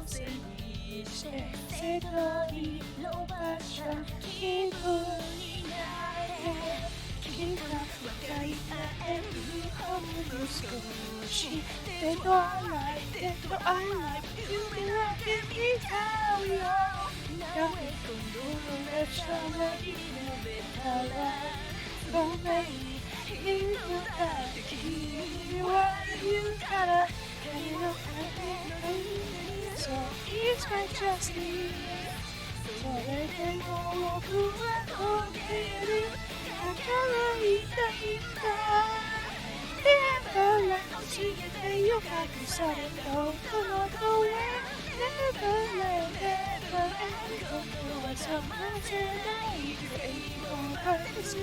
背にして世界の馬車気分になれ君が若い会えるほんの少しデッドアライデッドアライ夢だけ見たよ誰今度の列車が夢たらごめんいるか君は言うから君のSo it's my justice それでも僕は焦げるだから言いたいんだだから教えてよ隠された音の声 Never let ever end ここはさませないでも私の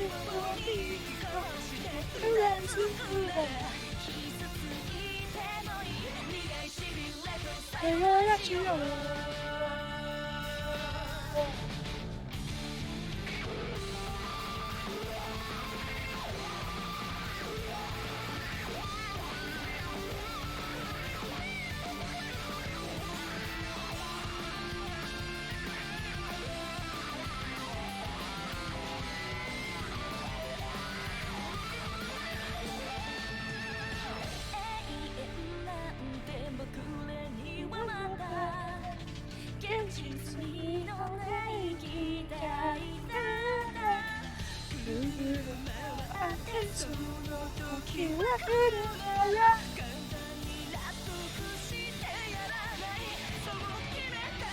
いい顔してフランスフラ実にのない期待だぐるぐる回ってその時は来るなら簡単に納得してやらないそう決めた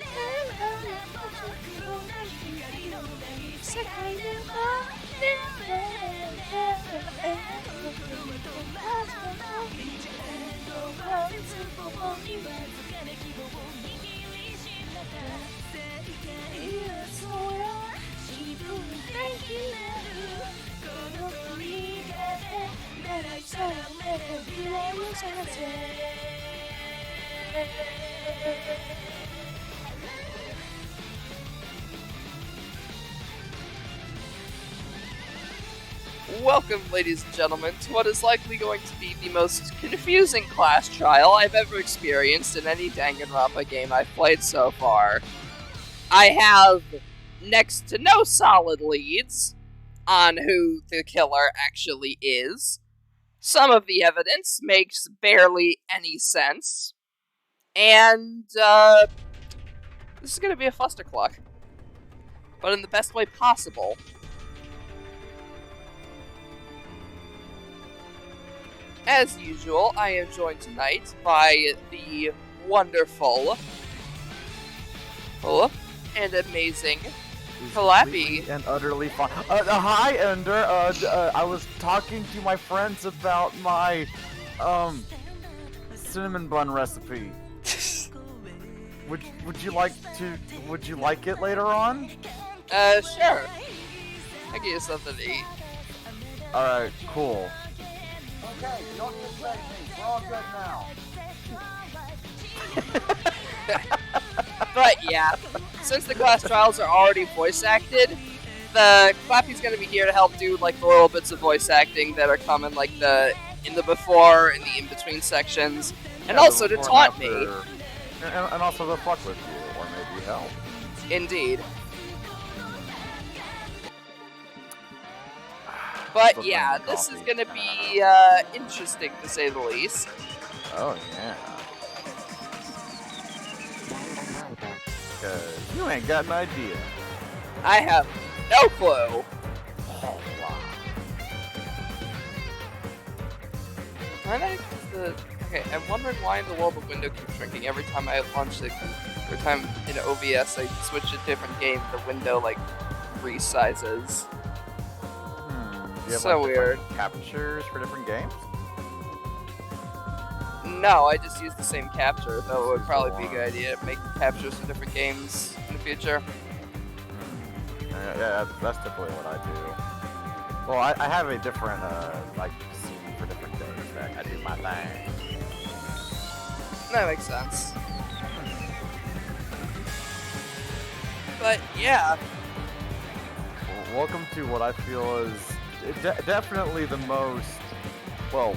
Never 僕のない光のない世界でも Never 僕は止まったのビジェンドは別の方にわずかな希望を握りしめた正解はそうや自分で決めるこの振りで狙い定めて未来を探せWelcome, ladies and gentlemen, to what is likely going to be the most confusing class trial I've ever experienced in any Danganronpa game I've played so far. I have next to no solid leads on who the killer actually is. Some of the evidence makes barely any sense. And, this is gonna be a fustercluck. But in the best way possible. As usual, I am joined tonight by the wonderful and amazing Calliope. And utterly fine. Hi, Ender. I was talking to my friends about my, cinnamon bun recipe. Would you like it later on? Sure. I get you something to eat. Alright, cool. Okay, don't distract me. We're all good now. But yeah, since the class trials are already voice acted, the Clappy's gonna be here to help do like the little bits of voice acting that are coming, like in the before and the in between sections, and also to taunt me. And also to fuck with you, or maybe help. Indeed. But yeah, this is gonna be interesting to say the least. Oh yeah. Cause you ain't got an idea. I have no clue. Oh wow. Okay, I'm wondering why in the world the window keeps shrinking every time I launch it. Every time in OBS I switch to a different game, the window like resizes. Do you have, so like, weird. Captures for different games? No, I just use the same capture, though it would probably be a good idea to make captures for different games in the future. Yeah, that's typically what I do. Well, I have a different, like, scene for different games that I do my thing. That makes sense. But, yeah. Welcome to what I feel is definitely the most, well,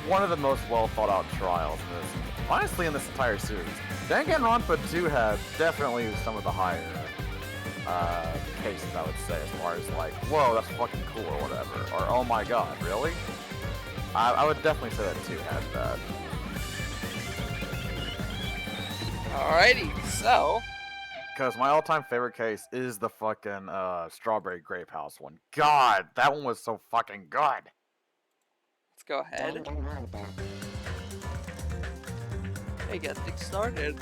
one of the most well thought out trials in this, honestly, in this entire series. Danganronpa 2 had definitely some of the higher cases, I would say, as far as like, whoa, that's fucking cool or whatever, or oh my god, really? I would definitely say that 2 had that. Alrighty, so Because my all-time favorite case is the fucking Strawberry Grape House one. God, that one was so fucking good. let's go ahead. Hey, get things started.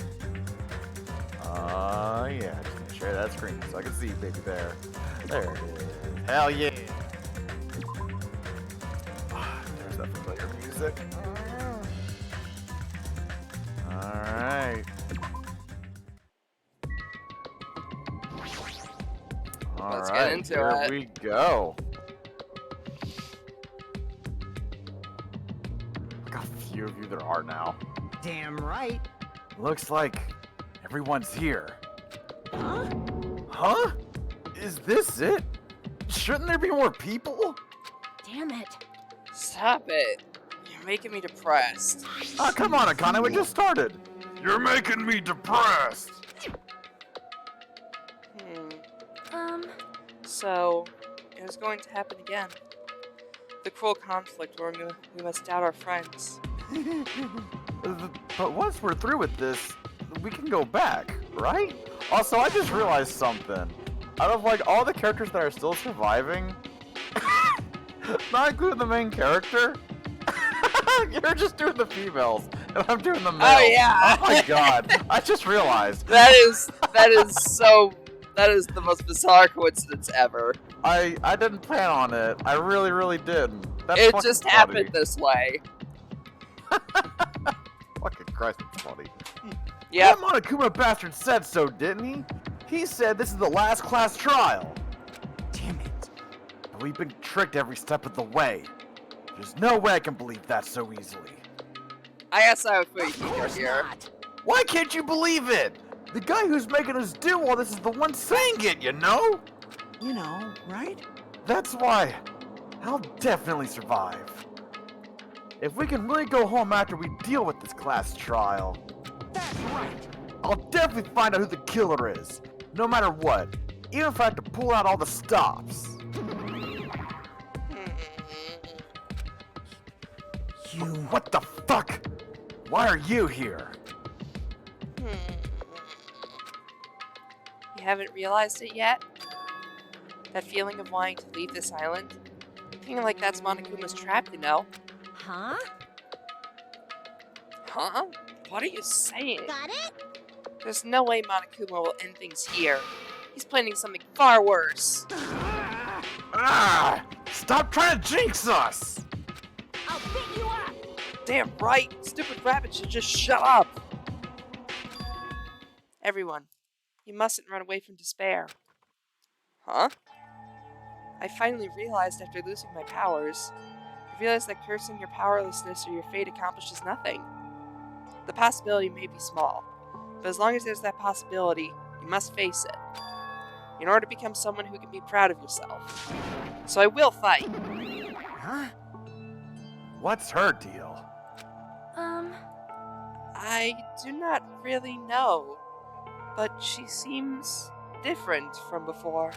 Yeah, just gonna share that screen so I can see you, baby bear. There it is. Hell yeah. There's that familiar music. Alright. Let's get into here it. we go. Look how few of you there are now. Damn right. Looks like everyone's here. Huh? Huh? Is this it? Shouldn't there be more people? Damn it. Stop it. You're making me depressed. Oh, come on, Akane, we just started. You're making me depressed. So, it was going to happen again. The cruel conflict where we must doubt our friends. But once we're through with this, we can go back, right? Also, I just realized something. Out of like all the characters that are still surviving, not including the main character, you're just doing the females, and I'm doing the males. Oh yeah! Oh my god! I just realized. That is the most bizarre coincidence ever. I didn't plan on it. I really didn't. That's It fucking just funny. happened this way. Fucking Christ, it's funny. Yeah. That Monokuma bastard said so, didn't he? He said this is the last class trial. Damn it. And we've been tricked every step of the way. There's no way I can believe that so easily. I guess I would put you here. Why can't you believe it? The guy who's making us do all this is the one saying it, you know? You know, right? That's why I'll definitely survive. If we can really go home after we deal with this class trial, That's right. I'll definitely find out who the killer is, no matter what, even if I have to pull out all the stops. You. What the fuck? Why are you here? You haven't realized it yet? That feeling of wanting to leave this island? Feeling like that's Monokuma's trap, you know? Huh? Huh? What are you saying? Got it? There's no way Monokuma will end things here. He's planning something far worse. Ah! Stop trying to jinx us! I'll pick you up. Damn right! Stupid rabbit should just shut up! Everyone, you mustn't run away from despair. Huh? I finally realized after losing my powers, I realized that cursing your powerlessness or your fate accomplishes nothing. The possibility may be small, but as long as there's that possibility, you must face it. In order to become someone who can be proud of yourself. So I will fight. Huh? What's her deal? I do not really know, but she seems different from before.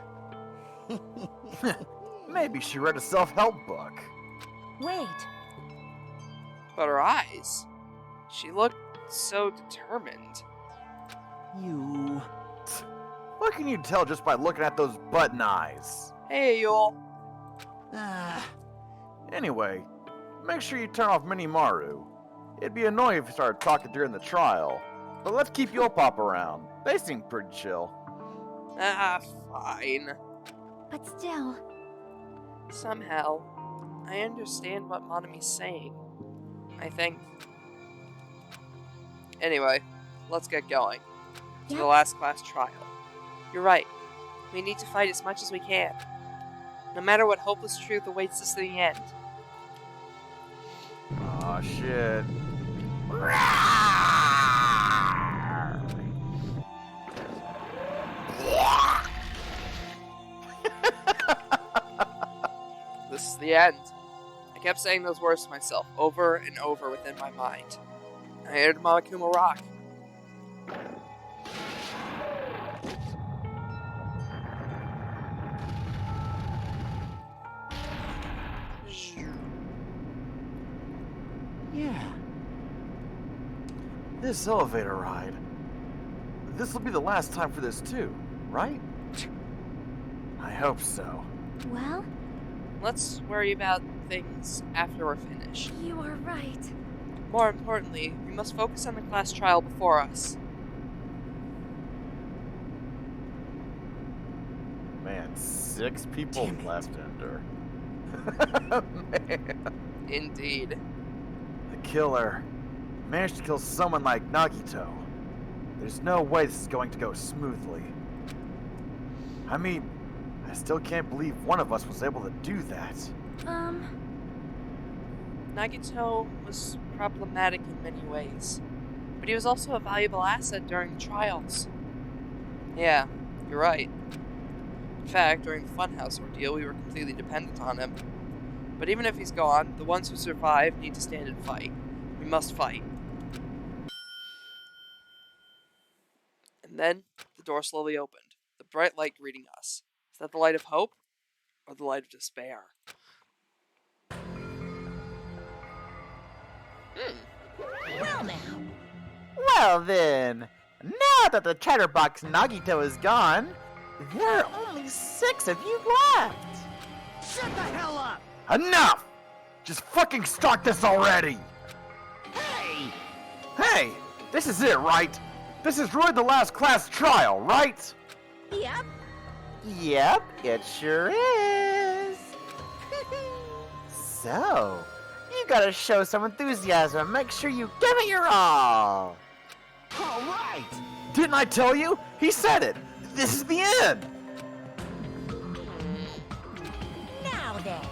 Maybe she read a self-help book. Wait. But her eyes, she looked so determined. You. What can you tell just by looking at those button eyes? Hey, Yul. Ah. Anyway, make sure you turn off Minimaru. It'd be annoying if you started talking during the trial. But let's keep Yolpop around. They seem pretty chill. Ah, fine. But still. Somehow, I understand what Monami's saying. I think. Anyway, let's get going. To the Yep. last class trial. You're right. We need to fight as much as we can. No matter what hopeless truth awaits us in the end. Aw, shit. This is the end. I I kept saying those words to myself over and over within my mind. I entered Monokuma Rock. Yeah. This elevator ride. This will be the last time for this too, right? I hope so. Well, Let's worry about things after we're finished. you are right. More importantly, we must focus on the class trial before us. Man, 6 people Damn it. left, Ender. Man. Indeed. The killer managed to kill someone like Nagito. There's no way this is going to go smoothly. I mean, I still can't believe one of us was able to do that. Nagito was problematic in many ways, but he was also a valuable asset during the trials. Yeah, you're right. In fact, during the Funhouse ordeal, we were completely dependent on him. But even if he's gone, the ones who survive need to stand and fight. We must fight. And then, the door slowly opened, the bright light greeting us. Is that the light of hope, or the light of despair? Well now. Well then, now that the chatterbox Nagito is gone, there are only 6 of you left. Shut the hell up! Enough! Just fucking start this already! Hey! Hey, this is it, right? This is really the last class trial, right? Yep. Yep, it sure is. So, you gotta show some enthusiasm. Make sure you give it your all. All right. Didn't I tell you? He said it. This is the end. Now then.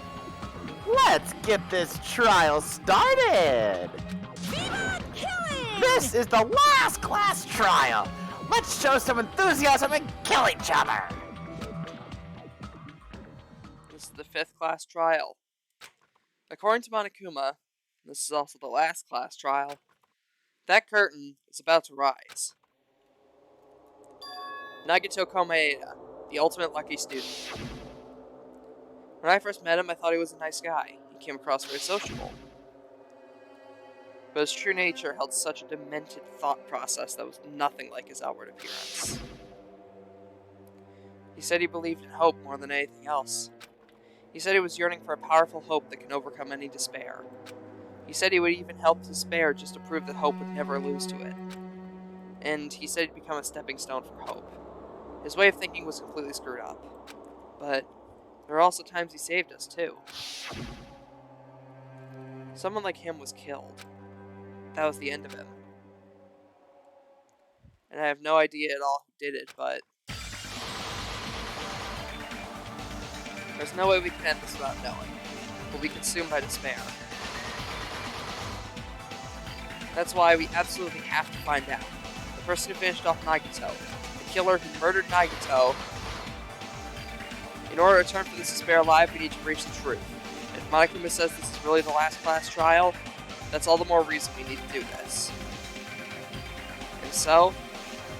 Let's get this trial started. Viva killing! This is the last class trial. Let's show some enthusiasm and kill each other. This is the 5th class trial. According to Monokuma, this is also the last class trial. That curtain is about to rise. Nagito Komaeda, the ultimate lucky student. When I first met him, I thought he was a nice guy. He came across very sociable. But his true nature held such a demented thought process that was nothing like his outward appearance. He said he believed in hope more than anything else. He said he was yearning for a powerful hope that can overcome any despair. He said he would even help despair just to prove that hope would never lose to it. And he said he'd become a stepping stone for hope. His way of thinking was completely screwed up. But there were also times he saved us, too. Someone like him was killed. That was the end of him. And I have no idea at all who did it, but there's no way we can end this without knowing. We'll be consumed by despair. That's why we absolutely have to find out. The person who finished off Nagito, the killer who murdered Nagito. In order to return from this despair alive, we need to reach the truth. If Monokuma says this is really the last class trial, that's all the more reason we need to do this. And so,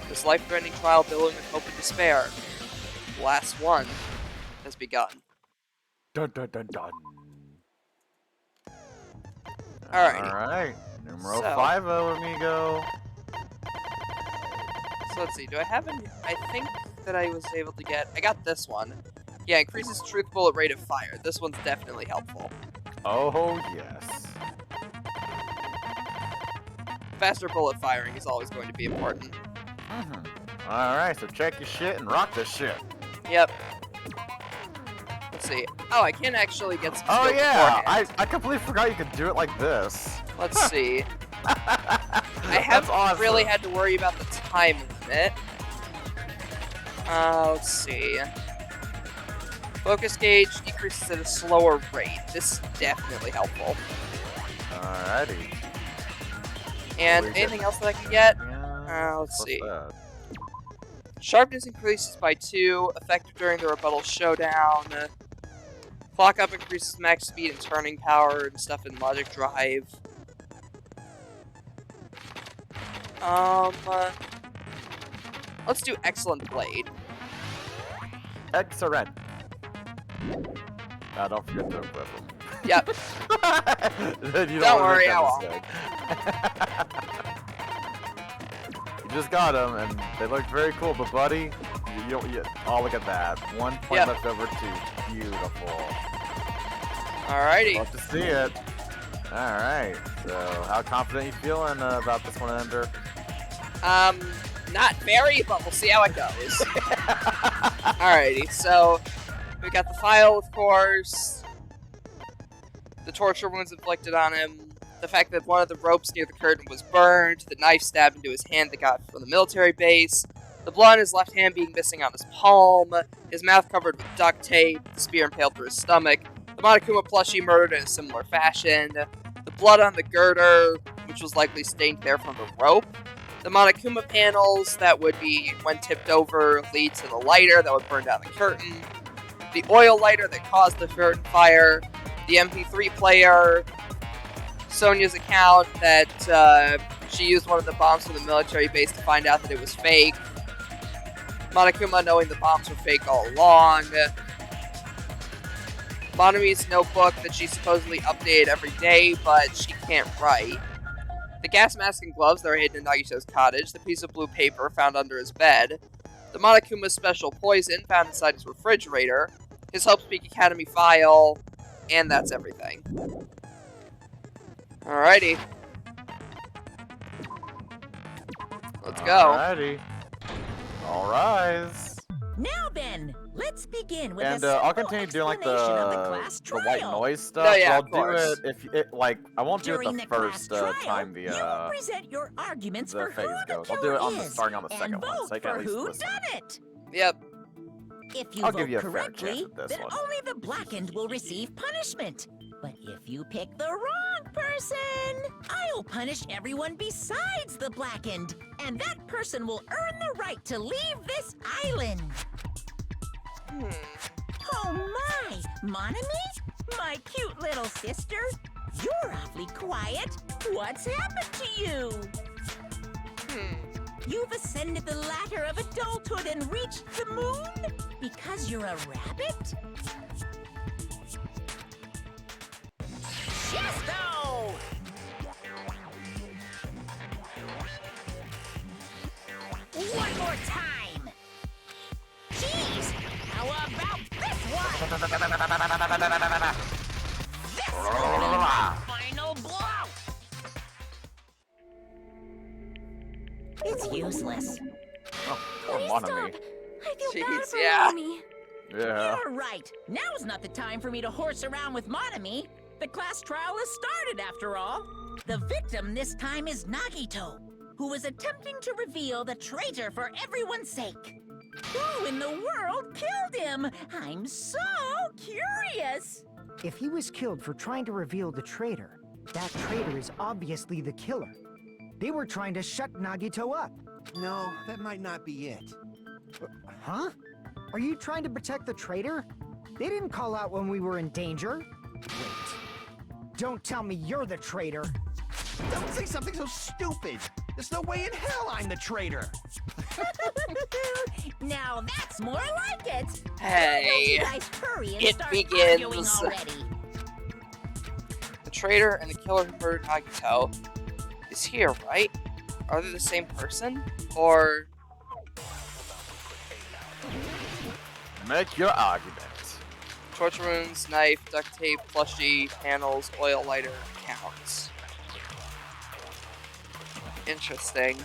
this life-threatening trial billowing with hope and despair, the last one, has begun. Dun dun dun dun. Alrighty. Alright. Numero So- 5, amigo. So let's see, do I have any? I think that I was able to get. I got this one. Yeah, increases truth bullet rate of fire. This one's definitely helpful. Oh, yes. Faster bullet firing is always going to be important. Alright, so check your shit and rock this shit. Yep. Let's see. Oh, I can actually get some Oh, skill yeah. beforehand. I completely forgot you could do it like this. Let's see. I That's haven't awesome. really had to worry about the time limit. Let's see. Focus gauge decreases at a slower rate. This is definitely helpful. Alrighty. And What do we anything else that I can get? Yeah. Let's What's see. that? Sharpness increases by 2, effective during the rebuttal showdown. Clock up increases max speed and turning power and stuff in Logic Drive. Let's do Excellent Blade. Excellent. Don't forget to equip them. Yep. Then you Don't wanna worry, make I that won't. mistake. You just got them, and they look very cool, but buddy, you don't. Oh, look at that. 1 point Yep. left over 2. Beautiful. Alrighty. Love to see it. Alright, so how confident you feeling about this one, Ender? Not very, but we'll see how it goes. Alrighty, so we got the file, of course, the torture wounds inflicted on him, the fact that one of the ropes near the curtain was burned, the knife stabbed into his hand that got from the military base, the blood on his left hand being missing on his palm, his mouth covered with duct tape, the spear impaled through his stomach, the Monokuma plushie murdered in a similar fashion, the blood on the girder, which was likely stained there from the rope, the Monokuma panels that would be, when tipped over, lead to the lighter that would burn down the curtain, the oil lighter that caused the curtain fire, the MP3 player, Sonya's account that she used one of the bombs from the military base to find out that it was fake, Monokuma knowing the bombs were fake all along, Monomi's notebook that she supposedly updated every day, but she can't write, the gas mask and gloves that are hidden in Nagito's cottage, the piece of blue paper found under his bed, the Monokuma's special poison found inside his refrigerator, his Hope Peak Academy file, and that's everything. Alrighty. Let's go. Alrighty. All rise. Now then, let's begin with And a I'll simple continue doing like explanation of the class the white trial. noise stuff. Oh, yeah, but I'll of course. do it if it like I won't do During it the class first trial, time you will the present your arguments for phase who the goes. I'll do killer it on the is, starting on the and second one, vote so I can for at least who listen. done it. Yep. If you I'll vote give you a fair correctly, chance at this then one. only the blackened will receive punishment. But if you pick the wrong person, I'll punish everyone besides the blackened, and that person will earn the right to leave this island. Oh my, Monomi? My cute little sister? You're awfully quiet. What's happened to you? You've ascended the ladder of adulthood and reached the moon? Because you're a rabbit? Chesto! One more time! Jeez! How about this one? This will be my final blow! It's useless. Oh, poor Please Monomi. stop. I feel bad Jeez, for yeah. Monomi. Yeah. You're right. Now's not the time for me to horse around with Monomi. The class trial has started, after all. The victim this time is Nagito, who was attempting to reveal the traitor for everyone's sake. Who in the world killed him? I'm so curious. If he was killed for trying to reveal the traitor, that traitor is obviously the killer. They were trying to shut Nagito up. No, that might not be it. Huh? Are you trying to protect the traitor? They didn't call out when we were in danger. Wait. Don't tell me you're the traitor. Don't say something so stupid. There's no way in hell I'm the traitor. Now that's more like it. Hey, Don't you guys hurry and it start begins. arguing already. the traitor and the killer who murdered Nagito is here, right? Are they the same person? Or... Make your argument. Torture wounds, knife, duct tape, plushie, panels, oil lighter, counts. Interesting.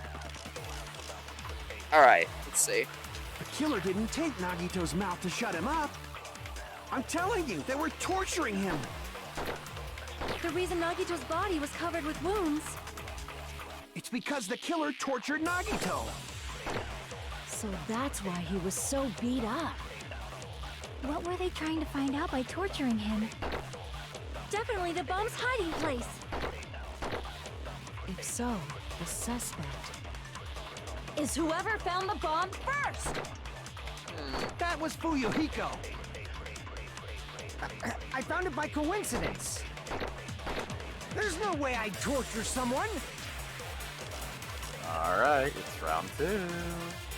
Alright, let's see. The killer didn't take Nagito's mouth to shut him up. I'm telling you, they were torturing him. The reason Nagito's body was covered with wounds. It's because the killer tortured Nagito. So that's why he was so beat up. What were they trying to find out by torturing him? Definitely the bomb's hiding place. If so, the suspect is whoever found the bomb first. That was Fuyuhiko. I found it by coincidence. There's no way I'd torture someone. Alright, it's round 2.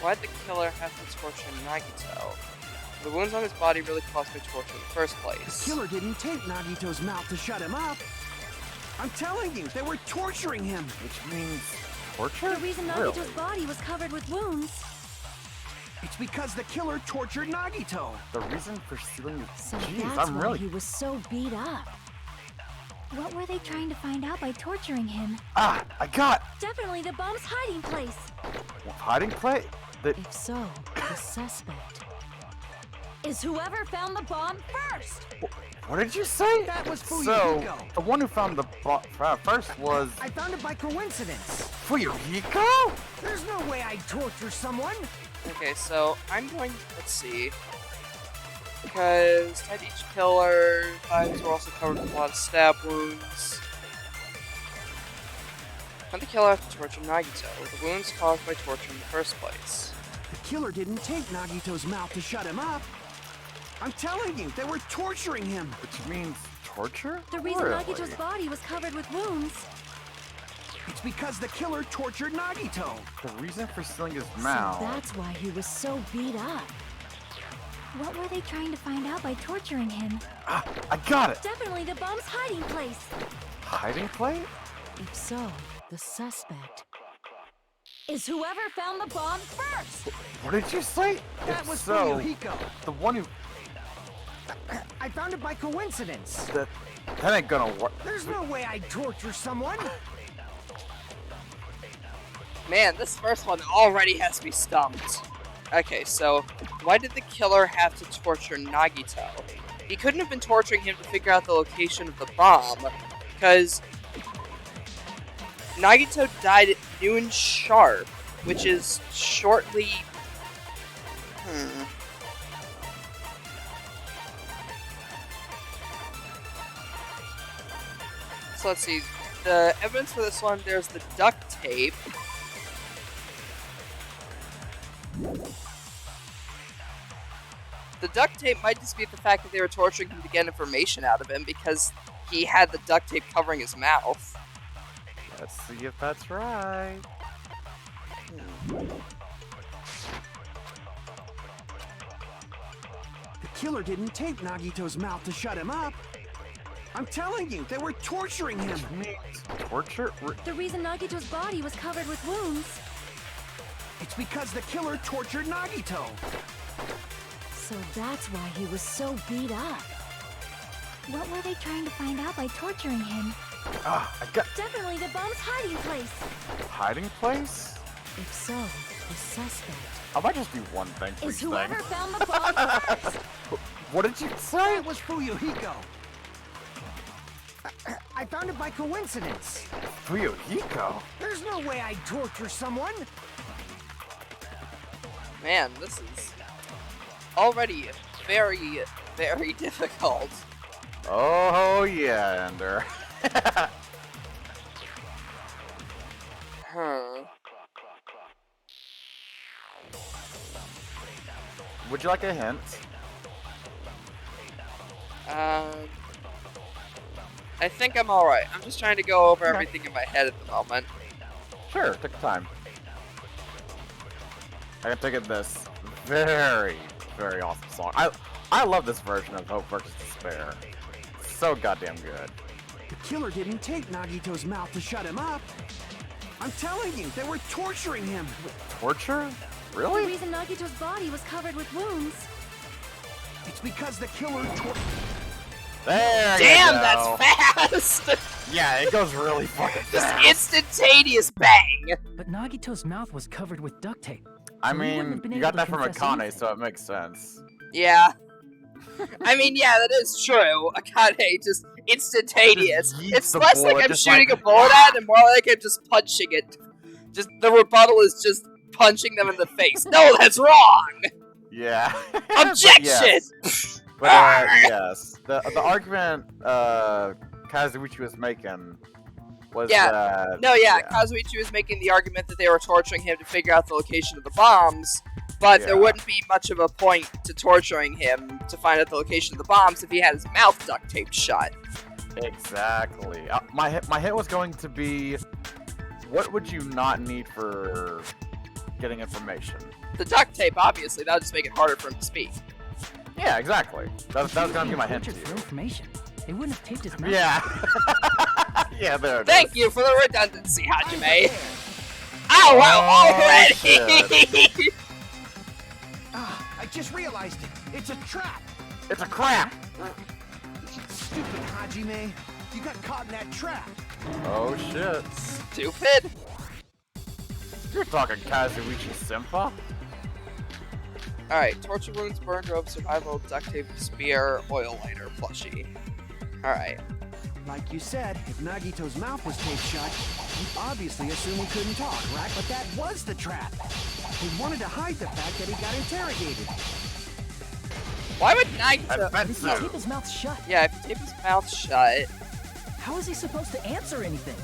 Why'd the killer have to torture Nagito? The wounds on his body really caused me torture in the first place. The killer didn't take Nagito's mouth to shut him up. I'm telling you, they were torturing him. Which means torture? The reason Really? Nagito's body was covered with wounds. It's because the killer tortured Nagito. The reason for stealing is... So Jeez, that's I'm why really... he was so beat up. What were they trying to find out by torturing him? Ah, I got... Definitely the bomb's hiding place. Hiding place? If so, the suspect is whoever found the bomb first. What did you say? That was So, Fuyuhiko. the one who found the first was I found it by coincidence. Fuyuhiko? There's no way I'd torture someone. Okay, so I'm going. Let's see. Because at each killer, thighs were also covered with a lot of stab wounds. Why'd the killer have to torture Nagito? The wounds caused by torture in the first place. The killer didn't take Nagito's mouth to shut him up. I'm telling you, they were torturing him. Which means torture? The reason Really? Nagito's body was covered with wounds. It's because the killer tortured Nagito. The reason for stealing his So mouth... that's why he was so beat up. What were they trying to find out by torturing him? Ah, I got it! Definitely the bomb's hiding place. Hiding place? If so, the suspect is whoever found the bomb first. What did you say? That If was so, Fuyuhiko. the one who... I found it by coincidence. That ain't gonna work. There's no way I'd torture someone. Man, this first one already has me stumped. Okay, so why did the killer have to torture Nagito? He couldn't have been torturing him to figure out the location of the bomb, because Nagito died at noon sharp, which is shortly... So let's see, the evidence for this one, there's the duct tape. The duct tape might dispute the fact that they were torturing him to get information out of him because he had the duct tape covering his mouth. Let's see if that's right. The killer didn't take Nagito's mouth to shut him up. I'm telling you, they were torturing him. Which means torture? The reason Nagito's body was covered with wounds. It's because the killer tortured Nagito. So that's why he was so beat up. What were they trying to find out by torturing him? Ah, I got... Definitely the bomb's hiding place. Hiding place? If so, the suspect I might just do one thing for is each whoever thing. found the bomb first. What did you say? That was Fuyuhiko. I found it by coincidence. Fuyuhiko? There's no way I'd torture someone. Man, this is already very, very difficult. Oh yeah, Ender. Would you like a hint? I think I'm alright. I'm just trying to go over everything in my head at the moment. Sure, take your time. I can take it this very, very awesome song. I love this version of Hope vs. Despair. It's so goddamn good. The killer didn't take Nagito's mouth to shut him up. I'm telling you, they were torturing him. Torture? The Really? reason Nagito's body was covered with wounds. It's because the killer tortured... There Damn, you go. that's fast! Yeah, it goes really fucking Just fast. instantaneous bang! But Nagito's mouth was covered with duct tape. I so he wouldn't mean, have been you able got to that from confess Akane, anything. so it makes sense. Yeah. I mean, yeah, that is true. Akane, just instantaneous. Just yeets It's the less like bullet, I'm just shooting like, a bullet at and more like I'm just punching it. Just the rebuttal is just punching them in the face. No, that's wrong! Yeah. But Objection! yes. But yes, the argument Kazuichi was making was Yeah. that... No, yeah, Kazuichi was making the argument that they were torturing him to figure out the location of the bombs, But there Yeah. wouldn't be much of a point to torturing him to find out the location of the bombs if he had his mouth duct taped shut. Exactly. My hit was going to be, what would you not need for getting information? The duct tape, obviously, that would just make it harder for him to speak. Yeah, exactly. That was going to be my hint to Tortured for you. information. They wouldn't have taped his mouth. Yeah. Yeah, there it Thank is. you for the redundancy, Hajime. There. Oh, wow, Oh, already! Ah, I just realized it. It's a trap. It's a crap. Stupid Hajime. You got caught in that trap. Oh shit. Stupid. You're talking Kazuichi Senpai? Alright, torture wounds, burned rope, survival, duct tape, spear, oil lighter, plushie. Alright. Like you said, if Nagito's mouth was taped shut, you obviously assume he couldn't talk, right? But that was the trap. He wanted to hide the fact that he got interrogated. Why would Nagito... If he tape Offensive. his mouth shut, Yeah, if you tape his mouth shut... how is he supposed to answer anything?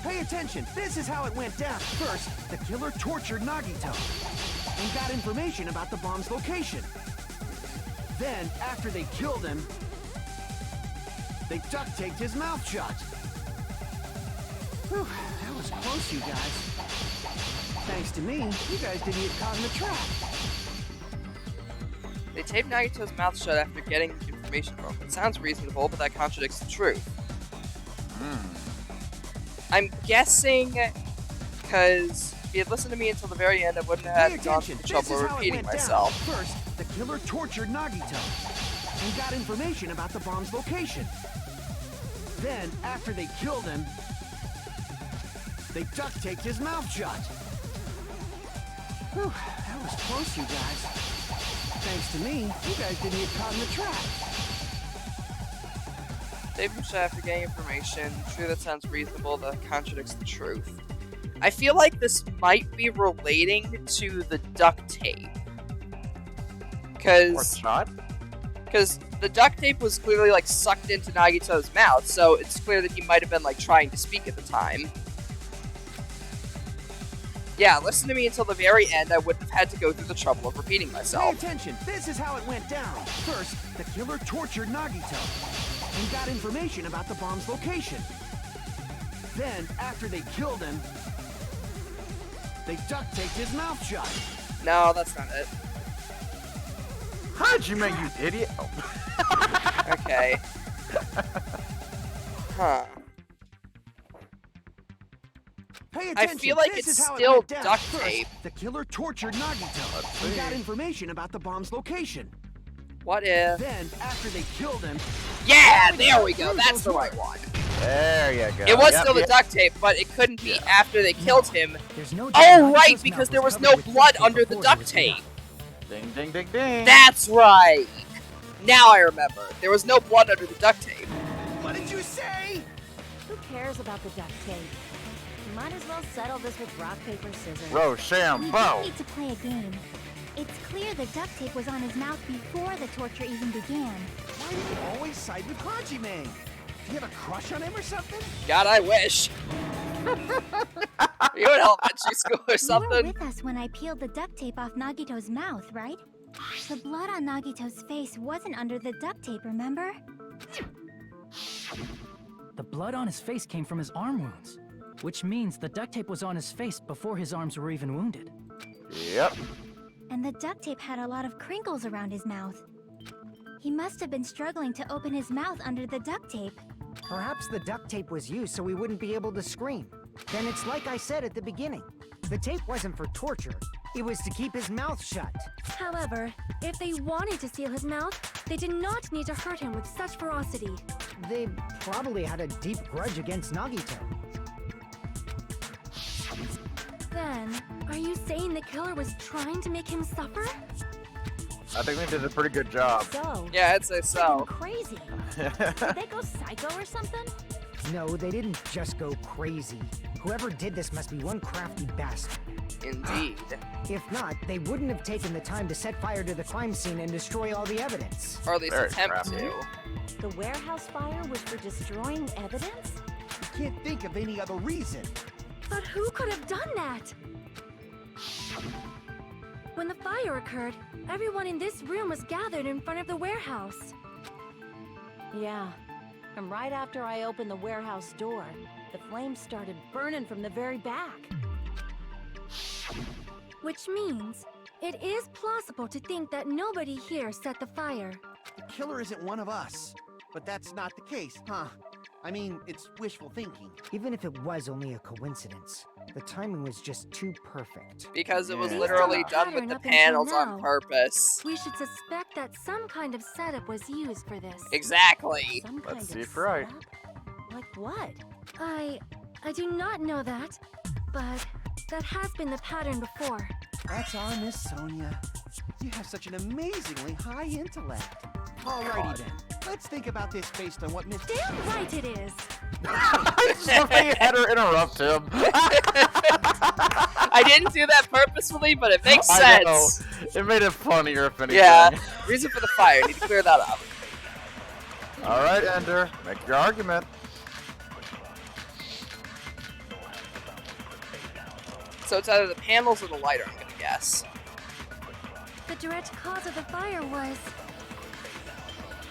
Pay attention. This is how it went down. First, the killer tortured Nagito and got information about the bomb's location. Then, after they killed him, they duct taped his mouth shut. Whew, that was close, you guys. Thanks to me, you guys didn't get caught in the trap. They taped Nagito's mouth shut after getting information from him. It sounds reasonable, but that contradicts the truth. I'm guessing because if he had listened to me until the very end, I wouldn't Pay have gone attention. through the This trouble is of how it repeating went myself. down. First, the killer tortured Nagito and got information about the bomb's location. Then, after they killed him, they duct taped his mouth shut. Whew, that was close, you guys. Thanks to me, you guys didn't get caught in the trap. Taped him shut after getting information. True, that sounds reasonable. That contradicts the truth. I feel like this might be relating to the duct tape. Or Because shot? the duct tape was clearly like sucked into Nagito's mouth, so it's clear that he might have been like trying to speak at the time. Yeah, listen to me until the very end. I wouldn't have had to go through the trouble of repeating Pay myself. attention. This is how it went down. First, the killer tortured Nagito and got information about the bomb's location. Then, after they killed him, they duct taped his mouth shut. No, that's not it. Hajime, you idiot! Oh. Okay. Huh. Pay I attention. feel like this it's is how it still went down. duct First, tape. the killer tortured Nagito and got information about the bomb's location. What if? Then, after they killed him, Yeah, there we go. That's the right one. There you go. It was Yep, still the yep. duct tape, but it couldn't be after they killed him. There's no doubt Oh, Nagito's right, mouth because there was covered no with duct blood tape under the before he duct was tape. shot. Ding, ding, ding, ding. That's right. Now I remember. There was no blood under the duct tape. what did you say? Who cares about the duct tape? You might as well settle this with rock, paper, scissors. We don't Rochambeau. need to play a game. It's clear the duct tape was on his mouth before the torture even began. Why do you always side with Hajime? Do you have a crush on him or something? God, I wish. Are you in elementary school or You were something? with us when I peeled the duct tape off Nagito's mouth, right? The blood on Nagito's face wasn't under the duct tape, remember? The blood on his face came from his arm wounds, which means the duct tape was on his face before his arms were even wounded. Yep. And the duct tape had a lot of crinkles around his mouth. He must have been struggling to open his mouth under the duct tape. Perhaps the duct tape was used so we wouldn't be able to scream. Then it's like I said at the beginning. The tape wasn't for torture. It was to keep his mouth shut. However, if they wanted to seal his mouth, they did not need to hurt him with such ferocity. They probably had a deep grudge against Nagito. Then, are you saying the killer was trying to make him suffer? I think they did a pretty good job. So, Yeah, I'd say so. crazy. Did they go psycho or something? No, they didn't just go crazy. Whoever did this must be one crafty bastard. Indeed. If not, they wouldn't have taken the time to set fire to the crime scene and destroy all the evidence. Or at least Very attempt crafty. to. The warehouse fire was for destroying evidence? I can't think of any other reason. But who could have done that? When the fire occurred, everyone in this room was gathered in front of the warehouse. Yeah. And right after I opened the warehouse door, the flames started burning from the very back. Which means it is plausible to think that nobody here set the fire. The killer isn't one of us. But that's not the case, huh? I mean, it's wishful thinking. Even if it was only a coincidence, the timing was just too perfect. Because it was Yeah. literally Based on done the with the pattern up until panels on now, purpose. We should suspect that some kind of setup was used for this. Exactly. Some Let's kind see of if you're right. setup? Like what? I do not know that, but that has been the pattern before. That's our Miss Sonia. You have such an amazingly high intellect. Alrighty then. Let's think about this based on what Miss... Damn right it is! Somebody had her interrupt him. I didn't do that purposefully, but it makes I know. sense. It made it funnier if anything. Yeah. Reason for the fire. Need to clear that up. All right, Ender, make your argument. So it's either the panels or the lighter, I'm gonna guess. The direct cause of the fire was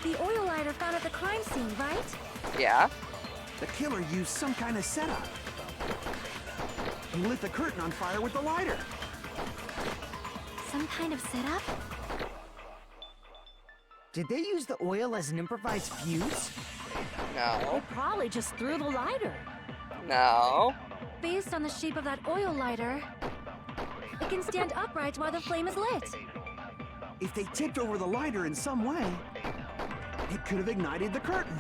the oil lighter found at the crime scene, right? Yeah. The killer used some kind of setup. He lit the curtain on fire with the lighter. Some kind of setup? Did they use the oil as an improvised fuse? No. They probably just threw the lighter. No. Based on the shape of that oil lighter, it can stand upright while the flame is lit. If they tipped over the lighter in some way, it could have ignited the curtain.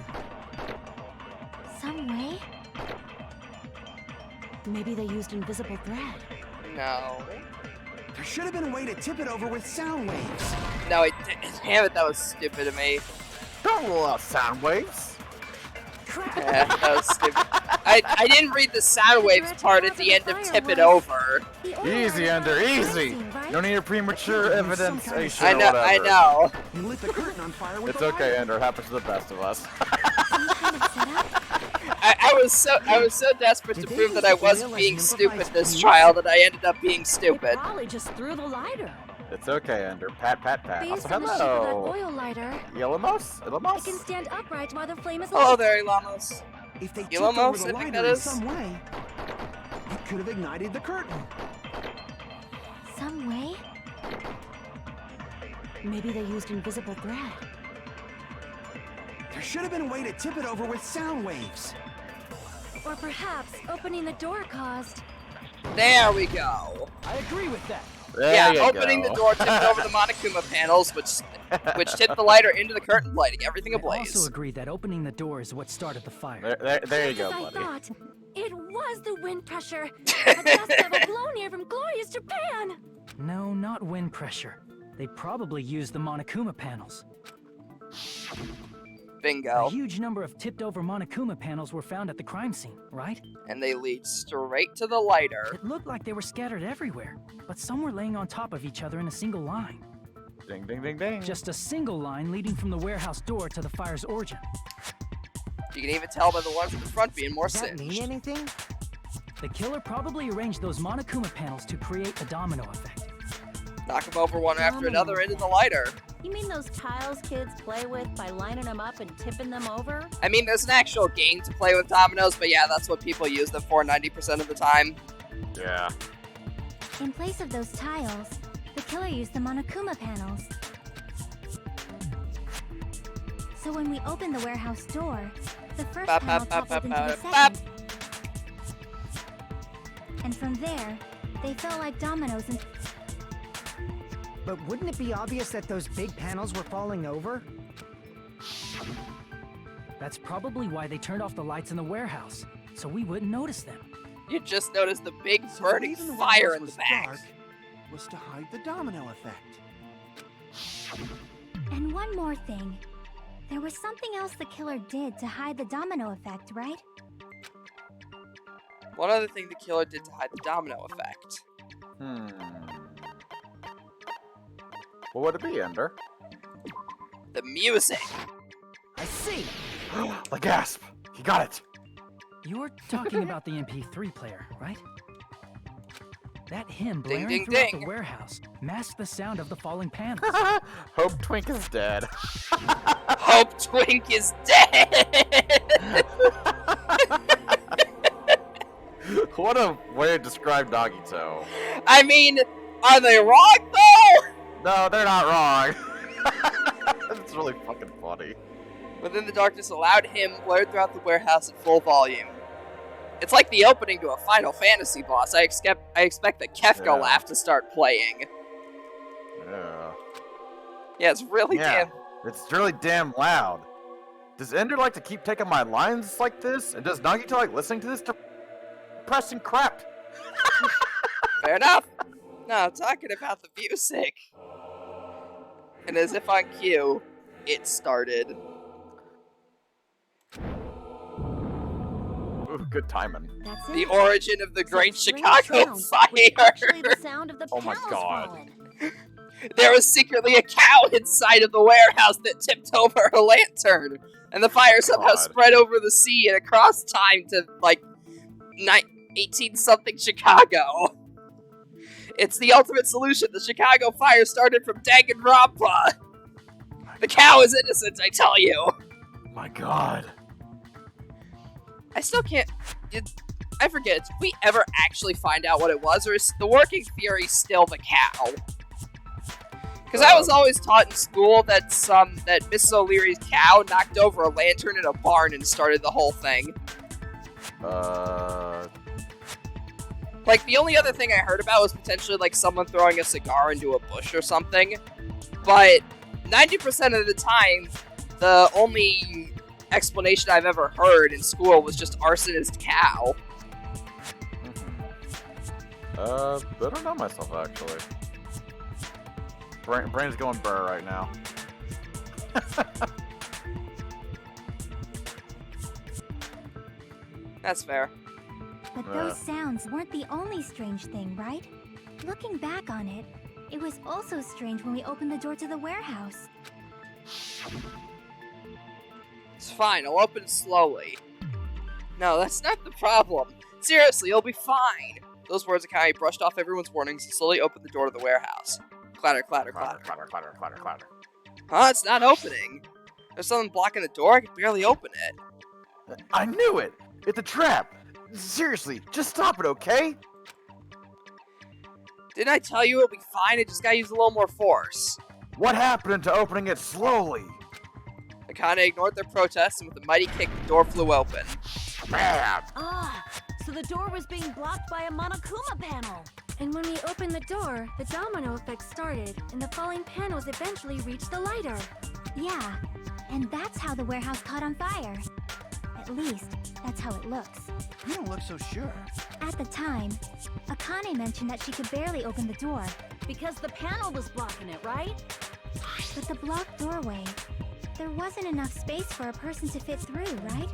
Some way? Maybe they used invisible thread. No. There should have been a way to tip it over with sound waves. No, damn it, that was stupid of me. Don't rule out sound waves. Yeah, that was stupid. I didn't read the sound waves part at the end of tip it over. The oil Easy, lighter Ender, found at the crime easy. scene, right? You don't need a premature Some evidence. kind of I know, I know. He lit the curtain on fire with It's the okay, lighter. Ender. It happens to the best of us. Some kind of setup? I was so desperate Did to they prove use that I the wasn't oil as being an stupid improvised this fuse? trial that I ended up being They stupid. probably just threw the lighter. It's okay, Ender. Pat, pat, pat. Based Also, on the shape of that hello. oil lighter, Yellowmouse? it can Yellowmouse? stand upright while the flame is lit. Hello there, Elamos. If they tipped Elon over Musk, the I think lighter that in is. some way, it could have ignited the curtain. Some way? Maybe they used invisible thread. There should have been a way to tip it over with sound waves. Or perhaps opening the door caused. There we go. I agree with that. There Yeah, you opening go. the door tipped over the Monokuma panels, which tipped the lighter into the curtain, lighting everything I ablaze. also agree that opening the door is what started the fire. There you Just go, as buddy. I thought. It was the wind pressure. A gust of a blown here from glorious Japan. No, not wind pressure. They probably used the Monokuma panels. A Bingo. huge number of tipped-over Monokuma panels were found at the crime scene, right? And they lead straight to the lighter. It looked like they were scattered everywhere, but some were laying on top of each other in a single line. Ding, ding, ding, ding. Just a single line leading from the warehouse door to the fire's origin. You can even tell by the ones in the front being more Does that mean singed. anything? The killer probably arranged those Monokuma panels to create a domino effect. Knock them over one after another into the lighter. You mean those tiles kids play with by lining them up and tipping them over? I mean, there's an actual game to play with dominoes, but yeah, that's what people use them for 90% of the time. Yeah. In place of those tiles, the killer used the Monokuma panels. So when we opened the warehouse door, the first Bop, panel bop, bop, toppled bop, into the bop, second. And from there, they fell like dominoes and But wouldn't it be obvious that those big panels were falling over? That's probably why they turned off the lights in the warehouse, so we wouldn't notice them. You just noticed the big So burning reason the fire warehouse in the was back. dark was to hide the domino effect. And one more thing. There was something else the killer did to hide the domino effect, right? One other thing the killer did to hide the domino effect. What would it be, Ender? The music. I see. The gasp! He got it! You're talking about the MP3 player, right? That hymn Ding, blaring ding, throughout ding. the warehouse masked the sound of the falling panels. Hope Twink is dead. Hope Twink is dead! What a way to describe Nagito. I mean, are they wrong though? No, they're not wrong. It's really fucking funny. Within the darkness, a loud hymn blared throughout the warehouse at full volume. It's like the opening to a Final Fantasy boss. I expect the Kefka Yeah. laugh to start playing. Yeah. Yeah, it's really Yeah. damn. It's really damn loud. Does Ender like to keep taking my lines like this? And does Nagito like listening to this depressing crap? Fair enough. No, I'm talking about the music. And as if on cue, it started. Ooh, good timing. That's The it. origin of the It's Great that strange Chicago sound, which is Fire. actually the sound of the Oh my panels God. falling. There was secretly a cow inside of the warehouse that tipped over her lantern, and the fire somehow God. spread over the sea and across time to, like, 18-something Chicago. It's the ultimate solution. The Chicago Fire started from Danganronpa. The cow is innocent, I tell you. My God. I still can't... I forget, did we ever actually find out what it was, or is the working theory still the cow? Because I was always taught in school that that Mrs. O'Leary's cow knocked over a lantern in a barn and started the whole thing. Like, the only other thing I heard about was potentially, like, someone throwing a cigar into a bush or something. But 90% of the time, the only explanation I've ever heard in school was just arsonist cow. I don't know myself, actually. Brain's going burr right now. That's fair. But those sounds weren't the only strange thing, right? Looking back on it, it was also strange when we opened the door to the warehouse. It's fine, I'll open it slowly. No, that's not the problem. Seriously, you'll be fine. Those words Akai brushed off everyone's warnings and slowly opened the door to the warehouse. Clatter, clatter, clatter. Clatter, clatter, clatter, clatter. Huh? It's not opening. There's something blocking the door. I can barely open it. I knew it! It's a trap! Seriously, just stop it, okay? Didn't I tell you it'll be fine? I just gotta use a little more force. What happened to opening it slowly? Akane ignored their protests, and with a mighty kick, the door flew open. Bam! Ah, so the door was being blocked by a Monokuma panel. And when we opened the door, the domino effect started, and the falling panels eventually reached the lighter. Yeah, and that's how the warehouse caught on fire. At least, that's how it looks. You don't look so sure. At the time, Akane mentioned that she could barely open the door, Because the panel was blocking it, right? but the blocked doorway, there wasn't enough space for a person to fit through, right?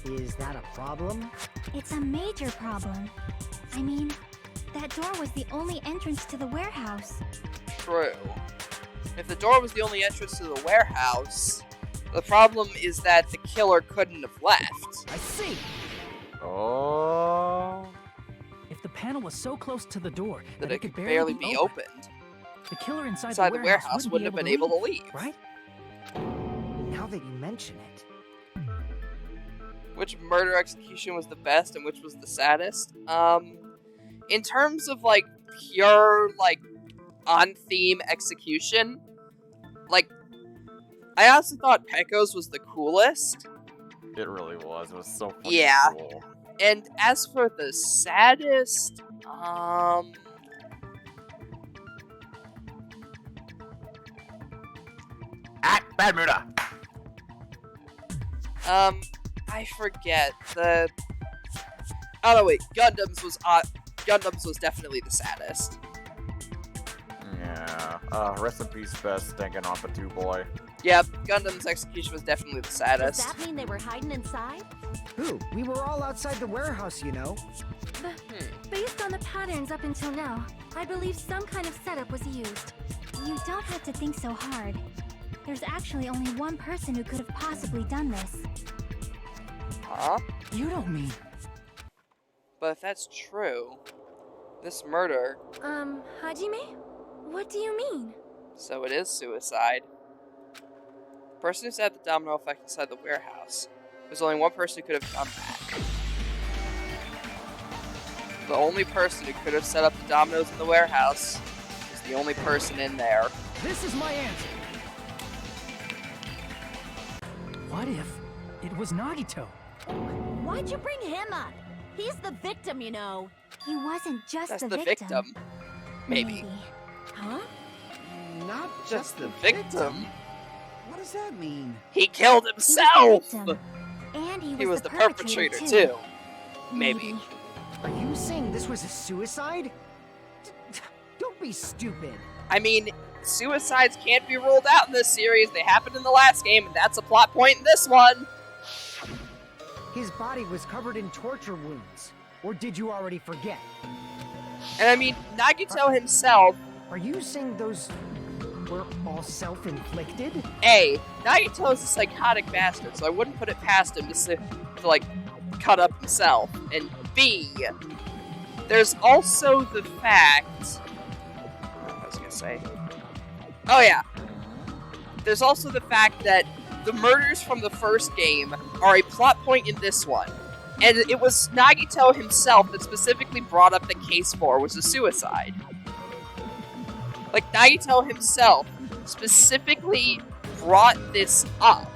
Is that a problem? It's a major problem. I mean, that door was the only entrance to the warehouse. True. If the door was the only entrance to the warehouse, the problem is that the killer couldn't have left. I see! Oh. If the panel was so close to the door That that it could barely be opened. the killer inside The warehouse wouldn't have been able to leave. right? Now that you mention it. Which murder execution was the best and which was the saddest? In terms of, like, pure, like, on-theme execution, like, I honestly thought Pecco's was the coolest. It really was. It was so fucking Yeah. cool. And as for the saddest, Bad Muda! I forget the... Oh, no, wait, Gundams was definitely the saddest. Yeah. Rest in peace, best Danganronpa 2 boy. Yep, Gundam's execution was definitely the Does saddest. that mean they were hiding inside? Who? We were all outside the warehouse, you know. Based on the patterns up until now, I believe some kind of setup was used. You don't have to think so hard. There's actually only one person who could have possibly done this. Huh? You don't mean... But if that's true, This murder, Hajime? What do you mean? so it is suicide. The person who set the domino effect inside the warehouse. There's only one person who could have done that. The only person who could have set up the dominoes in the warehouse is the only person in there. This is my answer. What if it was Nagito? Why'd you bring him up? He's the victim, you know. He wasn't just That's the the victim. Maybe. Huh? Not Just the victim. What does that mean? He killed He was the himself! victim. And He was the perpetrator, too. Maybe. Are you saying this was a suicide? Don't be stupid. I mean, suicides can't be ruled out in this series. They happened in the last game, and that's a plot point in this one. His body was covered in torture wounds. Or did you already forget? And I mean, Nagito himself, Are you saying those were all self-inflicted? A, Nagito is a psychotic bastard, so I wouldn't put it past him to like, cut up himself. And B, there's also the fact... What was I gonna say? Oh yeah. There's also the fact that the murders from the first game are a plot point in this one. And it was Nagito himself that specifically brought up the case for was a suicide. Like, Nagito himself specifically brought this up.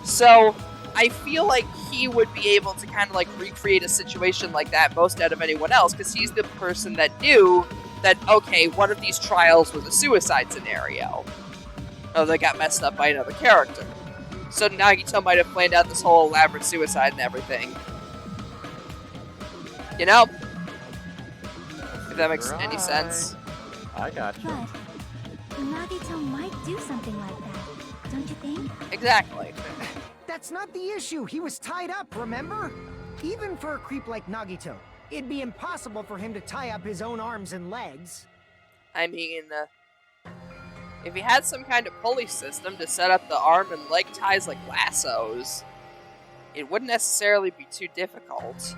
So, I feel like he would be able to kind of like recreate a situation like that most out of anyone else, because he's the person that knew that, okay, one of these trials was a suicide scenario. Oh, they got messed up by another character. So Nagito might have planned out this whole elaborate suicide and everything. You know? If that makes any sense. I got you. But Nagito might do something like that, don't you think? Exactly. That's not the issue. He was tied up, remember? Even for a creep like Nagito, it'd be impossible for him to tie up his own arms and legs. I mean, if he had some kind of pulley system to set up the arm and leg ties like lassos, it wouldn't necessarily be too difficult.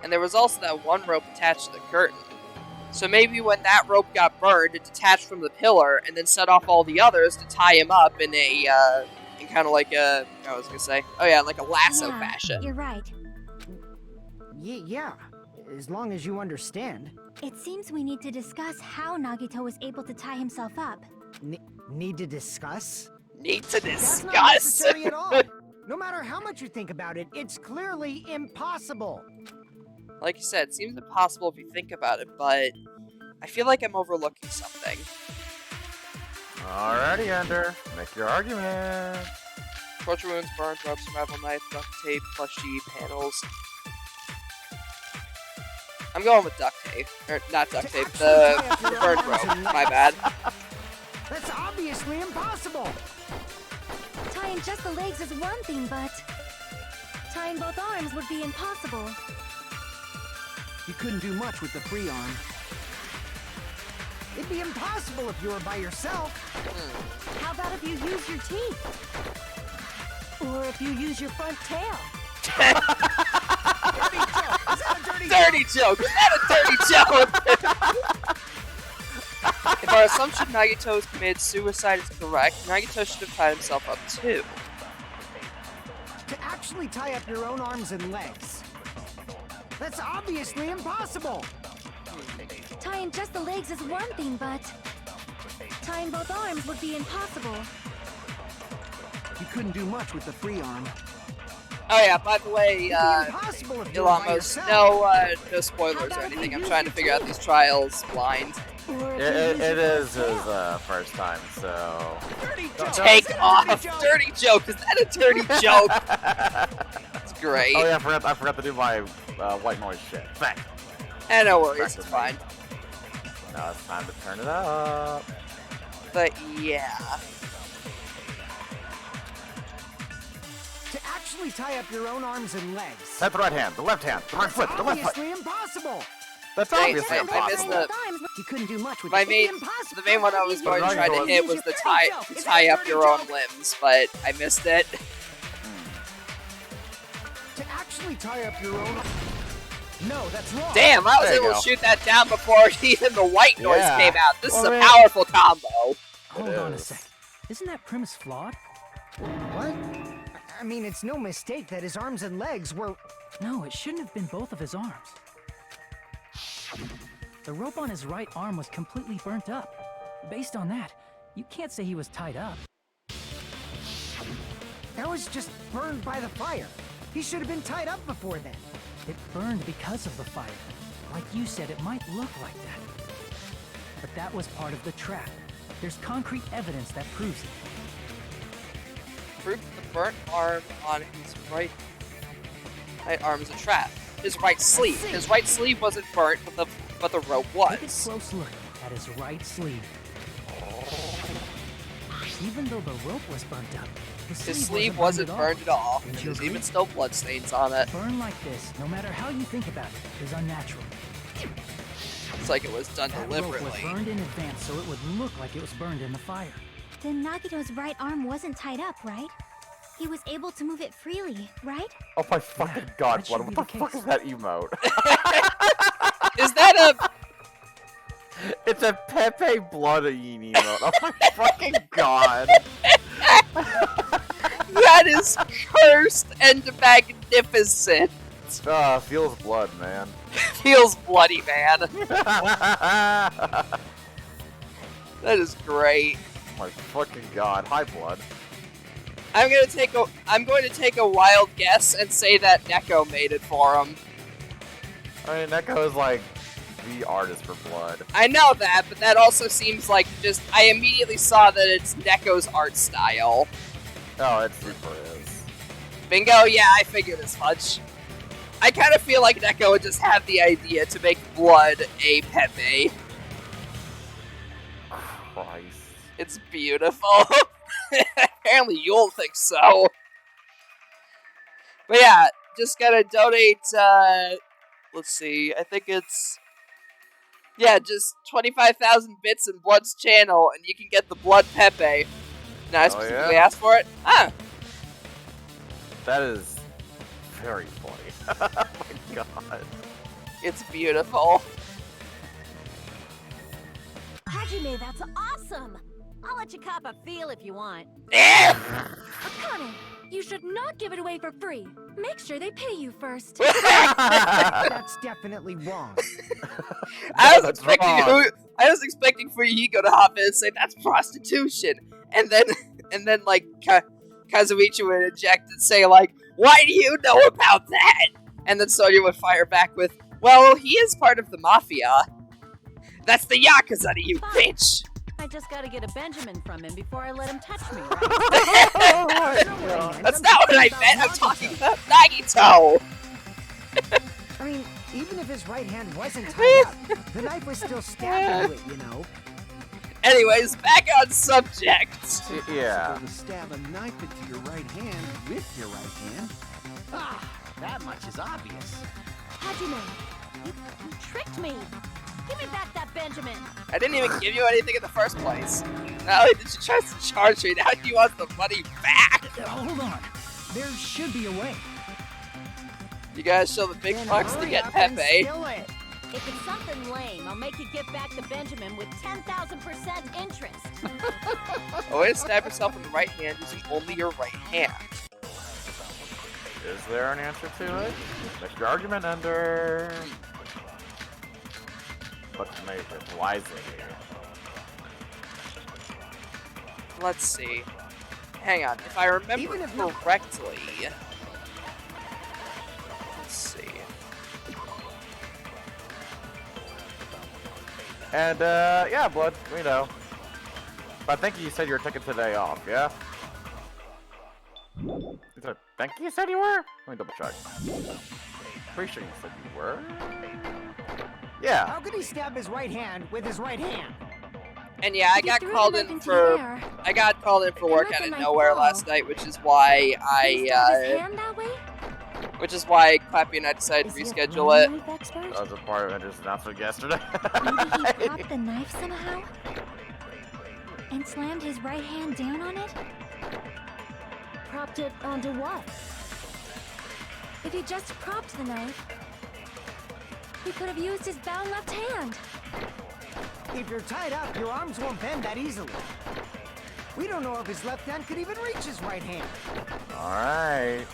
And there was also that one rope attached to the curtain. So maybe when that rope got burned, it detached from the pillar and then set off all the others to tie him up in a, in kind of like a, I was gonna say, oh yeah, like a lasso Yeah, fashion. You're right. Yeah, as long as you understand. It seems we need to discuss how Nagito was able to tie himself up. Need to discuss? Need to That's not discuss. necessary at all. No matter how much you think about it, it's clearly impossible. Like you said, it seems impossible if you think about it, but I feel like I'm overlooking something. Alrighty, Ender. Make your argument. Torture wounds, burns, rope, survival knife, duct tape, plushy panels. I'm going with duct tape. Or, not duct tape, the burned rope. My bad. That's obviously impossible. Tying just the legs is one thing, but tying both arms would be impossible. You couldn't do much with the free arm. It'd be impossible if you were by yourself. How about if you use your teeth? Or if you use your front tail? Dirty joke! Is that a dirty joke? If our assumption Nagito's committed suicide is correct, Nagito should have tied himself up too. To actually tie up your own arms and legs. That's obviously impossible. Tying just the legs is one thing, but tying both arms would be impossible. You couldn't do much with the free arm. Oh yeah, by the way, It'd be impossible if you were by Ilamos, yourself. no spoilers or anything. I'm trying to figure out these trials blind. It is his first time, so... Take off! Dirty joke! Is that a dirty joke? It's great. Oh yeah, I forgot to do my white noise shit. Bang! No worries, it's fine. Now it's time to turn it up. But yeah. To actually tie up your own arms and legs. That's the right hand, the left hand, the right foot, the left foot. Obviously impossible. That's Dang, obviously I missed impossible. the You couldn't do much with my it. It'd be main impossible. the main one I was going to try to Use hit was the tie up your own limbs, but I missed it. To actually tie up your own... No, that's wrong. Damn, I was There you able go. to shoot that down before even the white noise Yeah. came out. This Well, is a man. powerful combo. Hold on a is. sec. Isn't that premise flawed? What? I mean, it's no mistake that his arms and legs were... No, it shouldn't have been both of his arms. The rope on his right arm was completely burnt up. Based on that, you can't say he was tied up. That was just burned by the fire. He should have been tied up before then. It burned because of the fire. Like you said, it might look like that. But that was part of the trap. There's concrete evidence that proves it. Proof the burnt arm on his right arm is a trap. His right sleeve. His right sleeve wasn't burnt, but the rope Take a was. close look at his right sleeve. Even though the rope was burnt up, His sleeve wasn't burned at all. Don't you There's agree? even still bloodstains on it. A burn like this, no matter how you think about it, is unnatural. It's like it was done That rope was deliberately. burned in advance so it would look like it was burned in the fire. Then Nagito's right arm wasn't tied up, right? He was able to move it freely, right? Oh my fucking Yeah, god, that should what be the the fuck case. is that emote? Is that a... It's a Pepe Bloodine emote. Oh my fucking god. That is cursed and magnificent. Feels blood, man. Feels bloody, man. That is great. My fucking god. Hi, blood. I'm going to take a wild guess and say that Neko made it for him. I mean, Neko is like the artist for blood. I know that, but that also seems like just I immediately saw that it's Neko's art style. Oh, it super is. Bingo, yeah, I figured as much. I kind of feel like Neko would just have the idea to make blood a Pepe. Christ. It's beautiful. Apparently you'll think so. But yeah, just gotta donate, let's see, I think it's... Yeah, just 25,000 bits in Blood's channel, and you can get the Blood Pepe. Now, I specifically yeah? asked for it. Ah, That is very funny. Oh my god. it's beautiful. Hajime, that's awesome! I'll let you cop a feel if you want. Akane, you should not give it away for free. Make sure they pay you first. That's definitely wrong. I was That's expecting wrong. I was expecting for Yiko to hop in and say that's prostitution, and then like Kazuichi would inject and say like, "Why do you know about that?" And then Sonya would fire back with, "Well, he is part of the mafia. That's the Yakuza to you, bitch." I just gotta get a Benjamin from him before I let him touch me, right? Oh my god. That's not what I meant. I'm talking about Nagito. I mean, even if his right hand wasn't tied up, the knife was still stabbed into it, you know? Anyways, back on subject. Yeah. To stab a knife into your right hand with your right hand. Ah, that much is obvious. Hajime, You tricked me! Give me back that Benjamin! I didn't even give you anything in the first place. Not only did you try to charge me, now you want the money back. Hold on. There should be a way. You guys show the big Then bucks to hurry get up and Pepe. spill it. If it's something lame, I'll make you give back the Benjamin with 10,000% interest. A way to stab yourself in the right hand using only your right hand. Is there an answer to it? Make your argument, Ender. Let's make it wisely. Let's see. Hang on, if I remember Even if you- correctly... Let's see. And, yeah, Blood, we know. I think you said you were taking today off, yeah? Thank you said you were? Let me double check. Pretty sure you said you were. Yeah. How could he stab his right hand with his right hand? And yeah, I He got threw called the in knife into for... the air. I got called in for And work let out the of knife nowhere fall. last night, which is why Did he stab his hand that way? Clappy and I decided to Is he a reschedule it. throwing knife expert? That was a part of Ender's announcement yesterday. Maybe he popped the knife somehow? And slammed his right hand down on it? Propped it onto what? If he just propped the knife, He could have used his bound left hand. If you're tied up, your arms won't bend that easily. We don't know if his left hand could even reach his right hand. Alright.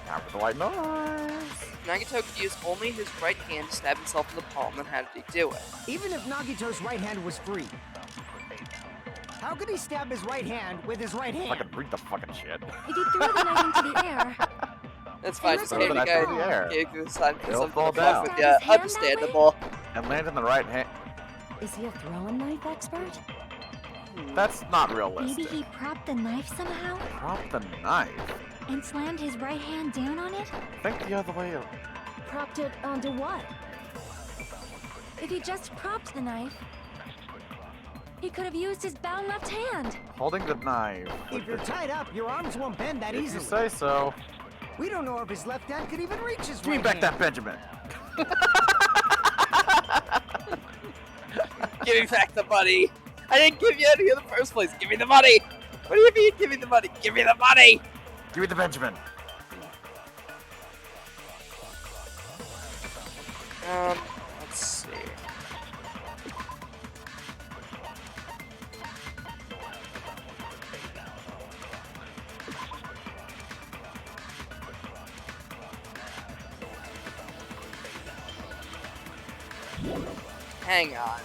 Now for the white noise. Nagito could use only his right hand to stab himself in the palm, then how did he do it? Even if Nagito's right hand was free, how could he stab his right hand with his right hand? Fucking read the fucking shit. If he threw the knife into the air, That's fine, just Throw gave the the knife guy into the air. gave the sign for It'll something fall to fuck down. with, Stab yeah, his hand that understandable. And land in the right hand. Is he a throwing knife expert? That's not Maybe realistic. he propped the knife somehow Drop the knife. and slammed his right hand down on it? Think the other way. Propped it onto what? if he just propped the knife, he could have used his bound left hand. Holding the knife. If you're tied up, your arms won't bend that If you easily. say so. We don't know if his left hand could even reach his Give me right back hand. that Benjamin. Give me back the money. I didn't give you any in the first place. Give me the money. What do you mean, give me the money? Give me the money. Give me the Benjamin. Let's see. Hang on.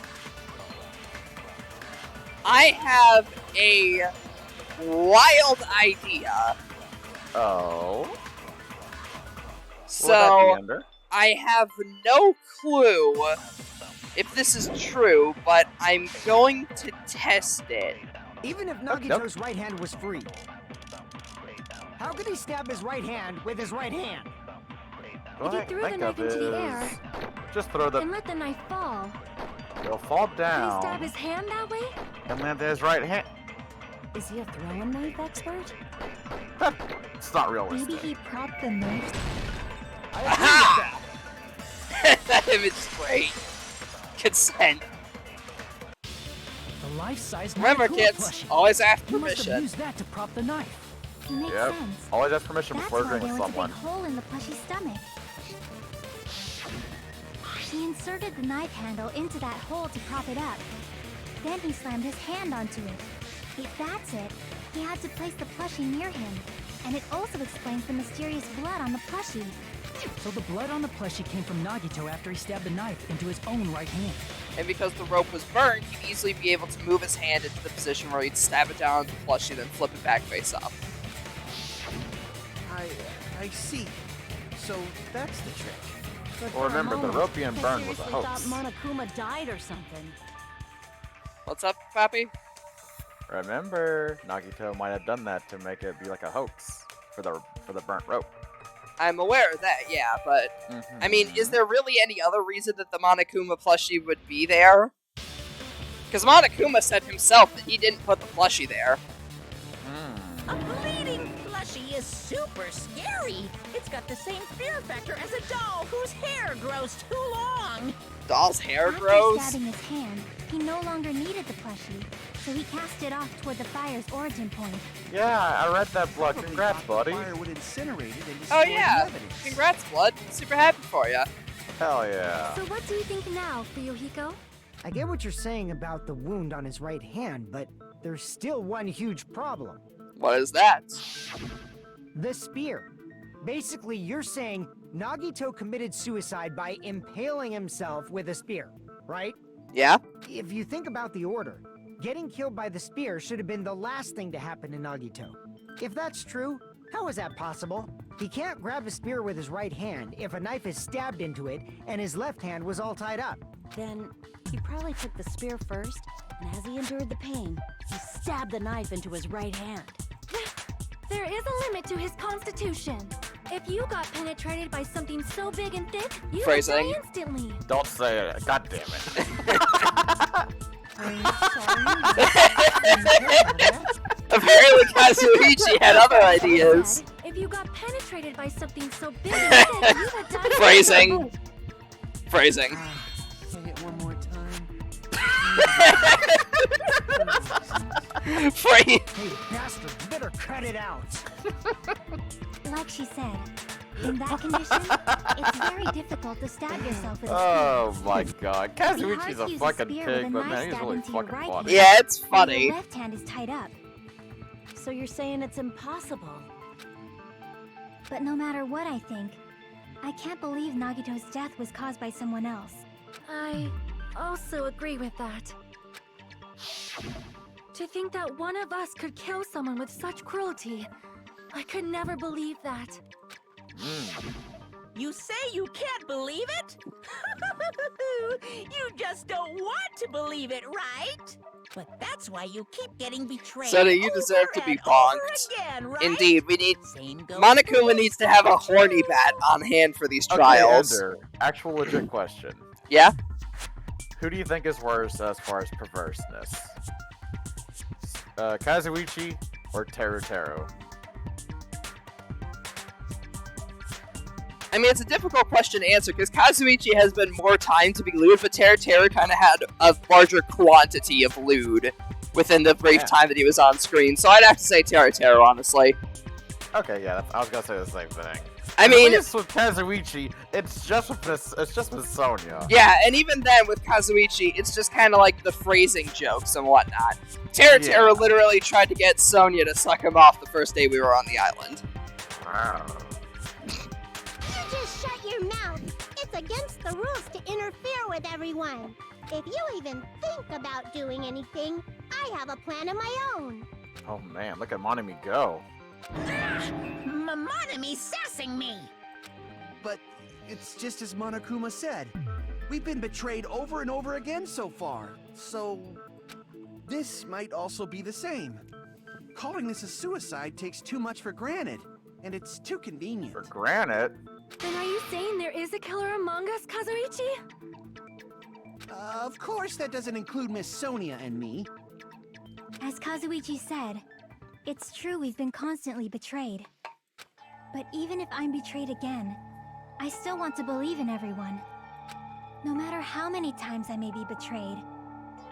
I have a wild idea. Oh. So, Will that be under? I have no clue if this is true, but I'm going to test it. Even if Nope. Nagito's right hand was free, how could he stab his right hand with his right hand? What If I he threw the think knife of into the is air just throw the. and let the knife fall, It'll fall could he stab down his hand that way? and land in his right hand. Is he a throwing knife expert? It's not Maybe realistic. he propped the knife. Aha! That image is great. Consent. The life-size Remember, Monokuma kids, plushie. always ask You must have permission. used that to prop the knife. Makes Yep. sense. Always ask permission That's before why agreeing there with was a someone. big hole in the plushie's stomach. He inserted the knife handle into that hole to prop it up. Then he slammed his hand onto it. If that's it, he had to place the plushie near him. And it also explains the mysterious blood on the plushie. So the blood on the plushie came from Nagito after he stabbed the knife into his own right hand. And because the rope was burned, he'd easily be able to move his hand into the position where he'd stab it down into the plushie, then flip it back face up. I see. So that's the trick. But Well, for a remember, the moment, rope being I burned was a seriously hoax. thought Monokuma died or something. What's up, Pappy? Remember, Nagito might have done that to make it be like a hoax for the burnt rope. I'm aware of that, yeah, but I mean, is there really any other reason that the Monokuma plushie would be there? Because Monokuma said himself that he didn't put the plushie there. A bleeding plushie is super scary. It's got the same fear factor as a doll whose hair grows too long. Doll's hair After grows? stabbing his hand, he no longer needed the plushie, so he cast it off toward the fire's origin point. Yeah, I read that blood. Probably Congrats, thought the buddy. fire would incinerate it and Oh destroy yeah, the evidence. congrats, Blood. Super happy for ya. Hell yeah. So what do you think now, Fuyuhiko? I get what you're saying about the wound on his right hand, but there's still one huge problem. What is that? The spear. Basically, you're saying Nagito committed suicide by impaling himself with a spear, right? Yeah? If you think about the order, getting killed by the spear should have been the last thing to happen to Nagito. If that's true, how is that possible? He can't grab a spear with his right hand if a knife is stabbed into it and his left hand was all tied up. Then he probably took the spear first, and as he endured the pain, he stabbed the knife into his right hand. There is a limit to his constitution. If you got penetrated by something so big and thick, you would Phrasing. die instantly. Don't say it. God damn it. I'm sorry. Apparently Kazuichi had other ideas. If you got penetrated by something so big and thick, you would die Phrasing. instantly. Phrasing. Say it one more time. Phrase. Hey, bastard, you better cut it out. Like she said, In that condition, it's very difficult to stab yourself with a Oh spear. my god. It'd be hard Kazuichi's to a use fucking spear with a pig, but knife man, he's stab really into your fucking right funny. Yeah, it's While funny. Your left hand is tied up. So you're saying it's impossible? But no matter what I think, I can't believe Nagito's death was caused by someone else. I also agree with that. To think that one of us could kill someone with such cruelty, I could never believe that. You say you can't believe it? You just don't want to believe it, right? But that's why you keep getting betrayed. Sonny, you over deserve to be and over bonked. again, right? Indeed, we need... Same goes Monokuma for needs to have a horny bat on hand for these Okay, trials. Ender, actual legit question. Yeah? Who do you think is worse as far as perverseness? Kazuichi or Teruteru? I mean, it's a difficult question to answer, because Kazuichi has been more time to be lewd, but Teruteru kind of had a larger quantity of lewd within the brief time that he was on screen, so I'd have to say Teruteru, honestly. Okay, yeah, I was gonna say the same thing. I mean, At least with Kazuichi, it's just with Sonya. yeah, and even then, with Kazuichi, it's just kind of like the phrasing jokes and whatnot. Teruteru literally tried to get Sonya to suck him off the first day we were on the island. Wow. You just shut your mouth. It's against the rules to interfere with everyone. If you even think about doing anything, I have a plan of my own. Oh man, look at Monami go. Monami sassing me. But it's just as Monokuma said. We've been betrayed over and over again so far. So this might also be the same. Calling this a suicide takes too much for granted, and it's too convenient. For granted? Then are you saying there is a killer among us, Kazuichi? Of course that doesn't include Miss Sonia and me. As Kazuichi said, it's true we've been constantly betrayed. But even if I'm betrayed again, I still want to believe in everyone. No matter how many times I may be betrayed,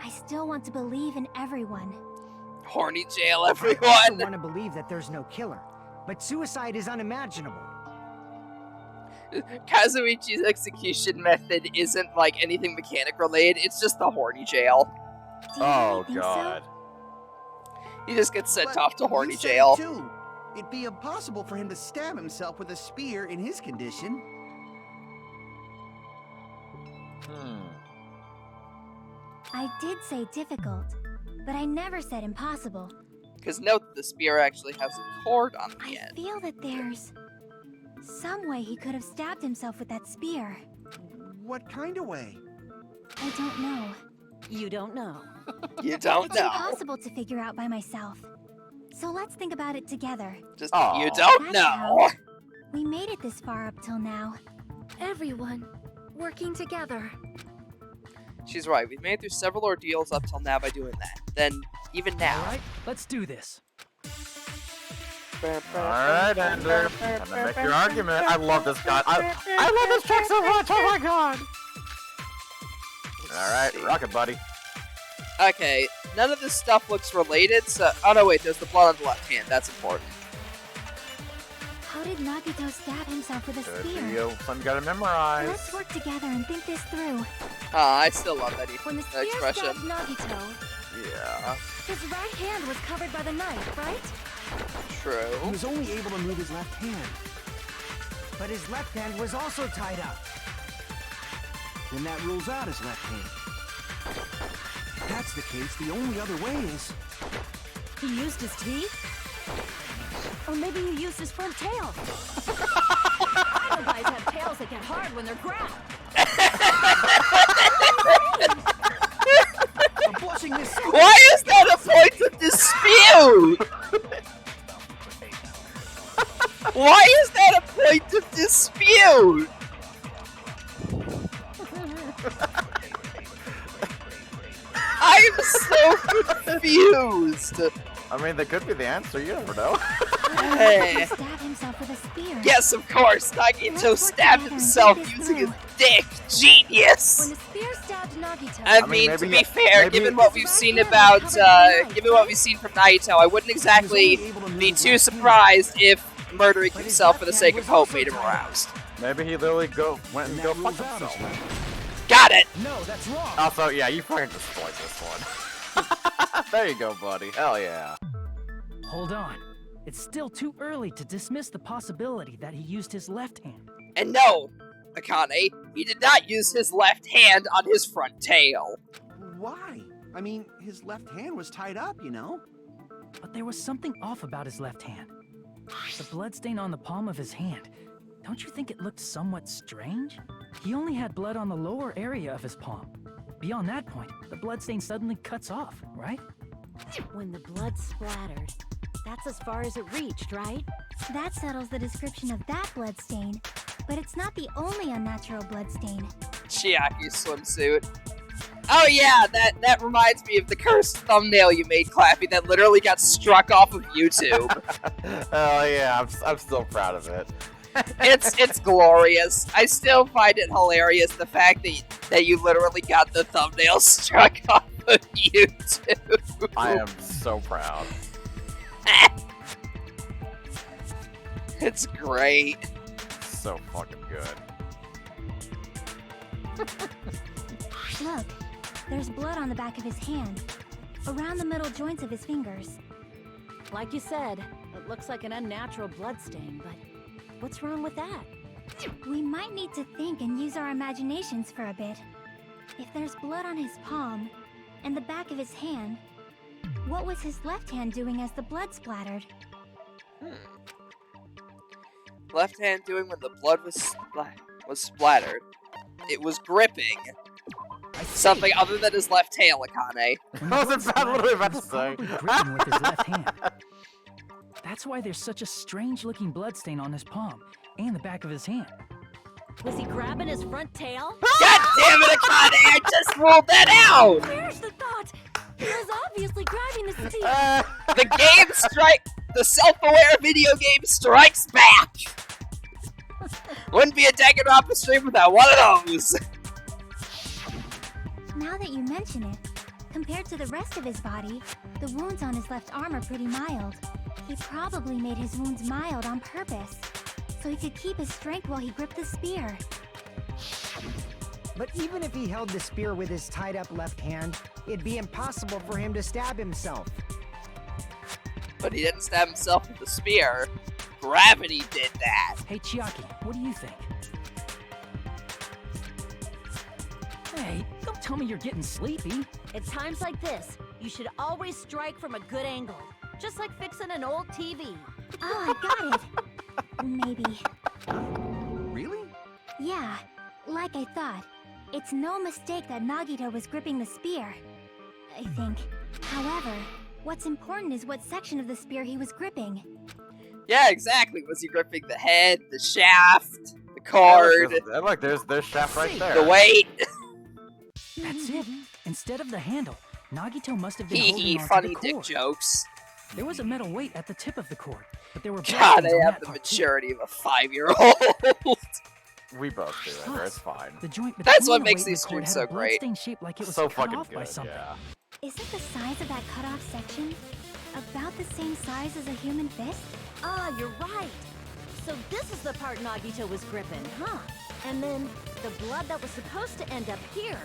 I still want to believe in everyone. Horny jail, I also everyone! want to believe that there's no killer, but suicide is unimaginable. Kazuichi's execution method isn't like anything mechanic related, it's just the horny jail. Do you Oh really think god. He just gets sent But off to horny you said jail. too. It'd be impossible for him to stab himself with a spear in his condition. I did say difficult, but I never said impossible. Because note that the spear actually has a cord on the I end. feel that there's some way he could have stabbed himself with that spear. What kind of way? I don't know. You don't know. You don't It's know. impossible to figure out by myself. So let's think about it together. Just, Aw. you don't That's know. how we made it this far up till now. Everyone working together. She's right, we've made it through several ordeals up till now by doing that. Then, even now. Alright, let's do this. Alright, Ender. Time to make your argument. I love this guy. I love this track so much. Oh my god. Alright, rock it, buddy. Okay, none of this stuff looks related, so... Oh no, wait, there's the blood on the left hand. That's important. How did Nagito stab himself with a Good spear? video. Something you gotta memorize. Let's work together and think this through. I still love that When the spear expression. stabbed Nagito, Yeah. his right hand was covered by the knife, right? He True. was only able to move his left hand. But his left hand was also tied up. Then that rules out his left hand. If that's the case, the only other way is... He used his teeth? Or maybe he used his front tail. Other guys have tails that get hard when they're grabbed. Aborting this... Why is that a point of dispute? Why is that a point of dispute? I'm so confused. I mean, that could be the answer. You never know. Hey. Stab himself with a spear. Yes, of course. Nagito stabbed himself using his dick. When Genius. the spear stabbed Nagito, I mean, mean, to maybe- be fair, maybe- given what we've seen about, given what we've seen from Naito, I wouldn't exactly be too surprised if murdering But his himself for the left sake hand of was hope also made him tied up. aroused. Maybe he literally went and And go that fuck rules out himself. Got it! No, that's wrong. Also, yeah, you fucking destroyed this one. There you go, buddy. Hell yeah. Hold on. It's still too early to dismiss the possibility that he used his left hand. And no, Akane, he did not use his left hand on his front tail. Why? I mean, his left hand was tied up, you know? But there was something off about his left hand. The bloodstain on the palm of his hand. Don't you think it looked somewhat strange? He only had blood on the lower area of his palm. Beyond that point, the bloodstain suddenly cuts off, right? When the blood splattered, that's as far as it reached, right? That settles the description of that bloodstain. But it's not the only unnatural bloodstain. Chiaki swimsuit. Oh yeah, that reminds me of the cursed thumbnail you made, Clappy, that literally got struck off of YouTube. Hell yeah, I'm still proud of it. It's glorious. I still find it hilarious the fact that you literally got the thumbnail struck off of YouTube. I am so proud. It's great. So fucking good. Look, there's blood on the back of his hand, around the middle joints of his fingers. Like you said, it looks like an unnatural bloodstain, but what's wrong with that? We might need to think and use our imaginations for a bit. If there's blood on his palm and the back of his hand, what was his left hand doing as the blood splattered? Left hand doing when the blood was splattered. It was gripping. Something other than his left tail, Akane. I was literally about to He was say. probably gripping with his left hand. That's why there's such a strange-looking bloodstain on his palm and the back of his hand. Was he grabbing his front tail? God damn it, Akane! I just ruled that out! Where's the thought? He was obviously grabbing his teeth. The self-aware video game strikes back! Wouldn't be a Danganronpa stream without one of those! Now that you mention it, compared to the rest of his body, the wounds on his left arm are pretty mild. He probably made his wounds mild on purpose, so he could keep his strength while he gripped the spear. But even if he held the spear with his tied-up left hand, it'd be impossible for him to stab himself. But he didn't stab himself with the spear. Gravity did that. Hey, Chiaki, what do you think? Hey, don't tell me you're getting sleepy. At times like this, you should always strike from a good angle. Just like fixing an old TV. Oh, I got it. Maybe. Really? Yeah, like I thought. It's no mistake that Nagito was gripping the spear, I think. However, what's important is what section of the spear he was gripping. Yeah, exactly. Was he gripping the head, the shaft, the card, Look, there's shaft right there. the weight? That's it. Instead of the handle, Nagito must have been Hee holding hee, onto funny the dick cord. jokes. There was a metal weight at the tip of the cord, but there were God, bloodsstains I on have that the part too. maturity of a 5-year-old. We both do it. It's fine. The joint That's between what the makes weight and these the cord streams had a so great. bloodstain shaped like it was So cut fucking off by good, something. yeah. Isn't the size of that cut-off section about the same size as a human fist? Ah, you're right. So this is the part Nagito was gripping, huh? And then the blood that was supposed to end up here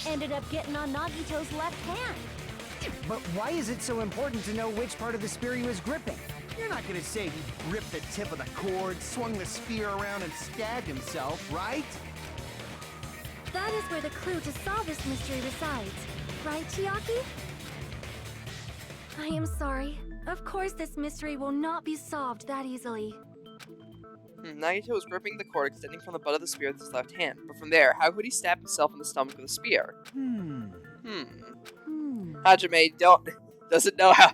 ended up getting on Nagito's left hand. But why is it so important to know which part of the spear he was gripping? You're not gonna say he gripped the tip of the cord, swung the spear around, and stabbed himself, right? That is where the clue to solve this mystery resides. Right, Chiaki? I am sorry. Of course this mystery will not be solved that easily. Nagito was gripping the cord extending from the butt of the spear with his left hand. But from there, how could he stab himself in the stomach with a spear? Hajime doesn't know how...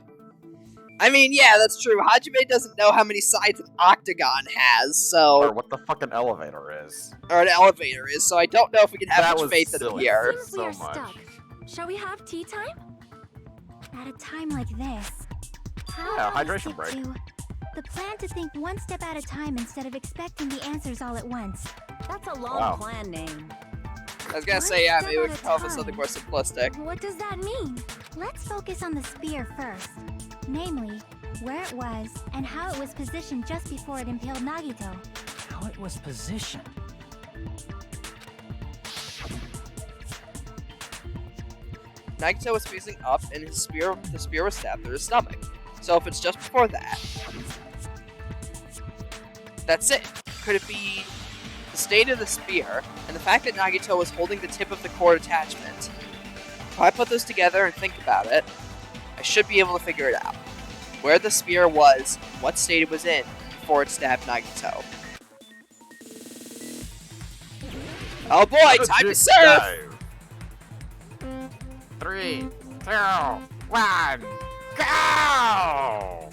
I mean, yeah, that's true. Hajime doesn't know how many sides an octagon has, so... Or what the fucking elevator is. Or an elevator is, so I don't know if we can have That much was faith in him silly. here. Seems we So are much. stuck. Shall we have tea time? At a time like this, how Yeah, about we hydration stick break. to the plan to think one step at a time instead of expecting the answers all at once? That's a long Wow. plan name. I was gonna One say, yeah, step maybe we at can a come up with something time. more simplistic. What does that mean? Let's focus on the spear first. Namely, where it was, and how it was positioned just before it impaled Nagito. How it was positioned. Nagito was facing up, and the spear was stabbed through his stomach. So if it's just before that, that's it. Could it be the state of the spear, and the fact that Nagito was holding the tip of the cord attachment? If I put those together and think about it, I should be able to figure it out. Where the spear was, what state it was in, before it stabbed Nagito. Oh boy, time to serve! 3, 2, 1, go!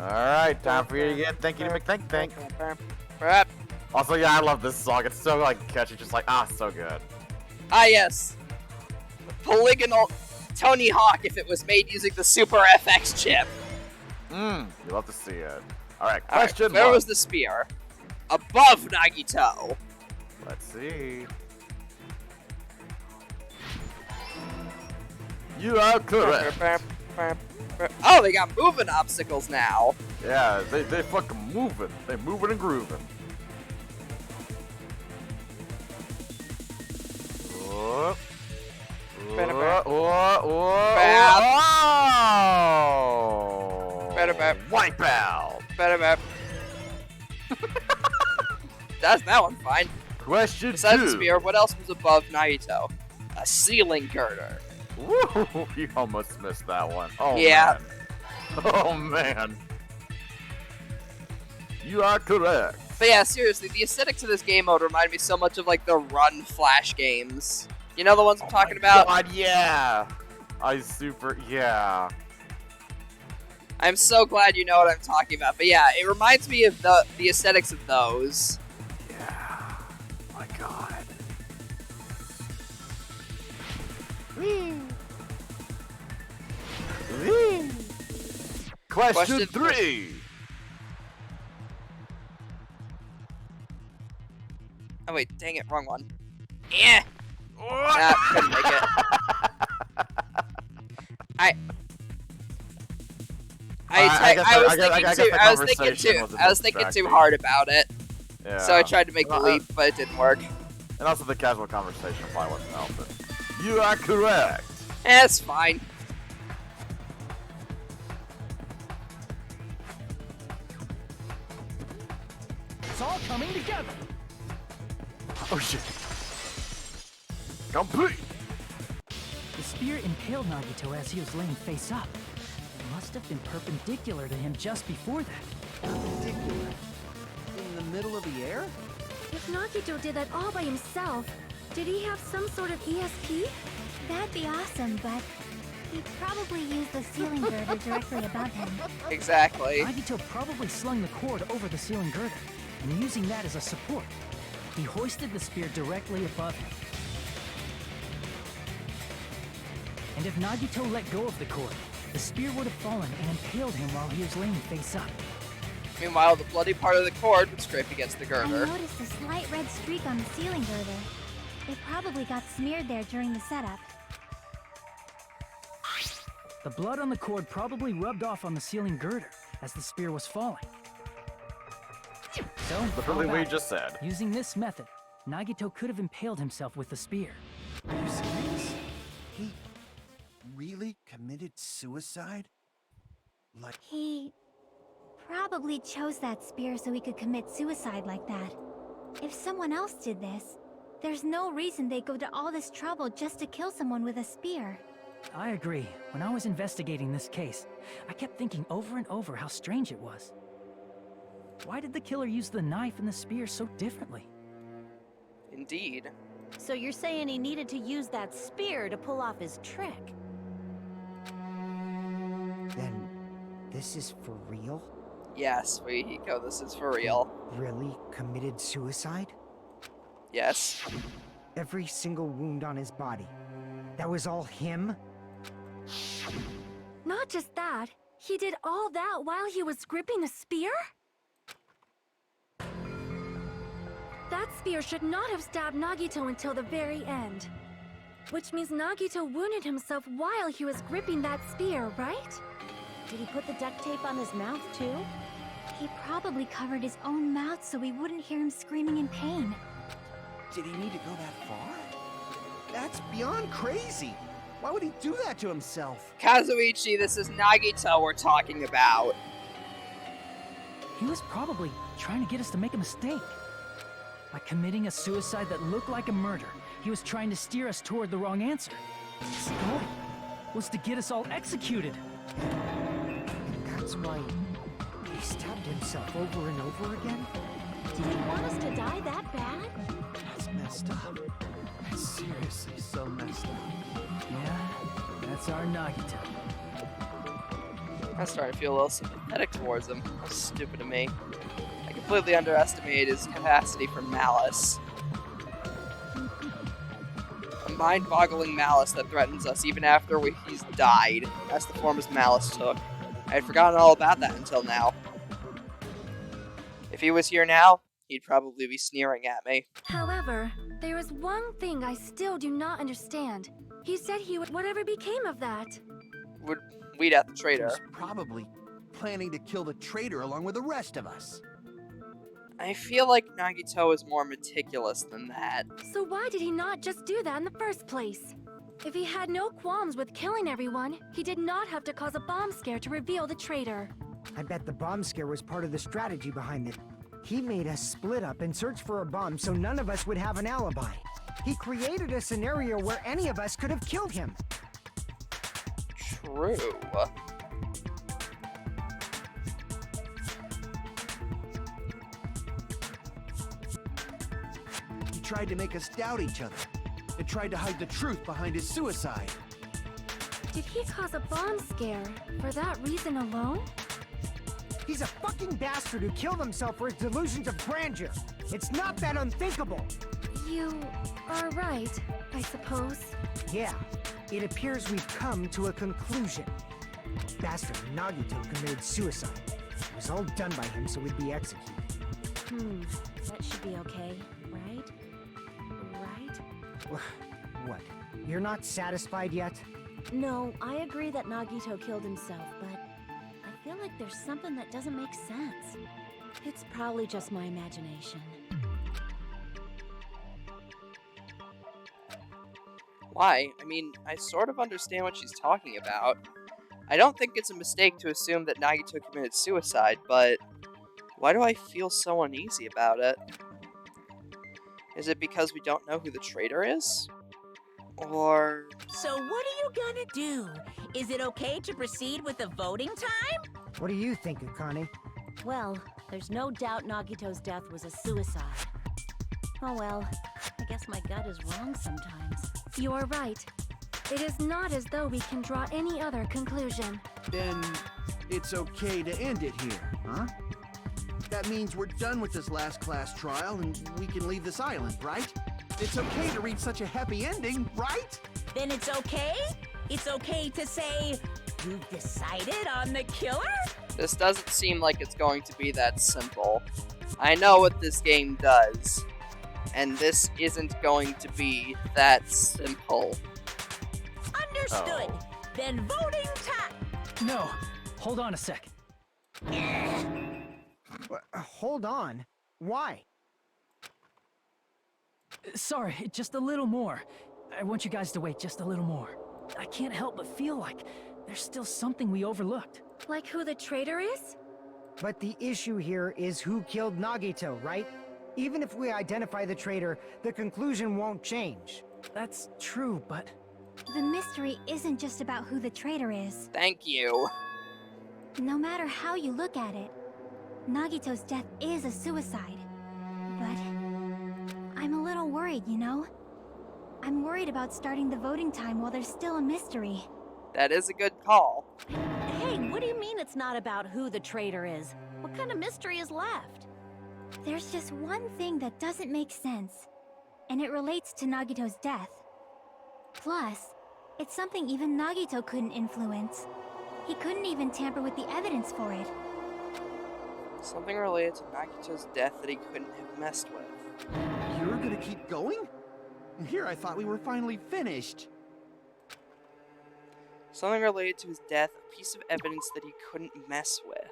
Alright, time for you to get thank you to McThank. Also, yeah, I love this song. It's so, like, catchy. Just like, so good. Ah, yes. Polygonal Tony Hawk if it was made using the Super FX chip. You love to see it. Alright, Alright, question where one. was the spear? Above Nagito. Let's see. You are correct. Oh, they got moving obstacles now. Yeah, they fucking moving. They moving and grooving. Oh. Wipe out. That's that one fine. Question Besides 2. the spear, what else was above Nagito? A ceiling girder. Woo! You almost missed that one. Oh, Yeah. Man. Oh, man. You are correct. But yeah, seriously, the aesthetics of this game mode remind me so much of like the Run Flash games. You know the ones I'm talking about? God, yeah. Yeah. I'm so glad you know what I'm talking about. But yeah, it reminds me of the aesthetics of those. Yeah. My God. Question 3. Oh wait, dang it, wrong one. Yeah. Nah, couldn't make it. I was thinking too hard about it. Yeah. So I tried to make the leap, but it didn't work. And also the casual conversation probably wasn't helping. You are correct. It's fine. It's all coming together. Oh shit. Complete. The spear impaled Nagito as he was laying face up. It must have been perpendicular to him just before that. Perpendicular? In the middle of the air? If Nagito did that all by himself, did he have some sort of ESP? That'd be awesome, but he probably used the ceiling girder directly above him. Exactly. Nagito probably slung the cord over the ceiling girder, and using that as a support, he hoisted the spear directly above him. And if Nagito let go of the cord, the spear would have fallen and impaled him while he was laying face up. Meanwhile, the bloody part of the cord would scrape against the girder. I noticed a slight red streak on the ceiling girder. It probably got smeared there during the setup. The blood on the cord probably rubbed off on the ceiling girder as the spear was falling. So, Literally how what you about just said. using this method, Nagito could have impaled himself with the spear. Are you serious? He really committed suicide? Like, He probably chose that spear so he could commit suicide like that. If someone else did this, there's no reason they'd go to all this trouble just to kill someone with a spear. I agree. When I was investigating this case, I kept thinking over and over how strange it was. Why did the killer use the knife and the spear so differently? Indeed. So you're saying he needed to use that spear to pull off his trick? Then, this is for real? Yes, Fuyuhiko, this is for real. Really committed suicide? Yes. Every single wound on his body. That was all him? Not just that, he did all that while he was gripping the spear? That spear should not have stabbed Nagito until the very end. Which means Nagito wounded himself while he was gripping that spear, right? Did he put the duct tape on his mouth, too? He probably covered his own mouth so we wouldn't hear him screaming in pain. Did he need to go that far? That's beyond crazy. Why would he do that to himself? Kazuichi, this is Nagito we're talking about. He was probably trying to get us to make a mistake. By committing a suicide that looked like a murder, he was trying to steer us toward the wrong answer. His goal was to get us all executed. That's why he stabbed himself over and over again? Did he want us to die that bad? That's messed up. That's seriously so messed up. Yeah, that's our Nagito. I'm starting to feel a little sympathetic towards him. That's stupid of me. I completely underestimated his capacity for malice. A mind-boggling malice that threatens us even after he's died. That's the form his malice took. I had forgotten all about that until now. If he was here now, he'd probably be sneering at me. However, there is one thing I still do not understand. He said he would whatever became of that. Would weed out the He traitor. was probably planning to kill the traitor along with the rest of us. I feel like Nagito is more meticulous than that. So why did he not just do that in the first place? If he had no qualms with killing everyone, he did not have to cause a bomb scare to reveal the traitor. I bet the bomb scare was part of the strategy behind it. He made us split up and search for a bomb so none of us would have an alibi. He created a scenario where any of us could have killed him. True. He tried to make us doubt each other and tried to hide the truth behind his suicide. Did he cause a bomb scare for that reason alone? He's a fucking bastard who killed himself for his delusions of grandeur. It's not that unthinkable. You are right, I suppose. Yeah, it appears we've come to a conclusion. Bastard Nagito committed suicide. It was all done by him so we'd be executed. That should be okay, right? Right? What? You're not satisfied yet? No, I agree that Nagito killed himself, but I feel like there's something that doesn't make sense. It's probably just my imagination. Why? I mean, I sort of understand what she's talking about. I don't think it's a mistake to assume that Nagito committed suicide, but why do I feel so uneasy about it? Is it because we don't know who the traitor is? Or... So what are you gonna do? Is it okay to proceed with the voting time? What do you think, Akane? Well, there's no doubt Nagito's death was a suicide. Oh well, I guess my gut is wrong sometimes. You are right. It is not as though we can draw any other conclusion. Then it's okay to end it here, huh? That means we're done with this last class trial and we can leave this island, right? It's okay to reach such a happy ending, right? Then it's okay? It's okay to say, you've decided on the killer? This doesn't seem like it's going to be that simple. I know what this game does, and this isn't going to be that simple. Understood. Then voting time. No, hold on a sec. Hold on. Why? Sorry, just a little more. I want you guys to wait just a little more. I can't help but feel like there's still something we overlooked. Like who the traitor is? But the issue here is who killed Nagito, right? Even if we identify the traitor, the conclusion won't change. That's true, but... The mystery isn't just about who the traitor is. Thank you. No matter how you look at it, Nagito's death is a suicide. But I'm a little worried, you know? I'm worried about starting the voting time while there's still a mystery. That is a good call. Hey, what do you mean it's not about who the traitor is? What kind of mystery is left? There's just one thing that doesn't make sense, and it relates to Nagito's death. Plus, it's something even Nagito couldn't influence. He couldn't even tamper with the evidence for it. Something related to Nagito's death that he couldn't have messed with. You're gonna keep going? Here I thought we were finally finished. Something related to his death, a piece of evidence that he couldn't mess with.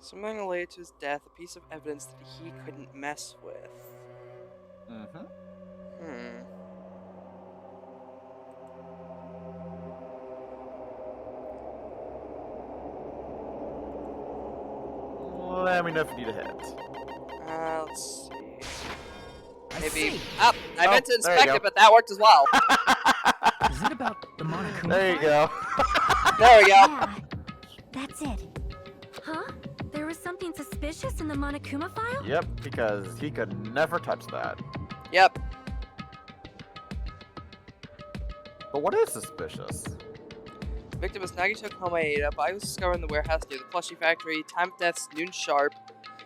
Something related to his death, a piece of evidence that he couldn't mess with. Let me know if you need a hint. Let's see. Maybe. I meant to there you inspect go. it, but that worked as well. Is it about the Monokuma There you file? go. There we go. Yeah, that's it. Huh? There was something suspicious in the Monokuma file? Yep, because he could never touch that. Yep. But what is suspicious? The victim is Nagito Komaeda. Body was discovered in the warehouse near the plushie factory. Time of death, noon sharp.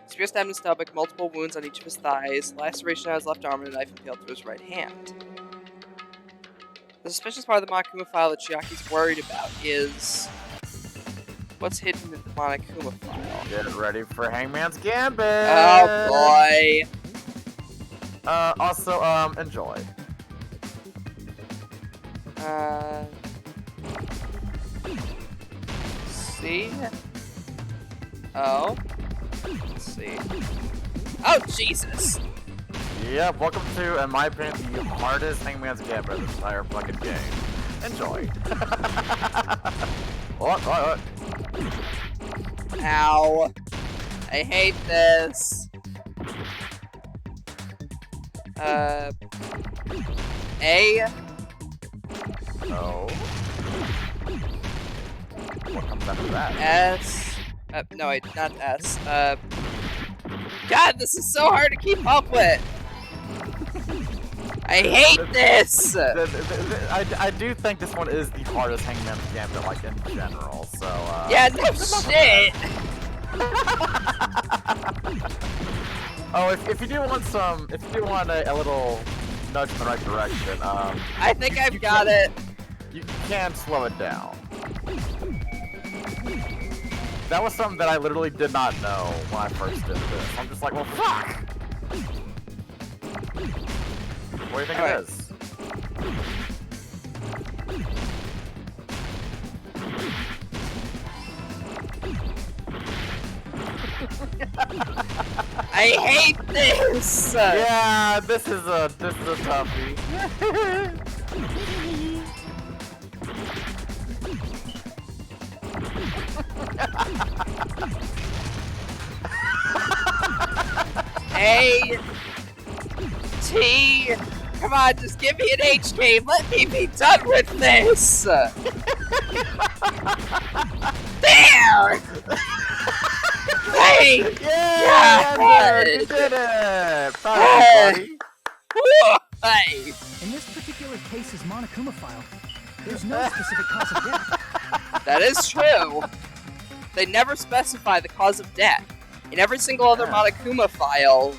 Spear stabbed in his stomach, multiple wounds on each of his thighs, laceration on his left arm, and a knife impaled through his right hand. The suspicious part of the Monokuma file that Chiaki's worried about is what's hidden in the Monokuma file. Get ready for Hangman's Gambit! Oh boy! Also, enjoy. See? Oh. Let's see. Oh, Jesus! Yep, welcome to, in my opinion, the hardest Hangman's Gambit in this entire fucking game. Enjoy. What? Ow. I hate this. A. No. What comes after that? S. No, wait, not S. God, this is so hard to keep up with. I hate this. I do think this one is the hardest Hangman's Gambit, like, in general, so, Yeah, no shit. Oh, if you do want some, if you do want a little nudge in the right direction, I think I've got it. you can slow it down. That was something that I literally did not know when I first did this. I'm just like, well, fuck! What do you think it is? I hate this. Yeah, this is a toughie. A. T. Come on, just give me an H game. Let me be done with this. There. Hey. Yeah, God. you did it. Proud of you, buddy. Hey. In this particular case's Monokuma file, there's no specific cause of death. That is true. They never specify the cause of death. In every single other Monokuma file,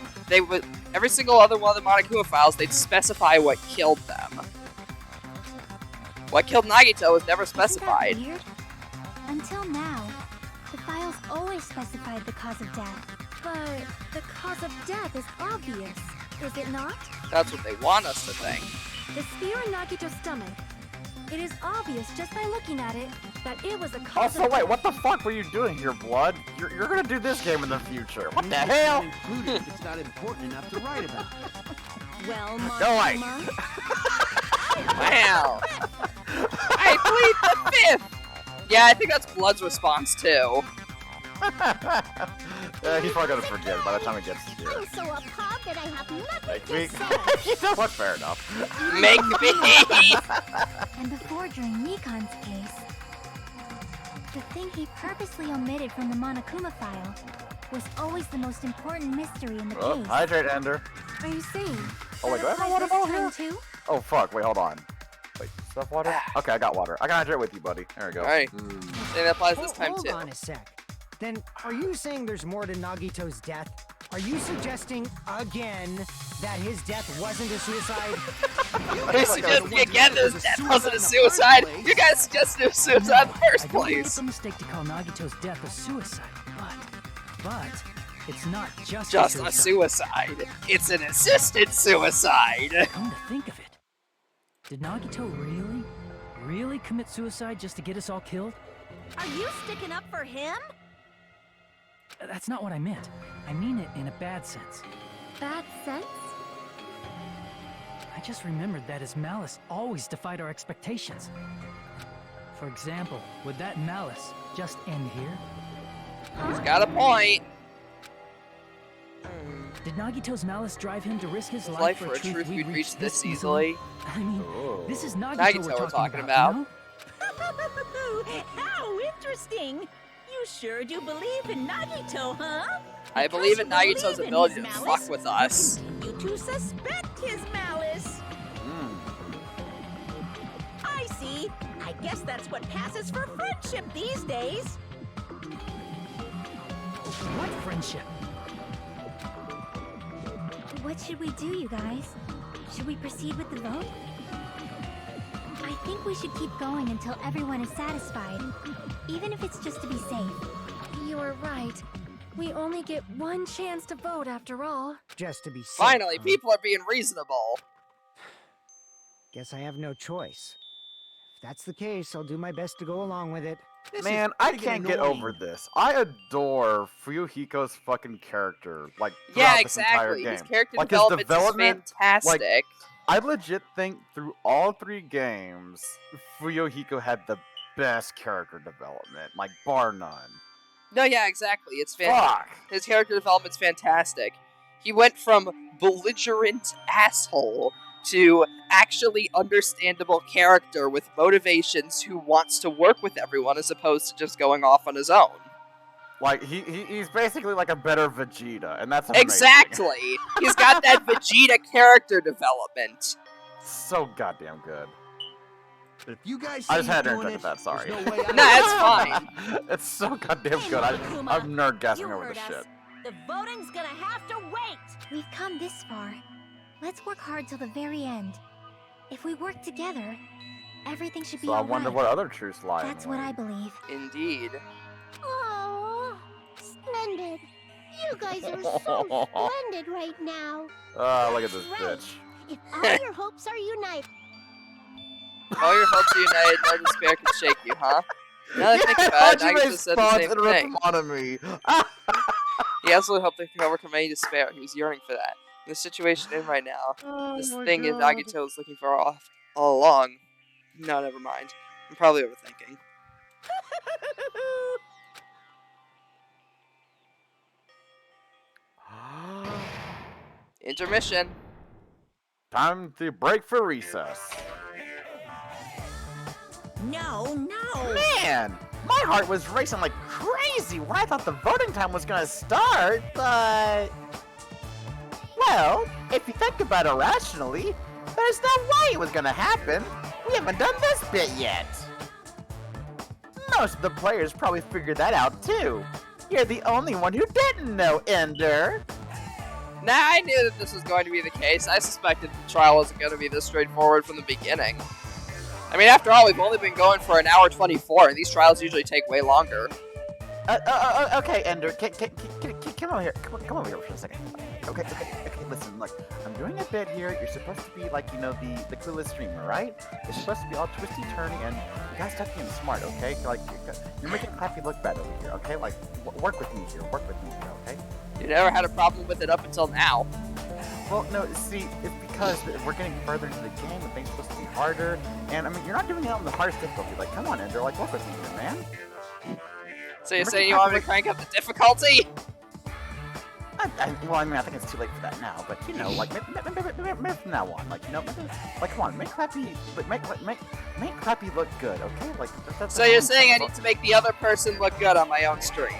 every single other one of the Monokuma files, they'd specify what killed them. What killed Nagito was never specified. Isn't that weird? Until now, the files always specified the cause of death. But the cause of death is obvious, is it not? That's what they want us to think. The spear in Nagito's stomach. It is obvious just by looking at it that it was a cause Also, of wait, what the fuck were you doing here, Blood? You're gonna do this game in the future. What the hell? Included if it's not important enough to write about. Well, Go away. Monokuma, Wow. I plead the fifth. Yeah, I think that's Blood's response too. Yeah, he's probably gonna forget by the time he gets here. I'm so appalled that I have nothing Make to me. say. You know what? Fair enough. Make me. And before during Mikan's case, the thing he purposely omitted from the Monokuma file was always the most important mystery in the Oh, case. hydrate, Ender. are you saying Oh, wait, do I that have applies water this bottle time here? too? Oh, fuck. Wait, hold on. Wait, stuff water? Okay, I got water. I can hydrate with you, buddy. There we go. Alright. I think that applies this time Hold too. on a sec. Then, are you saying there's more to Nagito's death? Are you suggesting, again, that his death wasn't a suicide? They suggested again that his death wasn't a suicide. You guys suggested it was suicide in the first I don't think place. it's a mistake to call Nagito's death a suicide, but it's not just A suicide. It's an assisted suicide. Come to think of it, did Nagito really commit suicide just to get us all killed? Are you sticking up for him? That's not what I meant. I mean it in a bad sense. Bad sense? I just remembered that his malice always defied our expectations. For example, would that malice just end here? He's got a point. Did Nagito's malice drive him to risk his Life life for a truth we'd reach reach this easily. I mean, this is Nagito, Nagito we're talking about. about. You know? How interesting! You sure do believe in Nagito, huh? I believe in Because you Nagito's believe in ability his to malice, fuck with us. You to suspect his malice. I see. I guess that's what passes for friendship these days. What friendship? What should we do, you guys? Should we proceed with the vote? I think we should keep going until everyone is satisfied, even if it's just to be safe. You are right. We only get one chance to vote after all. Just to be safe. Finally, people are being reasonable. Guess I have no choice. If that's the case, I'll do my best to go along with it. Man, I can't get over this. I adore Fuyuhiko's fucking character, like, Yeah, throughout this entire exactly. game. His character Like, development is fantastic. like, I legit think through all 3 games, Fuyuhiko had the best character development, like, bar none. No, yeah, exactly. It's fantastic. Fuck! His character development's fantastic. He went from belligerent asshole to actually understandable character with motivations who wants to work with everyone as opposed to just going off on his own. Like, he's basically like a better Vegeta, and that's amazing. Exactly! He's got that Vegeta character development. So goddamn good. If you guys I just say had to he's doing interject it, that, sorry. there's no way No, that's fine. It's so goddamn Hey, good. Monokuma, I'm nerdgasming you over heard this us. shit. The voting's gonna have to wait. We've come this far. Let's work hard till the very end. If we work together, everything should be So I all wonder right. what other truths lie in That's what wait. I believe. Indeed. Oh, splendid. You guys are so splendid right now. Look at this That's right. bitch. If all your hopes are united, All your hopes are united, no despair can shake you, huh? Now that I think about it, Nagito said the same thing. Autonomy. He absolutely hoped they could overcome any despair. He was yearning for that. In the situation in right now, this thing is Nagito was looking for all along. No, never mind. I'm probably overthinking. Intermission. Time to break for recess. No. Man, my heart was racing like crazy when I thought the voting time was gonna start, but... Well, if you think about it rationally, there's no way it was gonna happen. We haven't done this bit yet. Most of the players probably figured that out too. You're the only one who didn't know, Ender. Nah, I knew that this was going to be the case. I suspected the trial wasn't going to be this straightforward from the beginning. I mean, after all, we've only been going for an hour 24, and these trials usually take way longer. Okay, Ender, come over here. Come over here for a second. Okay, listen, look, I'm doing a bit here. You're supposed to be like, you know, the clueless streamer, right? It's supposed to be all twisty-turny, and you guys stop being smart, okay? Like, you're making Clappy look bad over here, okay? Like, work with me here, okay? You never had a problem with it up until now. Well, no, see, it's because we're getting further into the game, the thing's supposed to be harder, and I mean, you're not doing it on the hardest difficulty. Like, come on, Ender, like, work with me here, man. So you're saying you want me to crank up the difficulty? Well, I mean, I think it's too late for that now, but, you know, like, maybe from now on, like, you know, maybe, like, come on, make Clappy look good, okay? Like, that's So you're saying I need to make the other person look good on my own stream?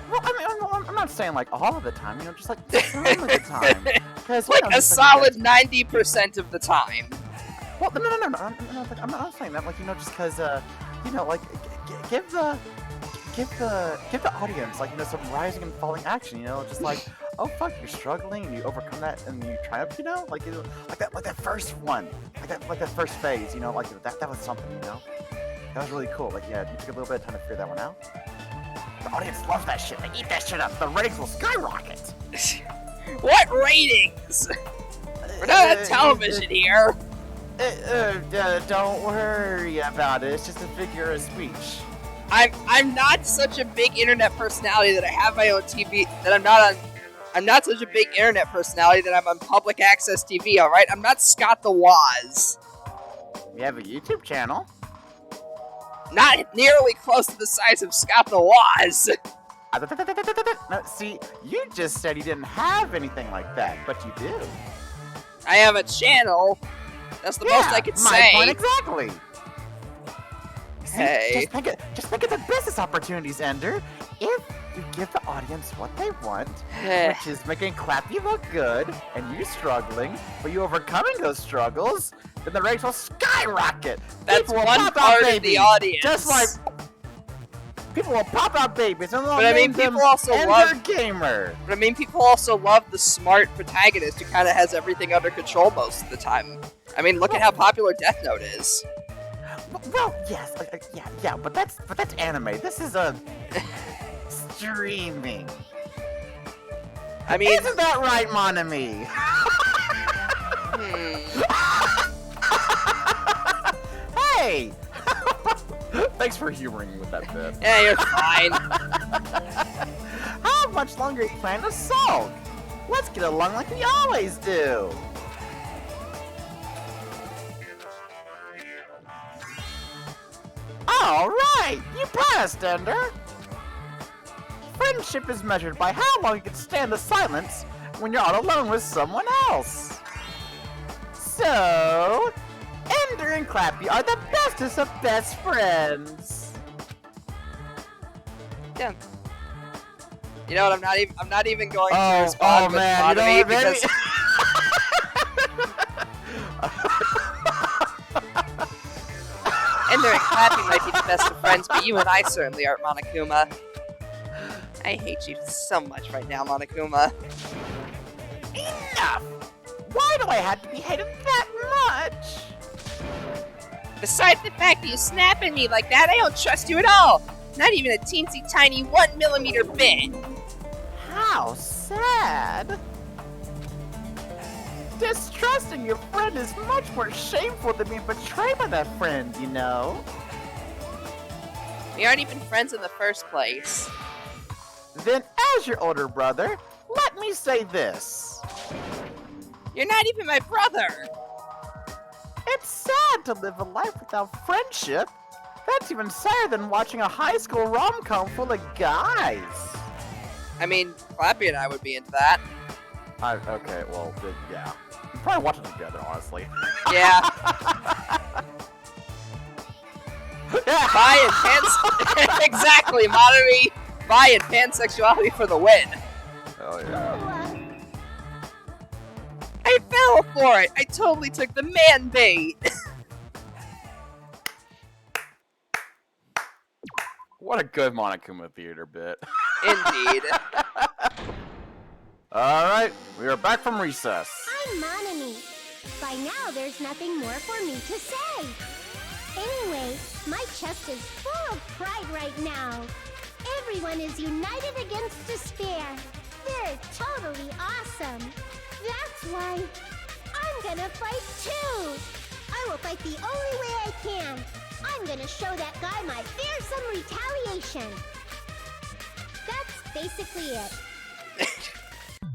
Well, I mean, I'm not saying, like, all of the time, you know, just, like, some of the time. Like, a solid 90% of the time. Well, no, I'm not saying that, like, you know, just because, you know, like, give give the audience like some rising and falling action. Just like, oh fuck, you're struggling and you overcome that and you triumph. Like that first one, like that first phase. Like that was something. That was really cool. Like yeah, you took a little bit of time to figure that one out. The audience loves that shit. They eat that shit up. The ratings will skyrocket. What ratings? We're not on television here. Don't worry about it. It's just a figure of speech. I'm not such a big internet personality that I have my own TV. That I'm not such a big internet personality that I'm on public access TV. All right, I'm not Scott the Woz. We have a YouTube channel. Not nearly close to the size of Scott the Woz. No, see, you just said you didn't have anything like that, but you do. I have a channel. That's the most I could my say. Point exactly. See, Hey. just think of the business opportunities, Ender. If you give the audience what they want, which is making Clappy look good, and you struggling, but you overcoming those struggles, then the ratings will skyrocket. That's People will one pop part out of the babies, audience. Just like people will pop out babies, and they'll But I mean, name them people also Ender love- Gamer. But I mean, people also love the smart protagonist who kind of has everything under control most of the time. I mean, look at how popular Death Note is. Well, yes, yeah, but that's anime. This is a streaming. I mean, Isn't that right, Monami? Hey! Thanks for humoring me with that bit. Yeah, you're fine. How much longer you plan to sulk? Let's get along like we always do. All right, you passed, Ender. Friendship is measured by how long you can stand the silence when you're all alone with someone else. So, Ender and Clappy are the bestest of best friends. Yeah. You know what? I'm not even going to respond with Monami because. Ender and Clappy might be the best of friends, but you and I certainly aren't, Monokuma. I hate you so much right now, Monokuma. Enough! Why do I have to be hated that much? Besides the fact that you snap at me like that, I don't trust you at all. Not even a teensy tiny 1mm bit. How sad. Distrusting your friend is much more shameful than being betrayed by that friend, you know? We aren't even friends in the first place. Then, as your older brother, let me say this. You're not even my brother. It's sad to live a life without friendship. That's even sadder than watching a high school rom-com full of guys. I mean, Clappy and I would be into that. Okay, well, yeah. We probably watch it together, honestly. Yeah. Bi and pans. Exactly, Monami. Bi and pansexuality for the win. Oh yeah. I fell for it. I totally took the man bait. What a good Monokuma theater bit. Indeed. Alright, we are back from recess. I'm Monami. By now, there's nothing more for me to say. Anyway, my chest is full of pride right now. Everyone is united against despair. They're totally awesome. That's why I'm gonna fight too. I will fight the only way I can. I'm gonna show that guy my fearsome retaliation. That's basically it.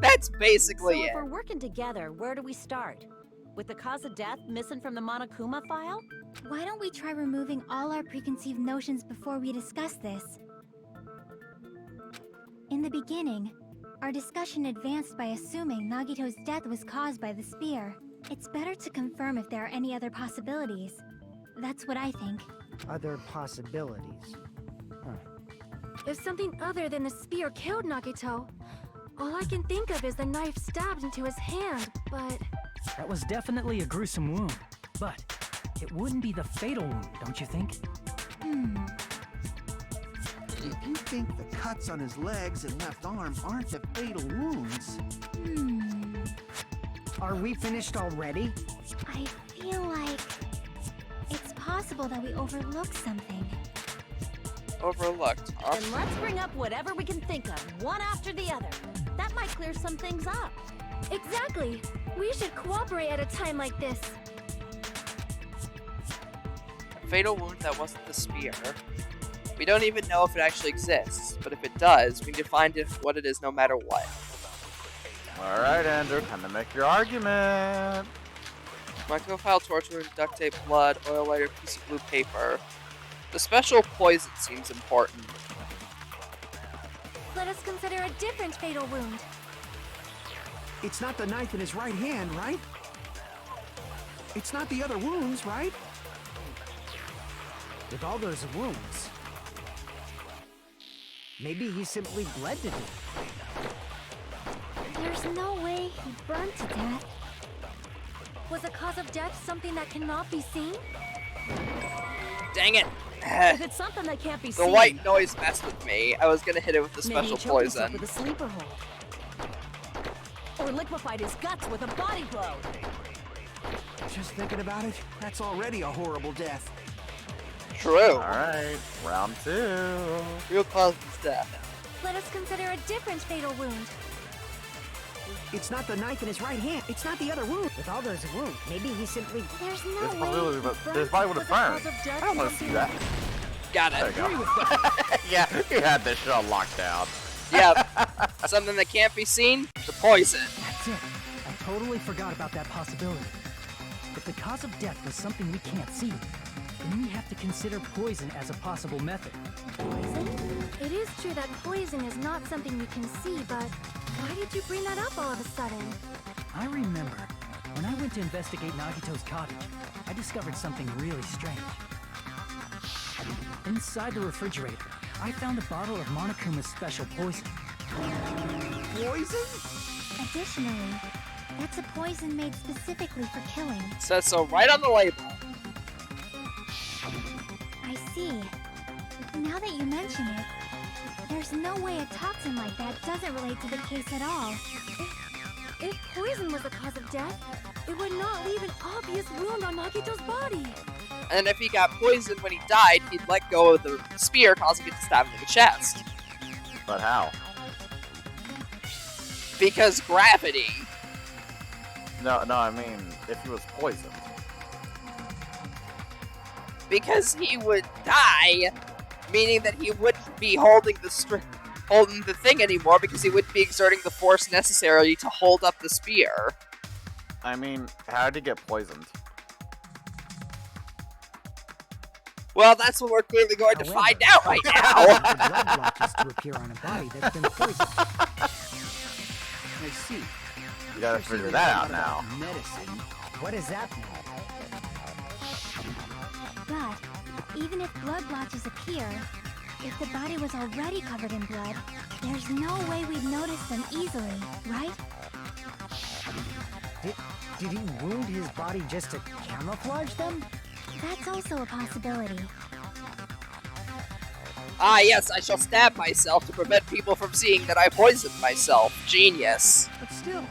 That's basically So it. if we're working together, where do we start? With the cause of death missing from the Monokuma file? Why don't we try removing all our preconceived notions before we discuss this? In the beginning, our discussion advanced by assuming Nagito's death was caused by the spear. It's better to confirm if there are any other possibilities. That's what I think. Other possibilities. If something other than the spear killed Nagito, all I can think of is the knife stabbed into his hand, but... That was definitely a gruesome wound, but it wouldn't be the fatal wound, don't you think? You think the cuts on his legs and left arm aren't the fatal wounds? Are we finished already? I feel like it's possible that we overlooked something. Overlooked, huh? And let's bring up whatever we can think of, one after the other. That might clear some things up. Exactly. We should cooperate at a time like this. A fatal wound that wasn't the spear. We don't even know if it actually exists, but if it does, we need to find what it is no matter what. Alright, Andrew, time to make your argument. Microfile, torch wound, duct tape, blood, oil lighter, piece of blue paper. The special poison seems important. Let us consider a different fatal wound. It's not the knife in his right hand, right? It's not the other wounds, right? With all those wounds, maybe he simply bled to death. There's no way he burned to death. Was the cause of death something that cannot be seen? Dang it! If it's something that can't be The seen, white noise messed with me. I was gonna hit it with the maybe special he choked himself poison. with a sleeper hold. Or liquefied his guts with a body blow. Just thinking about it, that's already a horrible death. True. Alright, round 2. Real cause is death. Let us consider a different fatal wound. It's not the knife in his right hand. It's not the other wound. With all those wounds, maybe he simply... There's no This way probably he would burned. have Was the burned. cause of death I don't want to something see that. Got There it. you go. Yeah, you had this shit on lockdown. Yep. Something that can't be seen? The poison. That's it. I totally forgot about that possibility. If the cause of death was something we can't see, then we have to consider poison as a possible method. Poison? It is true that poison is not something we can see, but why did you bring that up all of a sudden? I remember, when I went to investigate Nagito's cottage, I discovered something really strange. Inside the refrigerator, I found a bottle of Monokuma's special poison. Poison? Additionally, that's a poison made specifically for killing. Says so right on the label. I see. Now that you mention it, there's no way a toxin like that doesn't relate to the case at all. If poison was the cause of death, it would not leave an obvious wound on Nagito's body. And if he got poisoned when he died, he'd let go of the spear, causing it to stab him in the chest. But how? Because gravity. No, I mean, if he was poisoned. Because he would die, meaning that he wouldn't be holding the thing anymore because he wouldn't be exerting the force necessary to hold up the spear. I mean, how did he get poisoned? Well, that's what we're clearly going to However, find out right now. the blood blotches to appear on a body that's been poisoned. I see. You gotta figure that out now. Medicine. What does that mean? But even if blood blotches appear, if the body was already covered in blood, there's no way we'd notice them easily, right? Did he wound his body just to camouflage them? That's also a possibility. Ah, yes, I shall stab myself to prevent people from seeing that I poisoned myself. Genius. But still,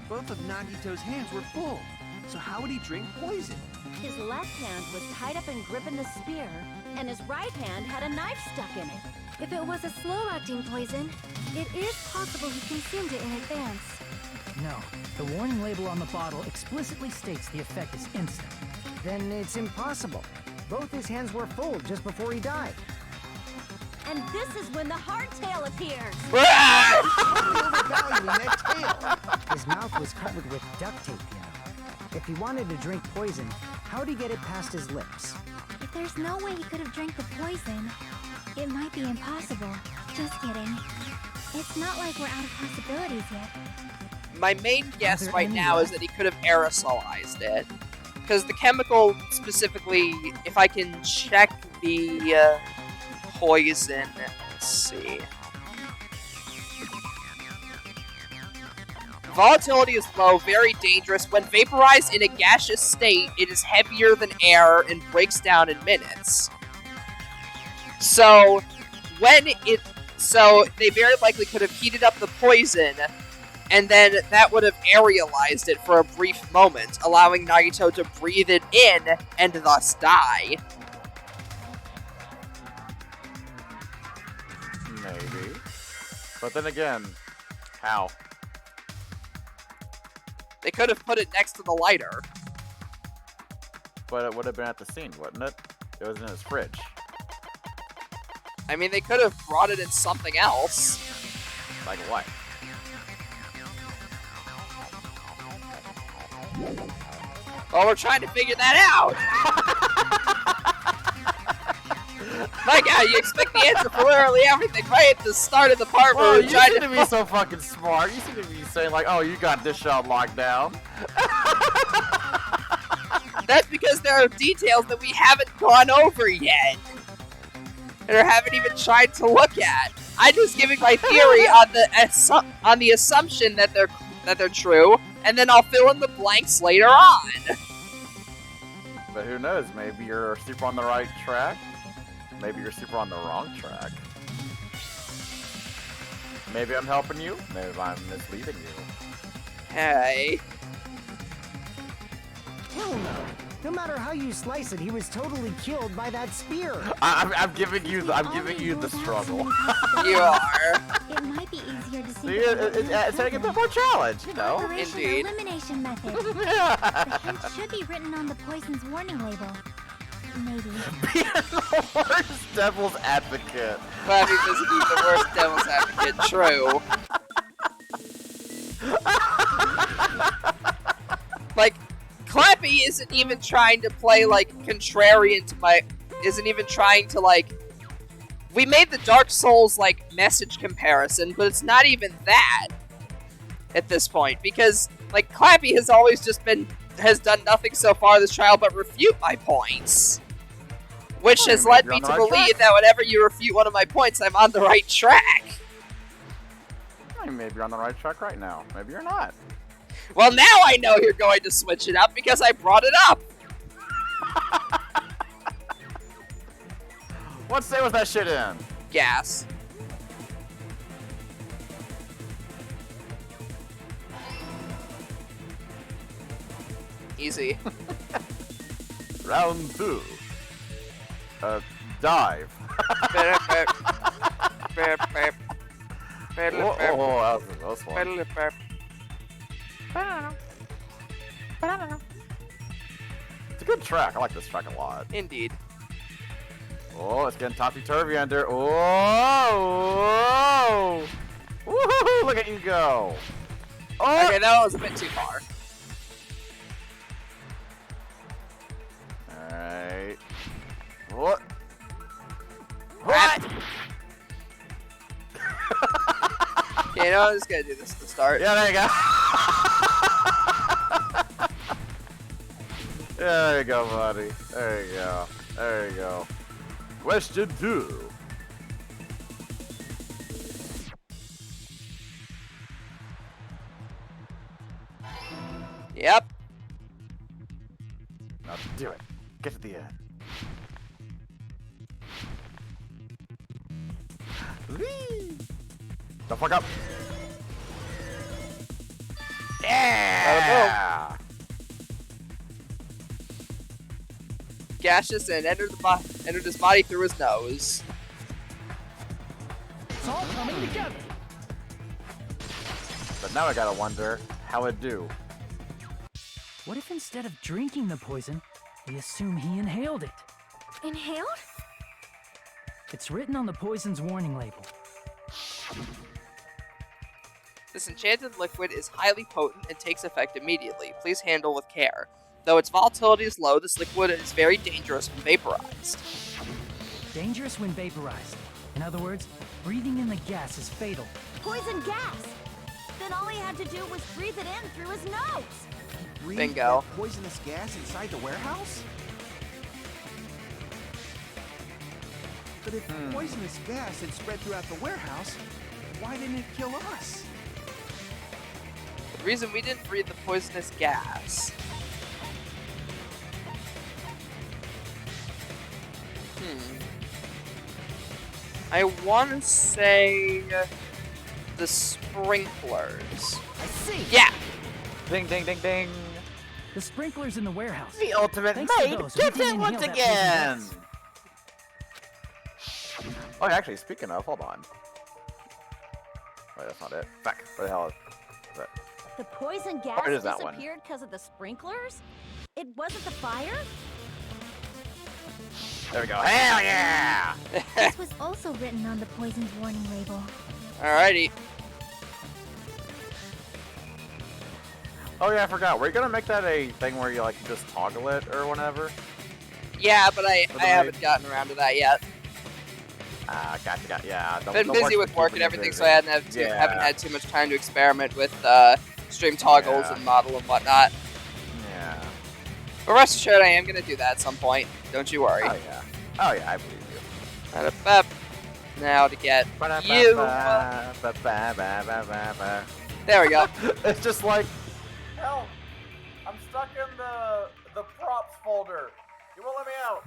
both of Nagito's hands were full. So how would he drink poison? His left hand was tied up and gripping the spear, and his right hand had a knife stuck in it. If it was a slow-acting poison, it is possible he consumed it in advance. No, the warning label on the bottle explicitly states the effect is instant. Then it's impossible. Both his hands were full just before he died. And this is when the hardtail appears. Overvaluing that tail. His mouth was covered with duct tape, you know. If he wanted to drink poison, how'd he get it past his lips? If there's no way he could have drank the poison, it might be impossible. Just kidding. It's not like we're out of possibilities yet. My main guess there right any now is that he could have aerosolized it. Because the chemical, specifically, if I can check the poison, let's see. Volatility is low, very dangerous. When vaporized in a gaseous state, it is heavier than air and breaks down in minutes. So, So they very likely could have heated up the poison, and then that would have aerialized it for a brief moment, allowing Nagito to breathe it in and thus die. Maybe. But then again, how? They could have put it next to the lighter. But it would have been at the scene, wouldn't it? It was in his fridge. I mean, they could have brought it in something else. Like what? Well, we're trying to figure that out. My God, you expect the answer for literally everything right at the start of the part where Well, we're you trying seem to to be so fucking smart. You seem to be saying like, oh, you got this shot locked down. That's because there are details that we haven't gone over yet. And or haven't even tried to look at. I'm just giving my theory on the assumption that they're true, and then I'll fill in the blanks later on. But who knows? Maybe you're super on the right track. Maybe you're super on the wrong track. Maybe I'm helping you. Maybe I'm misleading you. Hey. Hell no. No matter how you slice it, he was totally killed by that spear. I'm giving you the struggle. You are. It might be easier to see. See, it's taking a bit more challenge, you know. Operation Indeed. elimination method. The hint should be written on the poison's warning label. Maybe. Being the worst devil's advocate. But I mean, this is the worst devil's advocate. True. Like, Clappy isn't even trying to play, like, contrarian to my... Isn't even trying to, like... We made the Dark Souls, like, message comparison, but it's not even that at this point. Because, like, Clappy has always just been... has done nothing so far this trial but refute my points. Which has led me to believe that whenever you refute one of my points, I'm on the right track. Maybe you're on the right track right now. Maybe you're not. Well, now I know you're going to switch it up because I brought it up. What state was that shit in? Gas. Easy. Round 2. Dive. Oh, that was fun. It's a good track. I like this track a lot. Indeed. Oh, it's getting topsy-turvy under. Oh! Woohoo! Look at you go. Oh! Okay, that was a bit too far. Alright. What? What? Okay, no, I'm just gonna do this to start. Yeah, there you go. There you go, buddy. There you go. There you go. Question 2. Yep. Now do it. Get to the end. Whee! Don't fuck up. Yeah! Gaseous and entered his body through his nose. It's all coming together. But now I gotta wonder how it do. What if instead of drinking the poison, we assume he inhaled it? Inhaled? It's written on the poison's warning label. This enchanted liquid is highly potent and takes effect immediately. Please handle with care. Though its volatility is low, this liquid is very dangerous when vaporized. Dangerous when vaporized. In other words, breathing in the gas is fatal. Poison gas! Then all he had to do was breathe it in through his nose! Breathe Bingo. that poisonous gas inside the warehouse? But if poisonous gas had spread throughout the warehouse, why didn't it kill us? The reason we didn't breathe the poisonous gas. I want to say the sprinklers. I see. Yeah. Ding, ding, ding, ding. The sprinklers in the warehouse. The ultimate Thanks to maid those, we gets can it once inhale that again. poison Oh, yeah, actually, speaking of, hold on. Wait, that's not it. Fuck. Where the hell is it? The poison gas Where is that one? disappeared because of the sprinklers? It wasn't the fire? There we go. Hell yeah! This was also written on the poison's warning label. Alrighty. Oh yeah, I forgot. Were you gonna make that a thing where you like just toggle it or whatever? Yeah, but I the haven't maid? gotten around to that yet. Gotcha. Yeah. Been busy with work and everything, so I haven't had too much time to experiment with stream toggles Yeah. and model and whatnot. Yeah. But rest assured, I am gonna do that at some point. Don't you worry. Oh yeah. Oh yeah, I believe you. Ba-da-ba. Now to get you. There we go. It's just like, help! I'm stuck in the props folder. You won't let me out.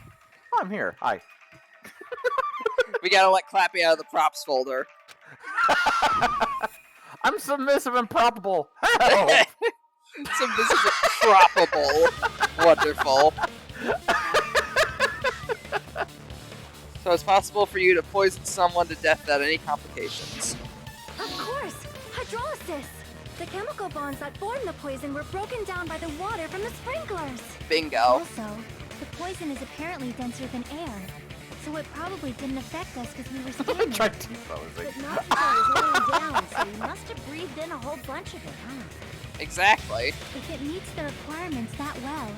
Oh, I'm here. Hi. We gotta let Clappy out of the props folder. I'm submissive and probable. Help! So this is probable. Wonderful. So it's possible for you to poison someone to death without any complications. Of course! Hydrolysis! The chemical bonds that form the poison were broken down by the water from the sprinklers. Bingo. Also, the poison is apparently denser than air, so it probably didn't affect us because we were standing. Try T-posing. But Nagito was laying down, so he must have breathed in a whole bunch of it, huh? Exactly. If it meets the requirements that well,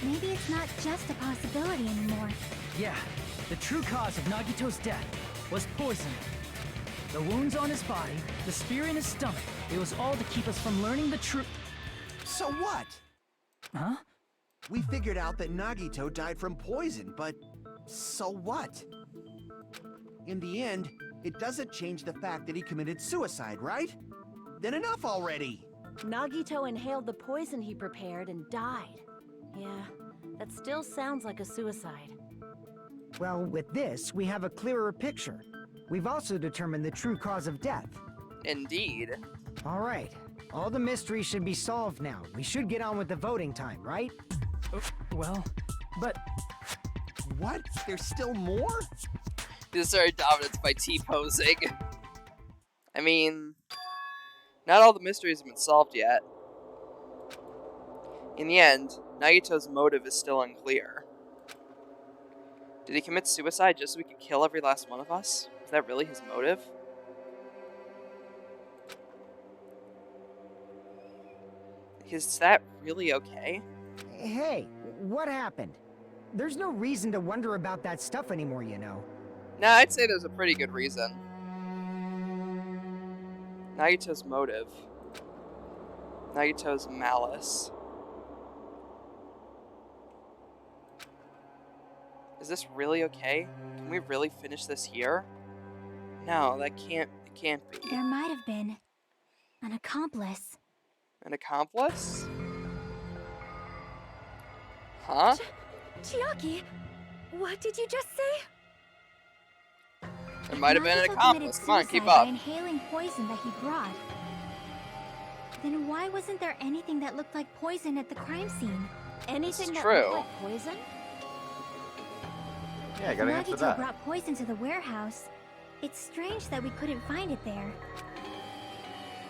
maybe it's not just a possibility anymore. Yeah, the true cause of Nagito's death was poison. The wounds on his body, the spear in his stomach, it was all to keep us from learning the truth. So what? Huh? We figured out that Nagito died from poison, but so what? In the end, it doesn't change the fact that he committed suicide, right? Then enough already! Nagito inhaled the poison he prepared and died. Yeah, that still sounds like a suicide. Well, with this, we have a clearer picture. We've also determined the true cause of death. Indeed. All right. All the mysteries should be solved now. We should get on with the voting time, right? Well, but What? There's still more? This is our dominance by T-posing. I mean, not all the mysteries have been solved yet. In the end, Nagito's motive is still unclear. Did he commit suicide just so he could kill every last one of us? Is that really his motive? Is that really okay? Hey, what happened? There's no reason to wonder about that stuff anymore, you know. Nah, I'd say there's a pretty good reason. Nagito's motive. Nagito's malice. Is this really okay? Can we really finish this here? No, it can't be. There might have been an accomplice. An accomplice? Huh? Chiaki, what did you just say? There might have been an Nagito accomplice. committed Come on, keep suicide up. by inhaling poison that he brought. Then why wasn't there anything that looked like poison at the crime scene? Anything that true. looked like poison? Yeah, you If gotta answer Nagito that. brought poison to the warehouse, it's strange that we couldn't find it there.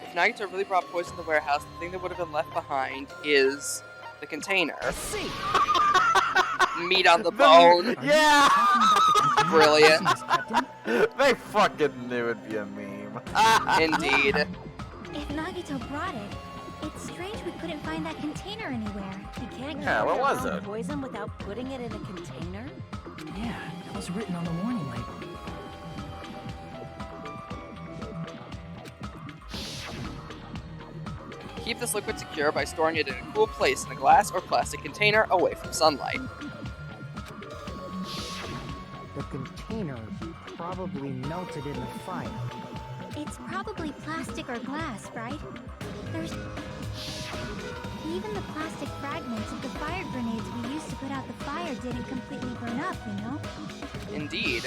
If Nagito really brought poison to the warehouse, the thing that would have been left behind is the container. See, Meat on the bone. Yeah! Brilliant. They fucking knew it'd be a meme. Indeed. If Nagito brought it, it's strange we couldn't find that container anywhere. He can't Yeah, carry what was around it? poison without putting it in a container? Yeah, it was written on the warning label. Keep this liquid secure by storing it in a cool place in a glass or plastic container away from sunlight. the container probably melted in the fire. It's probably plastic or glass, right? There's... Even the plastic fragments of the fire grenades we used to put out the fire didn't completely burn up, you know? Indeed.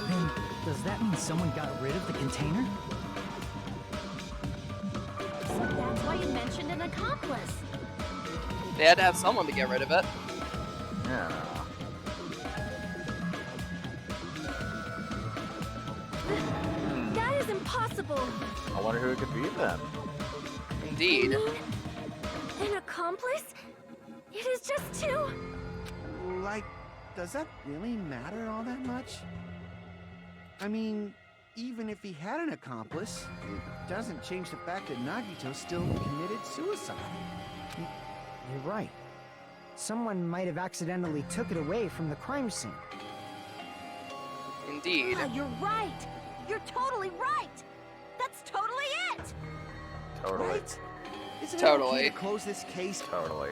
Then, does that mean someone got rid of the container? So that's why you mentioned an accomplice. They had to have someone to get rid of it. Yeah. That is impossible. I wonder who it could be then. Indeed. You mean an accomplice? It is just two. Like, does that really matter all that much? I mean, even if he had an accomplice, it doesn't change the fact that Nagito still committed suicide. You're right. Someone might have accidentally took it away from the crime scene. Indeed. Yeah, you're right. You're totally right. That's totally it. Totally. Right? Isn't Totally. it okay to close this case? Totally.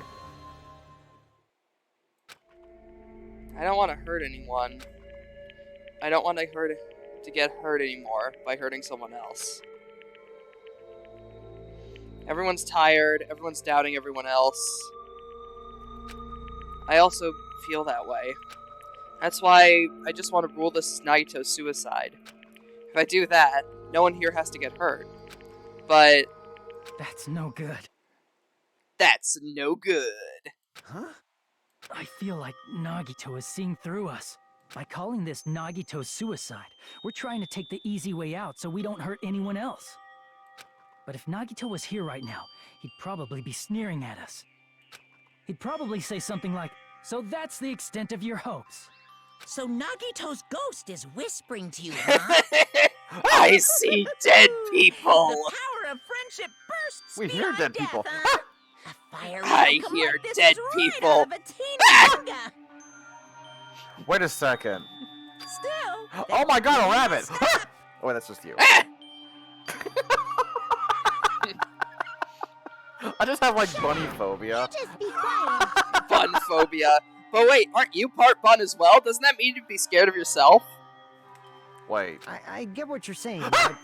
I don't want to hurt anyone. I don't want to get hurt anymore by hurting someone else. Everyone's tired. Everyone's doubting everyone else. I also feel that way. That's why I just want to rule this as Nagito's suicide. If I do that, no one here has to get hurt. But That's no good. that's no good. Huh? I feel like Nagito is seeing through us. By calling this Nagito's suicide, we're trying to take the easy way out so we don't hurt anyone else. But if Nagito was here right now, he'd probably be sneering at us. He'd probably say something like, "So that's the extent of your hopes." So Nagito's ghost is whispering to you, huh? I see dead people. The power of friendship bursts We hear beyond dead death, people. Huh? A fire I welcome hear like this dead is right people. out of a teen manga. Wait a second. Still. Oh my god, a rabbit! Stop. Oh, wait, that's just you. I just have like bunny phobia. Just be quiet. Bun phobia. But wait, aren't you part bun as well? Doesn't that mean you'd be scared of yourself? Wait. I get what you're saying, but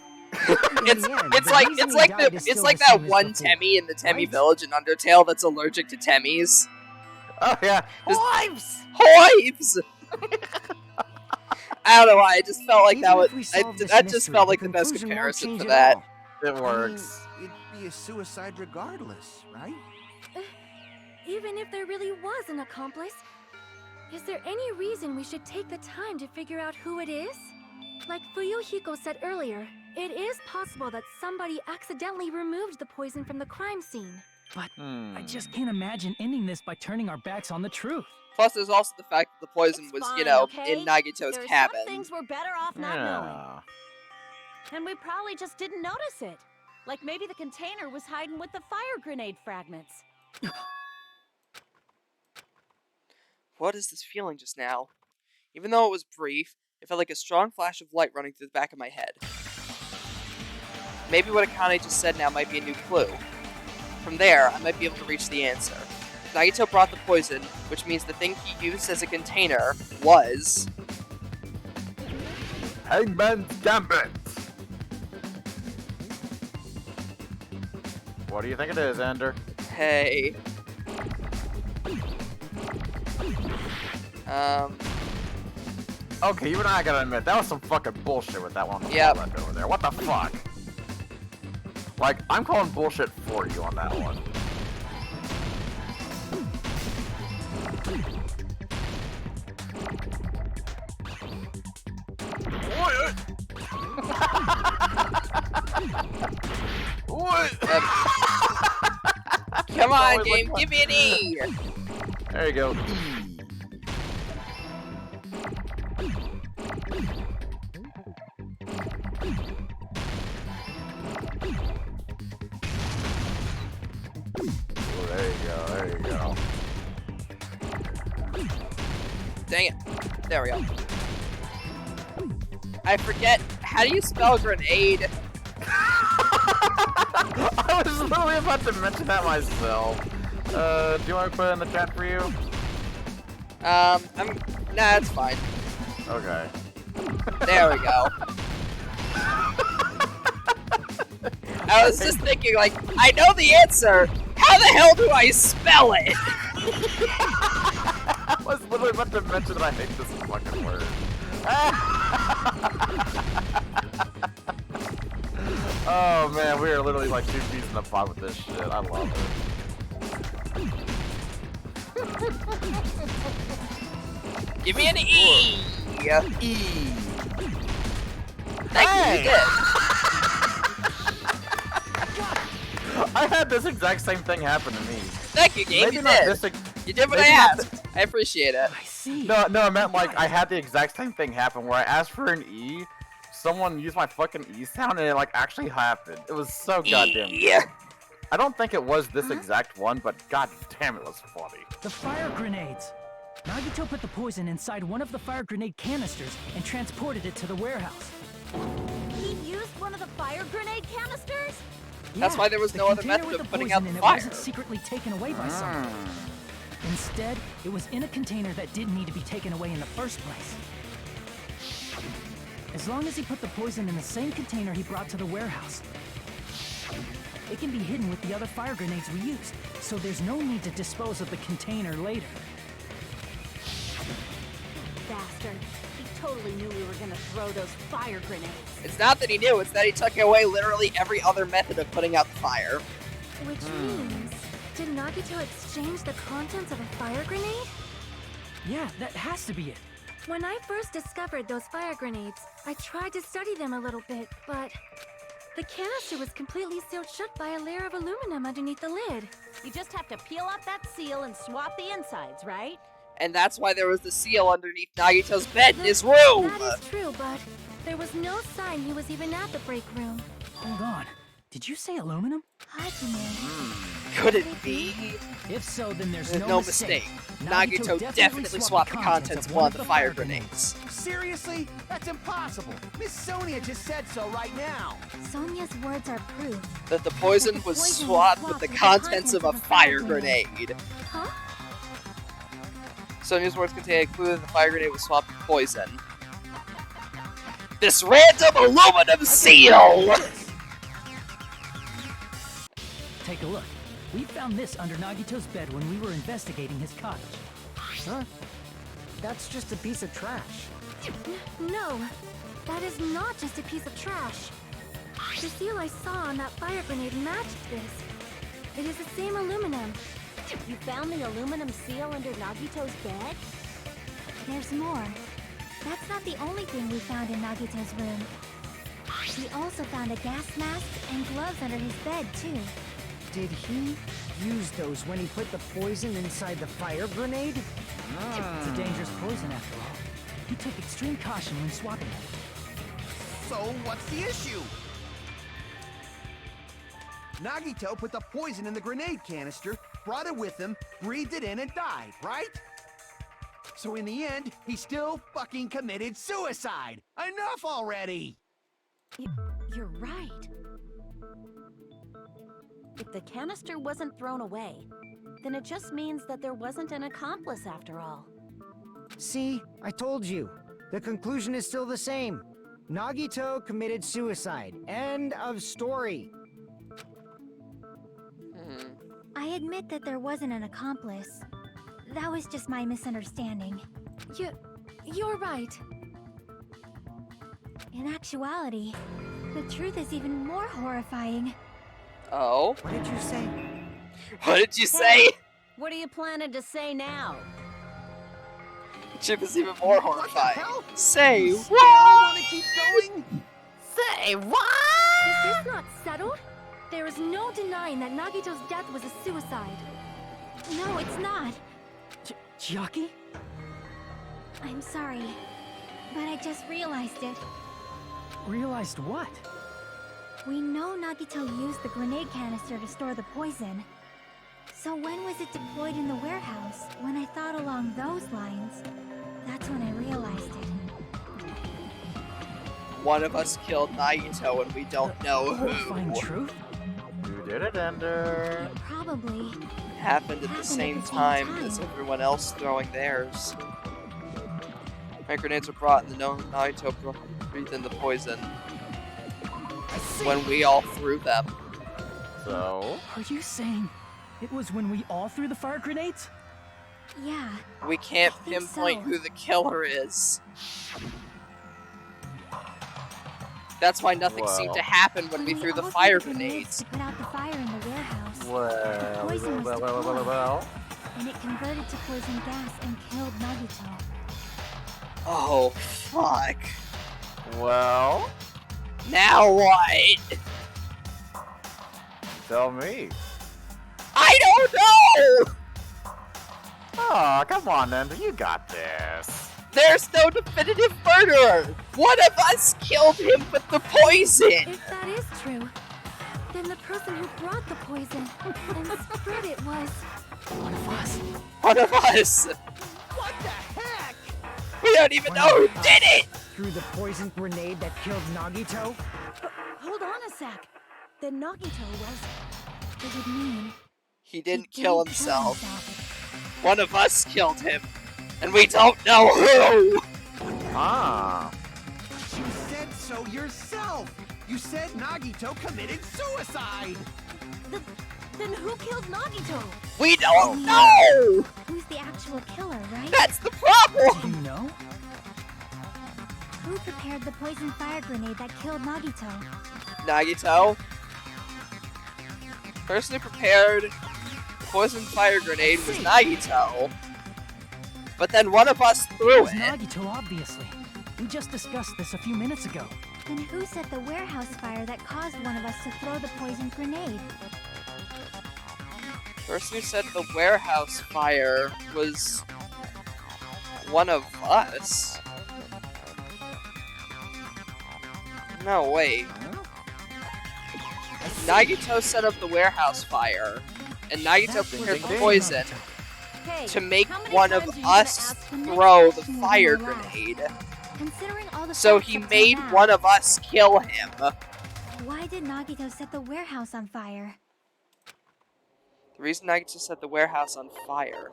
It's the end, it's the like reason it's he like died the is it's still like the that same as one before, Temmie in the Temmie right? village in Undertale that's allergic to Temmies. Oh yeah. Just- Wives! Hives! I don't know why, I just felt like Even that was if we solve this that just mystery, felt the like the best conclusion won't comparison change for at that. all. It I mean, works. it'd be a suicide regardless, right? Even if there really was an accomplice, is there any reason we should take the time to figure out who it is? Like Fuyuhiko said earlier, it is possible that somebody accidentally removed the poison from the crime scene. But I just can't imagine ending this by turning our backs on the truth. Plus there's also the fact that the poison It's was, fine, you know, okay? in Nagito's There are cabin. some things we're better off not knowing. Yeah. And we probably just didn't notice it. Like maybe the container was hiding with the fire grenade fragments. What is this feeling just now? Even though it was brief, it felt like a strong flash of light running through the back of my head. Maybe what Akane just said now might be a new clue. From there, I might be able to reach the answer. Nagito brought the poison, which means the thing he used as a container was... Hangman's Gambit! What do you think it is, Ender? Hey. Okay, you and I gotta admit, that was some fucking bullshit with that one on the Yep. left over there. What the fuck? Like, I'm calling bullshit for you on that one. What? Come on, Always game, like- give me an E! There you go. Oh, there you go, there you go. Dang it. There we go. I forget, how do you spell grenade? I was literally about to mention that myself. Do you want to put it in the chat for you? Nah, it's fine. Okay. There we go. I was just thinking, like, I know the answer. How the hell do I spell it? I was literally about to mention that I hate this fucking word. Oh man, we are literally like 2 peas in the pot with this shit. I love it. Give me an E! E. Thank you, you did. I had this exact same thing happen to me. Thank you, game, Maybe you not did. this You did what I maybe not asked. I appreciate it. I see. No, I meant like I had the exact same thing happen where I asked for an E, someone used my fucking E sound, and it like actually happened. It was so goddamn Yeah. good. I don't think it was this exact one, but god damn it was funny. The fire grenades! Nagito put the poison inside one of the fire grenade canisters and transported it to the warehouse. He used one of the fire grenade canisters? That's why there was the no other container method with of the putting poison out in the it fire. wasn't secretly taken away by someone. Instead, it was in a container that didn't need to be taken away in the first place. As long as he put the poison in the same container he brought to the warehouse, it can be hidden with the other fire grenades we used, so there's no need to dispose of the container later. Bastard. He totally knew we were gonna throw those fire grenades. It's not that he knew, it's that he took away literally every other method of putting out the fire. Which means, did Nagito exchange the contents of a fire grenade? Yeah, that has to be it. When I first discovered those fire grenades, I tried to study them a little bit, but the canister was completely sealed shut by a layer of aluminum underneath the lid. You just have to peel off that seal and swap the insides, right? And that's why there was the seal underneath Nagito's bed in his room! That is true, but there was no sign he was even at the break room. Hold on. Did you say aluminum? Hachiman. Could it be? If so, then there's No mistake. Nagito definitely swapped the contents of one of the fire grenades. Seriously? That's impossible. Miss Sonia just said so right now. Sonia's words are proof. That the poison was swapped with the contents of a fire grenade. Huh? Sonia's words contain a clue that the fire grenade was swapped with poison. This random aluminum seal! Take a look. We found this under Nagito's bed when we were investigating his cottage. Huh? That's just a piece of trash. No, that is not just a piece of trash. The seal I saw on that fire grenade matched this. It is the same aluminum. You found the aluminum seal under Nagito's bed? There's more. That's not the only thing we found in Nagito's room. We also found a gas mask and gloves under his bed, too. Did he use those when he put the poison inside the fire grenade? It's a dangerous poison after all. He took extreme caution when swapping it. So what's the issue? Nagito put the poison in the grenade canister, brought it with him, breathed it in, and died, right? So in the end, he still fucking committed suicide! Enough already! You're right. If the canister wasn't thrown away, then it just means that there wasn't an accomplice after all. See, I told you. The conclusion is still the same. Nagito committed suicide. End of story. I admit that there wasn't an accomplice. That was just my misunderstanding. You're right. In actuality, the truth is even more horrifying. Oh? What did you say? What did you say? What are you planning to say now? Chip is even more horrifying. hell? Say Still what? wanna keep going? Is this not settled? There is no denying that Nagito's death was a suicide. No, it's not. Chiaki? I'm sorry, but I just realized it. Realized what? We know Nagito used the grenade canister to store the poison. So when was it deployed in the warehouse? When I thought along those lines, that's when I realized it. One of us killed Nagito and we don't know Horrifying who. truth? You did it, Ender. Probably. Happened at the same time as everyone else throwing theirs. My grenades were brought and the known Nagito breathed in the poison when we all threw them. So? Are you saying it was when we all threw the fire grenades? Yeah. We can't I think pinpoint so. who the killer is. That's why nothing seemed to Well. happen when we threw the all fire threw grenades. to put out the fire in the warehouse. Well, Poison was well. And it converted to poison gas and killed Nagito. Oh, fuck. Well, Now what? tell me. I don't know! Oh, come on, Ender, you got this. There's no definitive murderer! One of us killed him with the poison! If that is true, then the person who brought the poison and spread it was... One of us. One of us! What the heck? We don't even know who did it! Through the poison grenade that killed Nagito? Hold on a sec. Then Nagito was... It would mean He didn't he kill didn't himself. himself. One of us killed him. And we don't know who! Ah. You said so yourself. You said Nagito committed suicide. Then who killed Nagito? We don't know! Who's the actual killer, right? That's the problem! Do you know? Who prepared the poison fire grenade that killed Nagito? Nagito. Person who prepared the poison fire grenade was Nagito. But then one of us It threw was it. Nagito, obviously. We just discussed this a few minutes ago. Then who set the warehouse fire that caused one of us to throw the poison grenade? Person who set the warehouse fire was one of us. No, wait. Nagito set up the warehouse fire, and Nagito That's prepared what the they poison Hey, to make how many one of times are you gonna us ask- The next throw the question was fire my last. grenade. Considering all the So facts he up to made now, one of us kill him. Why did Nagito set the warehouse on fire? The reason Nagito set the warehouse on fire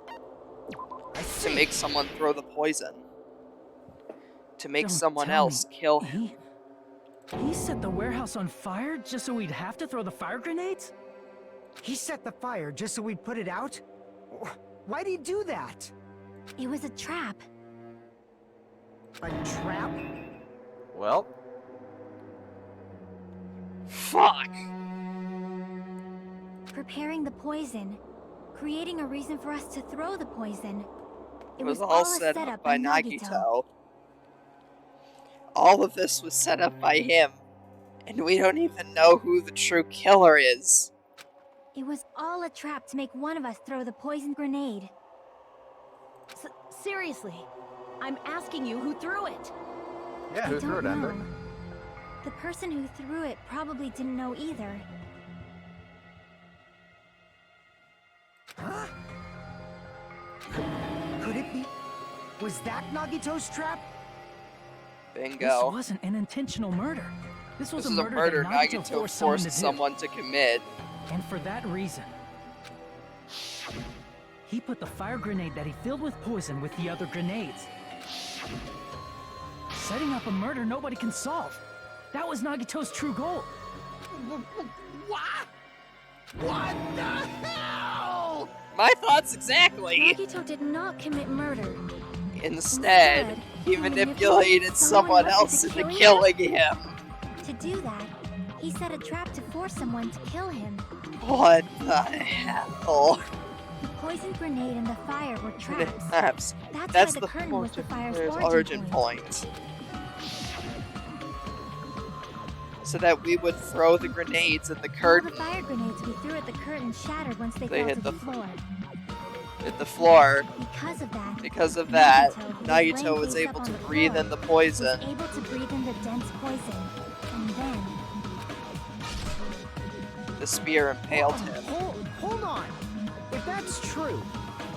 to make someone throw the poison. To make Don't someone tell else me. kill him. He set the warehouse on fire just so we'd have to throw the fire grenades? He set the fire just so we'd put it out? Why'd he do that? It was a trap. A trap? Well, Fuck! Preparing the poison. Creating a reason for us to throw the poison. It was all a set setup up by Nagito. Nagito. All of this was set up by him. And we don't even know who the true killer is. It was all a trap to make one of us throw the poison grenade. Seriously, I'm asking you who threw it. yeah, I who threw don't it, Ender? know. The person who threw it probably didn't know either. Huh? Could it be? Was that Nagito's trap? This Bingo. wasn't an intentional murder. This was This a is a murder that Nagito Nagito forced forced someone to someone to commit. do. And for that reason, he put the fire grenade that he filled with poison with the other grenades. Setting up a murder nobody can solve. That was Nagito's true goal. What? What the hell? My thoughts exactly. Nagito did not commit murder. Instead, he manipulated someone else into killing him. To do that, he set a trap to force someone to kill him. What the hell? The poison grenade and the fire were traps. Perhaps That's that's why the the curtain was the fire's origin point. So that we would throw the grenades at the All the curtain fire grenades we threw at the curtain shattered once they They fell hit to the the floor. at the floor. Because of that, Nagito was laying able face to up on the breathe floor, in the poison. was able to breathe in the dense poison, and then The spear impaled him. Hold on. If that's true,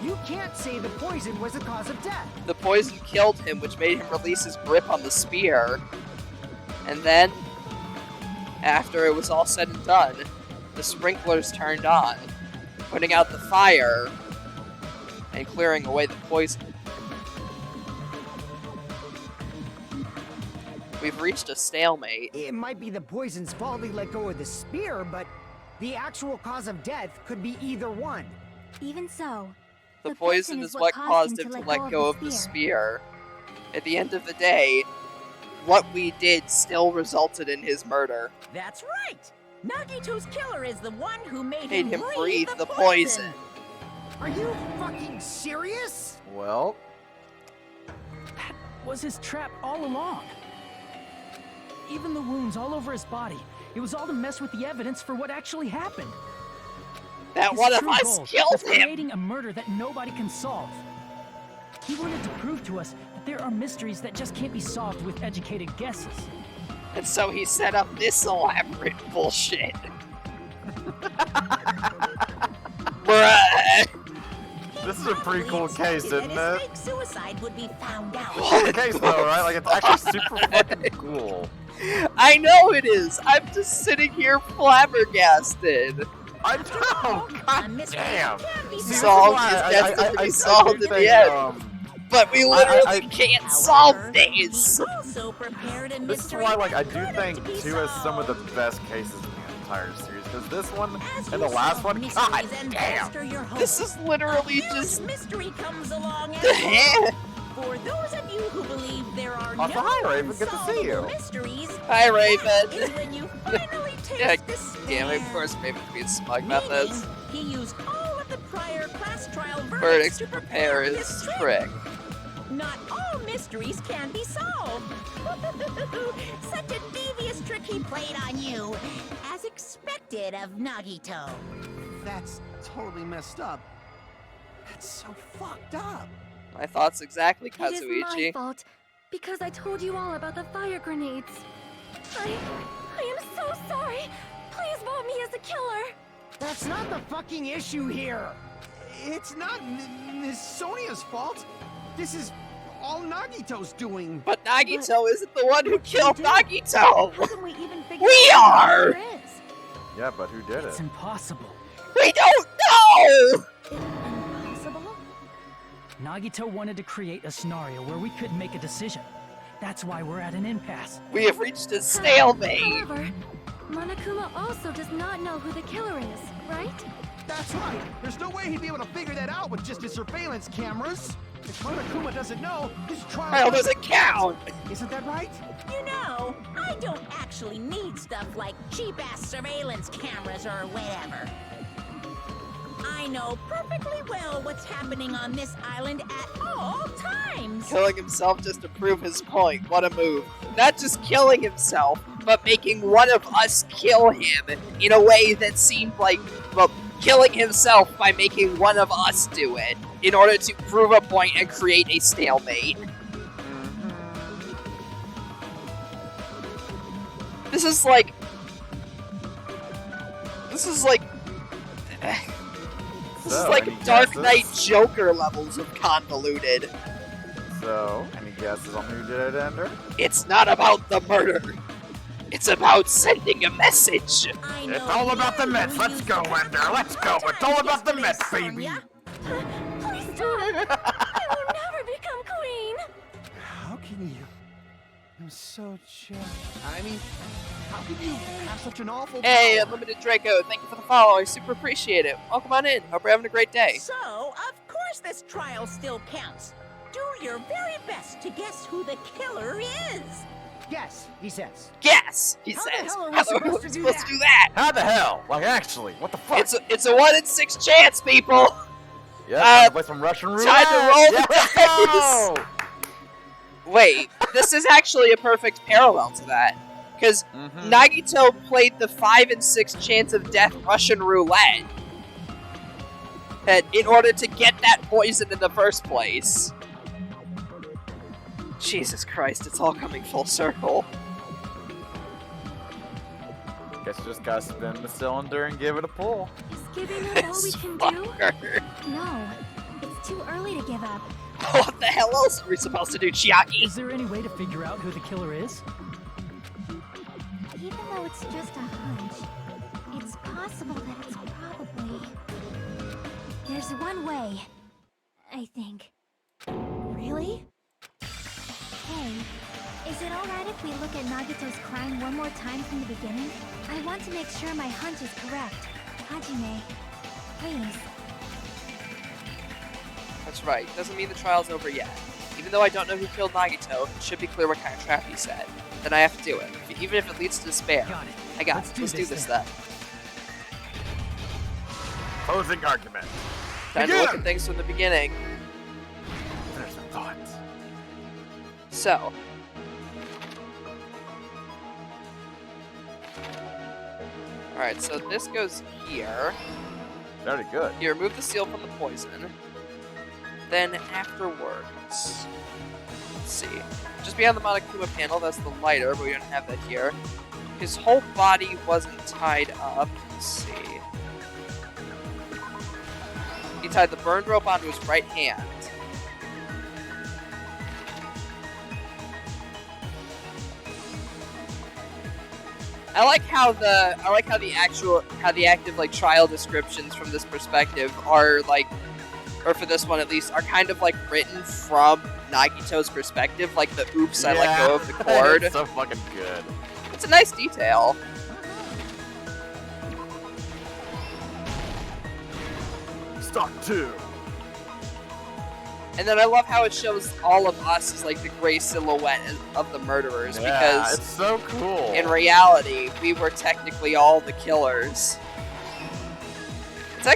you can't say the poison was the cause of death. The poison killed him, which made him release his grip on the spear. And then, after it was all said and done, the sprinklers turned on, putting out the fire and clearing away the poison. We've reached a stalemate. It might be the poison's fault he let go of the spear, but the actual cause of death could be either one. even so, The poison is what caused him to let go of the spear. At the end of the day, what we did still resulted in his murder. That's right! Nagito's killer is the one who made Made him him breathe the poison. Are you fucking serious? Well, That was his trap all along. Even the wounds all over his body. It was all to mess with the evidence for what actually happened. That His one of true us goal killed was him! creating a murder that nobody can solve. He wanted to prove to us that there are mysteries that just can't be solved with educated guesses. And so he set up this elaborate bullshit. Bruh! this is a pretty cool case, isn't That it? his fake suicide would be found out. Cool case though, right? Like it's actually super fucking cool. I know it is! I'm just sitting here flabbergasted. I know. A God mystery damn. can be See, this Solved is why is I- destined I- to I- be I solved do in the think, end. But we literally I- can't However, solve these! he also prepared a This is mystery why, like, I that do couldn't think be 2 has some of the solved. best cases in the entire series. Because this one As and you the last solve one, mysteries god and damn. bolster your hope, This is literally a huge just... mystery comes along and The for those of you who believe there are Also, no hi, Raven, good to see you. unsolvable mysteries, Hi, that is Raven. when you finally taste Yeah, despair. damn it, of course Raven's being smug about this. Meaning, he used all of the prior class trial Verdicts verdicts to prepare his trick. Not all mysteries can be solved. Such a devious trick he played on you, as expected of Nagito. That's totally messed up. That's so fucked up. My thoughts exactly, It is my Kazuichi. fault, because I told you all about the fire grenades. I am so sorry. Please vote me as the killer. That's not the fucking issue here. It's not Miss Sonia's fault. This is all Nagito's doing. But Nagito isn't the one who killed Nagito! How can we even figure We out who are! the killer is? Yeah, but who did It's it? impossible. We don't know! Impossible? Nagito wanted to create a scenario where we couldn't make a decision. That's why we're at an impasse. We have reached a stalemate! However, Monokuma also does not know who the killer is, right? That's right. There's no way he'd be able to figure that out with just his surveillance cameras. If Monokuma doesn't know, his trial... Hell doesn't count! Isn't that right? You know, I don't actually need stuff like cheap-ass surveillance cameras or whatever. I know perfectly well what's happening on this island at all times. Killing himself just to prove his point. What a move. Not just killing himself, but making one of us kill him in a way that seemed like, well, killing himself by making one of us do it in order to prove a point and create a stalemate. This is like... This is like any Dark guesses? Knight Joker levels of convoluted. So, any guesses on who did it, Ender? It's not about the murder. It's about sending a message. I It's know all about the you Mets. Let's used go, to have Ender. a Let's hard go. It's time all about the yesterday, Mets, baby. Sonya. Please stop. I will never become queen. How can you? I'm so jealous. I mean, how can you have such an awful Hey, power? Unlimited Draco, thank you for the follow. I super appreciate it. Welcome on in. Hope you're having a great day. So, of course this trial still counts. Do your very best to guess who the killer is. Yes, he says. Guess, he How the says. hell are we How supposed to do supposed that? to do that? How the hell? Like, actually, what the fuck? It's a 1 in 6 chance, people. yeah, uh, time to play some Russian roulette. time to roll the Let's dice. go! Wait, this is actually a perfect parallel to that. Because Mhm. Nagito played the 5 in 6 chance of death Russian roulette. And in order to get that poison in the first place. Jesus Christ, it's all coming full circle. Guess you just gotta spin the cylinder and give it a pull. Is giving up all we This can do? fucker. No, it's too early to give up. What the hell else are we supposed to do, Chiaki? Is there any way to figure out who the killer is? Even though it's just a hunch, it's possible that it's probably... There's one way, I think. Really? Hey, is it alright if we look at Nagito's crime one more time from the beginning? I want to make sure my hunch is correct. Hajime, please. That's right. Doesn't mean the trial's over yet. Even though I don't know who killed Nagito, it should be clear what kind of trap he set. Then I have to do it, even if it leads to despair. Got it. I got it. Let's do this then. Closing argument. Time to look at things from the beginning. Finish some thoughts. So. Alright, so this goes here. Very good. You remove the seal from the poison. Then afterwards, let's see. Just behind the Monokuma panel, that's the lighter, but we don't have that here. His whole body wasn't tied up. Let's see. He tied the burned rope onto his right hand. I like how the active like trial descriptions from this perspective are like, or for this one at least, are kind of like written from Nagito's perspective, like the oops I let go of the cord. It's so fucking good. It's a nice detail. Stock 2. And then I love how it shows all of us as like the gray silhouette of the murderers, Yeah, because it's so cool. in reality, we were technically all the killers. It's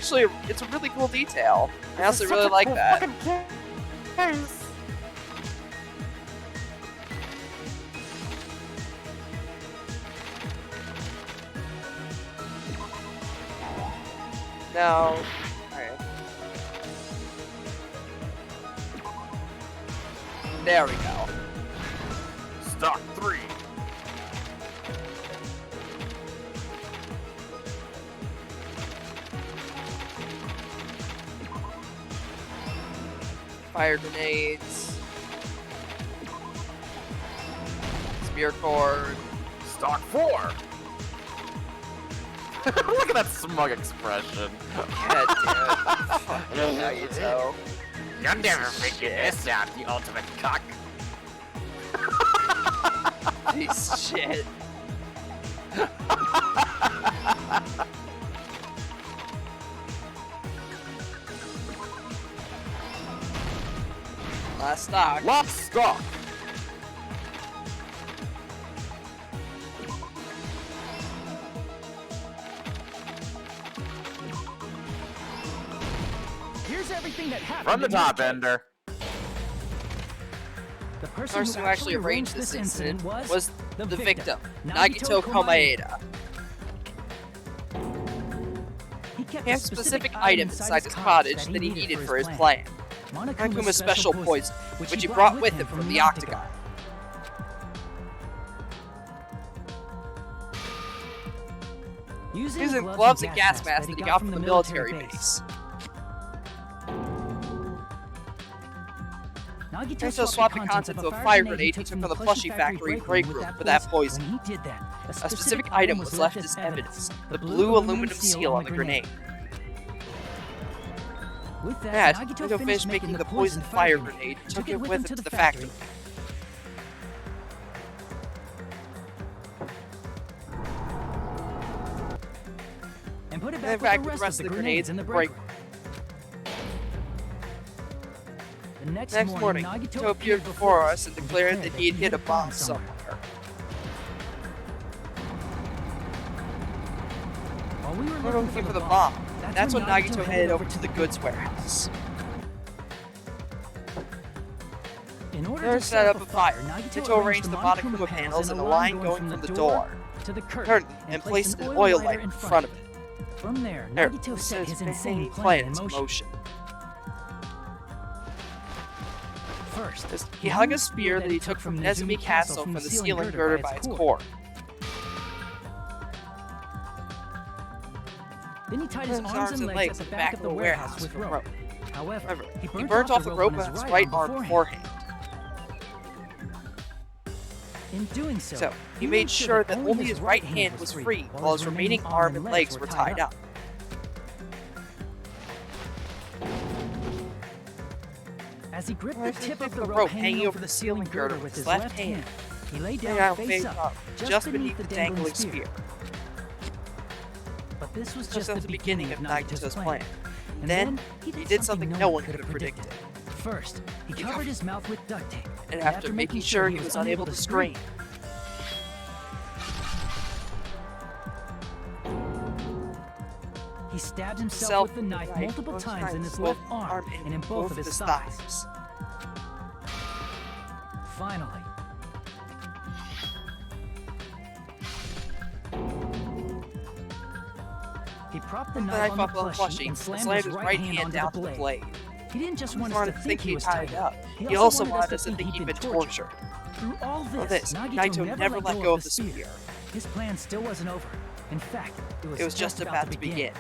a really cool detail. I also really like that. No. Alright. There we go. Stock 3. Fire grenades. Spear cord. Stock 4. Look at that smug expression. God damn it. Fucking Nagito. You'll never figure this out, the ultimate cock. Piece of shit. Last stock. Last stock. Here's everything that happened. From the in your top, case. Ender. The The person person who actually arranged this incident was was the victim, Nagito Komaeda. He had a specific item inside his cottage that he needed for his plan. Monokuma's special poison, which he brought with him from the Octagon. Using gloves and gas masks that he got from the military base. Nagito swapped the contents of a fire grenade he took from the plushie factory break room for that poison. When he did that, A specific item was left as evidence, the blue aluminum seal on the grenade. With That, that, Nagito finished making the poison fire grenade and took it with him to the factory. And put it Then back back with the rest of the grenades in the break room. The Next morning, Nagito appeared before us and declared that he had hit a bomb somewhere. While we We were looking for the bomb. That's when Nagito headed over to the goods warehouse. In order There to set up a fire. Nagito arranged the Monokuma panels in a line going from the door to the curtain and placed an oil light in front of it. From there, There, Nagito this set is his the insane plan plan in into motion. motion. First, He hung a spear that he took from Nezumi Castle from the ceiling girder by its cord. Then he tied his arms and legs at the back of the warehouse with rope. However, he burnt off the rope on his right arm beforehand. In doing so, So, he made sure that only his right hand was free while his remaining arm and legs were tied up. As he gripped the As he tip of gripped the rope hanging over the the ceiling girder with his left hand, he lay down face up, just beneath the dangling spear. But this was just the beginning of Nagito's plan. And then, he did something no one could have predicted. First, he covered his mouth with duct tape. And after making sure he was unable to scream, he stabbed himself with the knife multiple times in his left arm and in both of his thighs. Finally, he propped the knife on the plushie and slammed his right hand down to the blade. He didn't just want us to think he was tied up. He also wanted us to think he'd been tortured. Through all For this, Naito never let go of the spear. His plan still wasn't over. In fact, It was just about to begin.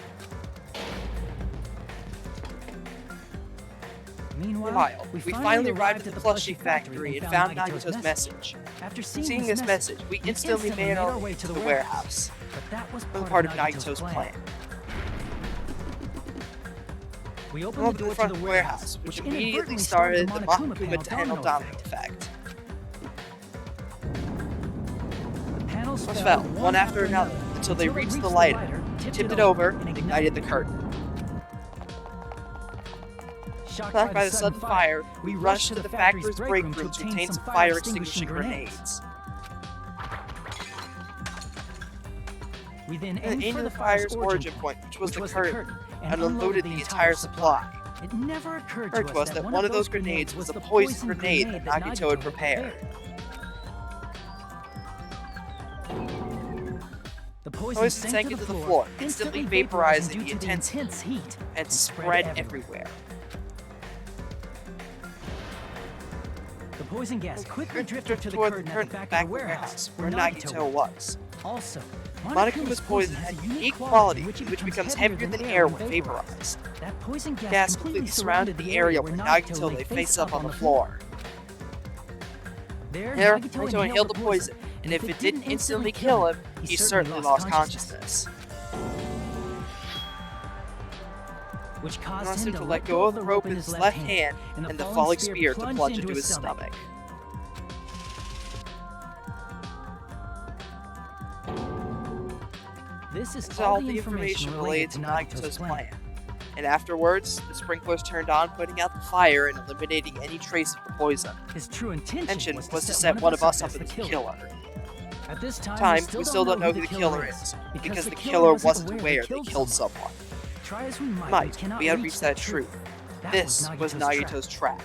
Meanwhile, we finally arrived at the plushie factory and found Nagito's message. After Seeing this message, we instantly made our way to the warehouse. But that was It was part of Nagito's plan. We We opened the door to the warehouse, which immediately started the Monokuma panel domino effect. The panels Fell one after another until they reached the lighter, tipped it over, and ignited the curtain. Shocked by the sudden fire, we rushed to the factory's break room to obtain some fire extinguishing grenades. We then And aimed for into the fire's origin point, which was the curtain, and unloaded the entire supply. It never occurred To us that one of those grenades was the poison grenade that Nagito had prepared. The Poison sank into the floor, instantly vaporizing the intense heat and spread everywhere. The poison gas quickly drifted to the toward curtain the at curtain the back back of the warehouse where Nagito was. Also, Monokuma's poison had a unique quality which becomes heavier than air when vaporized. That poison Gas completely surrounded the area where Nagito lay face up on the floor. There, Nagito inhaled the poison, and if it didn't instantly kill him, he certainly lost consciousness. Which Caused him to let go of the rope in his left hand and the falling spear to plunge into his stomach. This is This is all the information related to Nagito's plan. And afterwards, the sprinklers turned on, putting out the fire and eliminating any trace of the poison. His true intention was to set one of us up as the killer. At this time, we still don't know who the killer is, because the killer wasn't aware they killed someone. Try as we might, Might, we had reached that truth. This was Nagito's trap.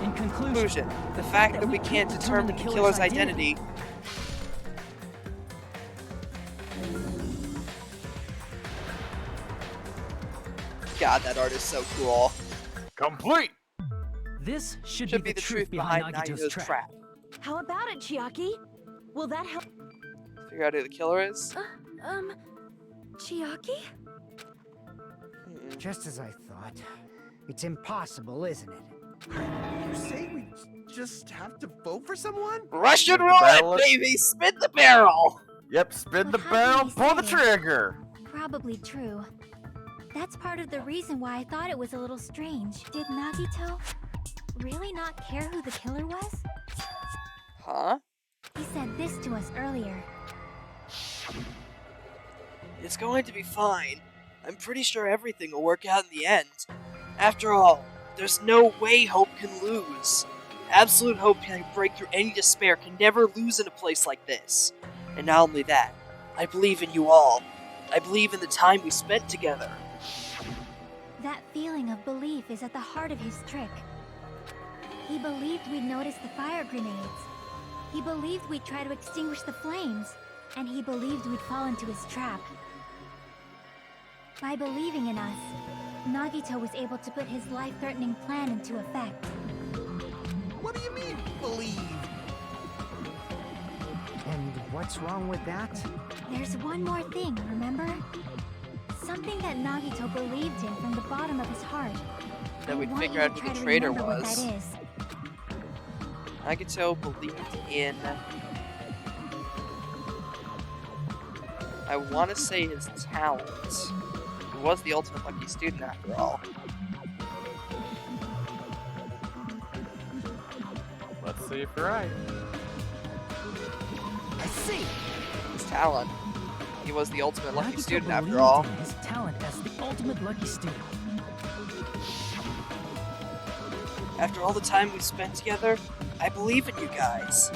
In conclusion, the fact that we can't determine the killer's identity God, that art is so cool. Complete! This should be be the truth behind Nagito's trap. How about it, Chiaki? Will that help? Figure out who the killer is? Chiaki? Just as I thought. It's impossible, isn't it? You say we just have to vote for someone? Russian barrel. roulette, baby! Spin the barrel! Yep, spin the Well, how barrel, can you pull the say? trigger! Probably true. That's part of the reason why I thought it was a little strange. Did Nagito really not care who the killer was? Huh? He said this to us earlier. It's going to be fine. I'm pretty sure everything will work out in the end. After all, there's no way Hope can lose. Absolute hope can break through any despair, can never lose in a place like this. And not only that, I believe in you all. I believe in the time we spent together. That feeling of belief is at the heart of his trick. He believed we'd notice the fire grenades. He believed we'd try to extinguish the flames. And he believed we'd fall into his trap. By believing in us, Nagito was able to put his life-threatening plan into effect. What do you mean, believe? And what's wrong with that? There's one more thing, remember? Something that Nagito believed in from the bottom of his heart. Then I we'd want figure you out to who try the to traitor remember what was. that is. Nagito believed in... I want to say his talent. He was the ultimate lucky student after all. Let's see if you're right. I see. His talent. He was the ultimate lucky Nagito student after believed all. in his talent as the ultimate lucky student. After all the time we've spent together, I believe in you guys.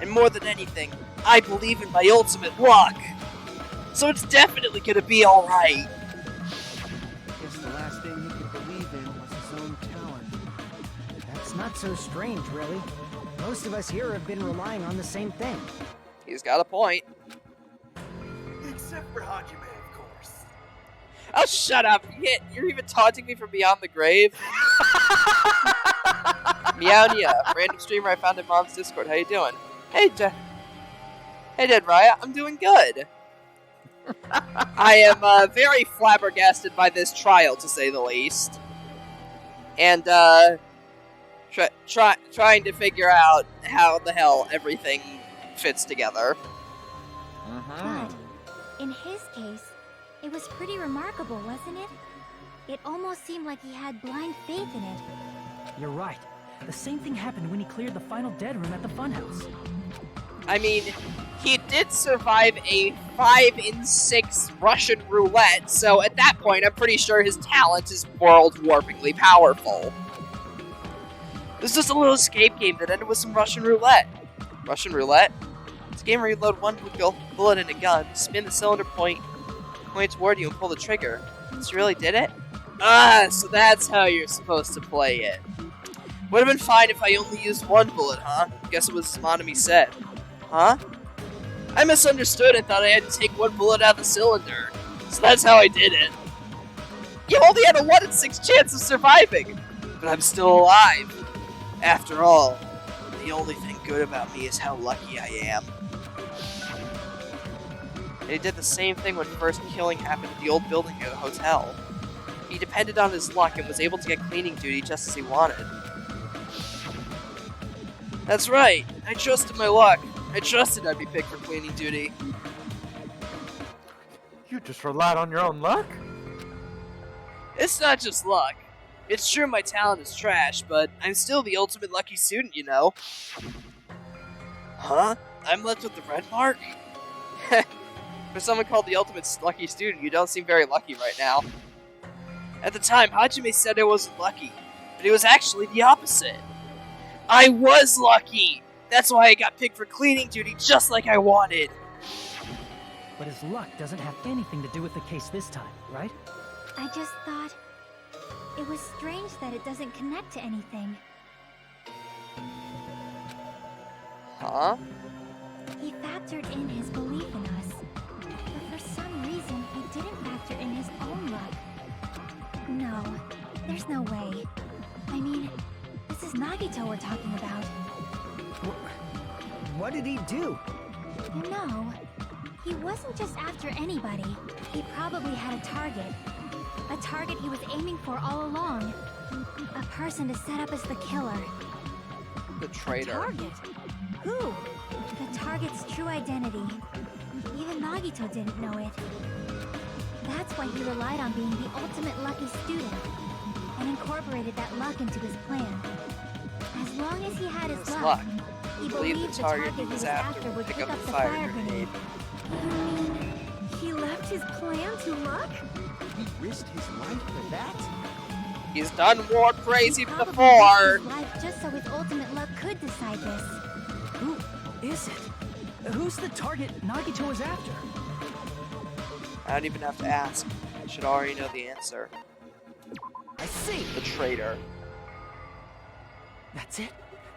And more than anything, I believe in my ultimate luck. So it's definitely gonna be alright. Guess the last thing he could believe in was his own talent. That's not so strange, really. Most of us here have been relying on the same thing. He's got a point. Except for Hajime, of course. Oh, shut up! You're even taunting me from beyond the grave? Meownia, random streamer I found in Mom's Discord. How you doing? Hey, Dead Raya. I'm doing good. I am very flabbergasted by this trial, to say the least. And, trying to figure out how the hell everything fits together. But in his case, it was pretty remarkable, wasn't it? It almost seemed like he had blind faith in it. You're right. The same thing happened when he cleared the final dead room at the funhouse. I mean, he did survive a 5 in 6 Russian roulette, so at that point, I'm pretty sure his talent is world-warpingly powerful. It was just a little escape game that ended with some Russian roulette. Russian roulette? It's a game where you load one bullet in a gun, spin the cylinder point toward you, and pull the trigger. So you really did it? Ah, so that's how you're supposed to play it. Would have been fine if I only used one bullet, huh? Guess it was as Monami said. Huh? I misunderstood and thought I had to take one bullet out of the cylinder. So that's how I did it. You only had a 1 in 6 chance of surviving, but I'm still alive. After all, the only thing good about me is how lucky I am. And he did the same thing when first killing happened at the old building near the hotel. He depended on his luck and was able to get cleaning duty just as he wanted. That's right, I trusted my luck. I trusted I'd be picked for cleaning duty. You just relied on your own luck? It's not just luck. It's true my talent is trash, but I'm still the ultimate lucky student, you know. Huh? I'm left with the red mark? For someone called the ultimate lucky student, you don't seem very lucky right now. At the time, Hajime said I wasn't lucky, but it was actually the opposite. I was lucky! That's why I got picked for cleaning duty just like I wanted. But his luck doesn't have anything to do with the case this time, right? I just thought it was strange that it doesn't connect to anything. Huh? He factored in his belief in us, but for some reason he didn't factor in his own luck. No, there's no way. I mean, this is Nagito we're talking about. What did he do? No, he wasn't just after anybody. He probably had a target. A target he was aiming for all along. A person to set up as the killer. The traitor. Target? Who? The target's true identity. Even Nagito didn't know it. That's why he relied on being the ultimate lucky student, and incorporated that luck into his plan. As long as he had his luck, he believed the target he was after would pick up the fire grenade. You mean he left his plan to luck? He risked his life for that? He's done more crazy Probably before. risked his life just so his ultimate luck could decide this. Who is it? Who's the target Nagito is after? I don't even have to ask. I should already know the answer. I see! The traitor. That's it?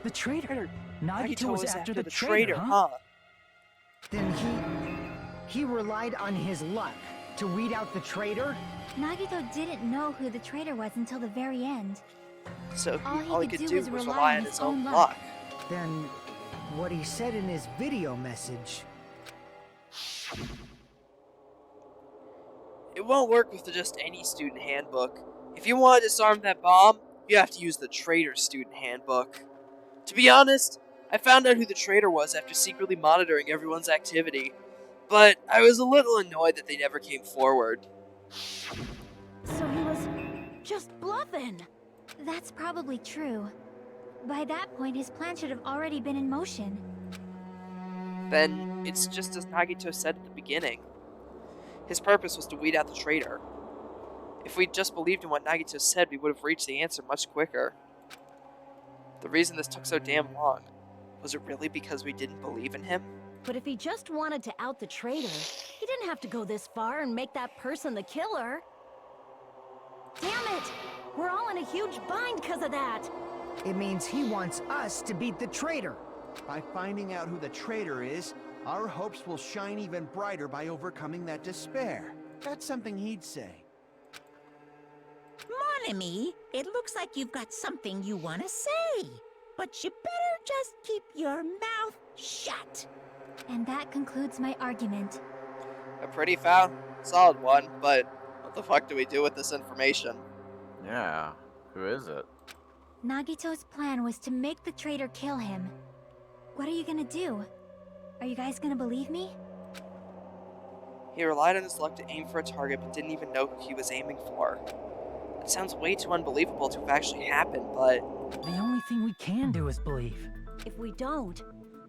The traitor? Nagito was after the traitor, traitor, huh? Then he relied on his luck to weed out the traitor? Nagito didn't know who the traitor was until the very end. So All he could do was was rely rely on on his his own own luck. luck. Then what he said in his video message. It won't work with just any student handbook. If you want to disarm that bomb, you have to use the traitor student handbook. To be honest, I found out who the traitor was after secretly monitoring everyone's activity. But I was a little annoyed that they never came forward. So he was just bluffing. That's probably true. By that point, his plan should have already been in motion. Then it's just as Nagito said at the beginning. His purpose was to weed out the traitor. If we'd just believed in what Nagito said, we would have reached the answer much quicker. The reason this took so damn long, was it really because we didn't believe in him? But if he just wanted to out the traitor, he didn't have to go this far and make that person the killer. Damn it! We're all in a huge bind because of that! It means he wants us to beat the traitor. By finding out who the traitor is, our hopes will shine even brighter by overcoming that despair. That's something he'd say. Monami, it looks like you've got something you want to say. But you better just keep your mouth shut. And that concludes my argument. A pretty solid one, but what the fuck do we do with this information? Yeah, who is it? Nagito's plan was to make the traitor kill him. What are you gonna do? Are you guys gonna believe me? He relied on his luck to aim for a target, but didn't even know who he was aiming for. It sounds way too unbelievable to have actually happened, but... The only thing we can do is believe. If we don't,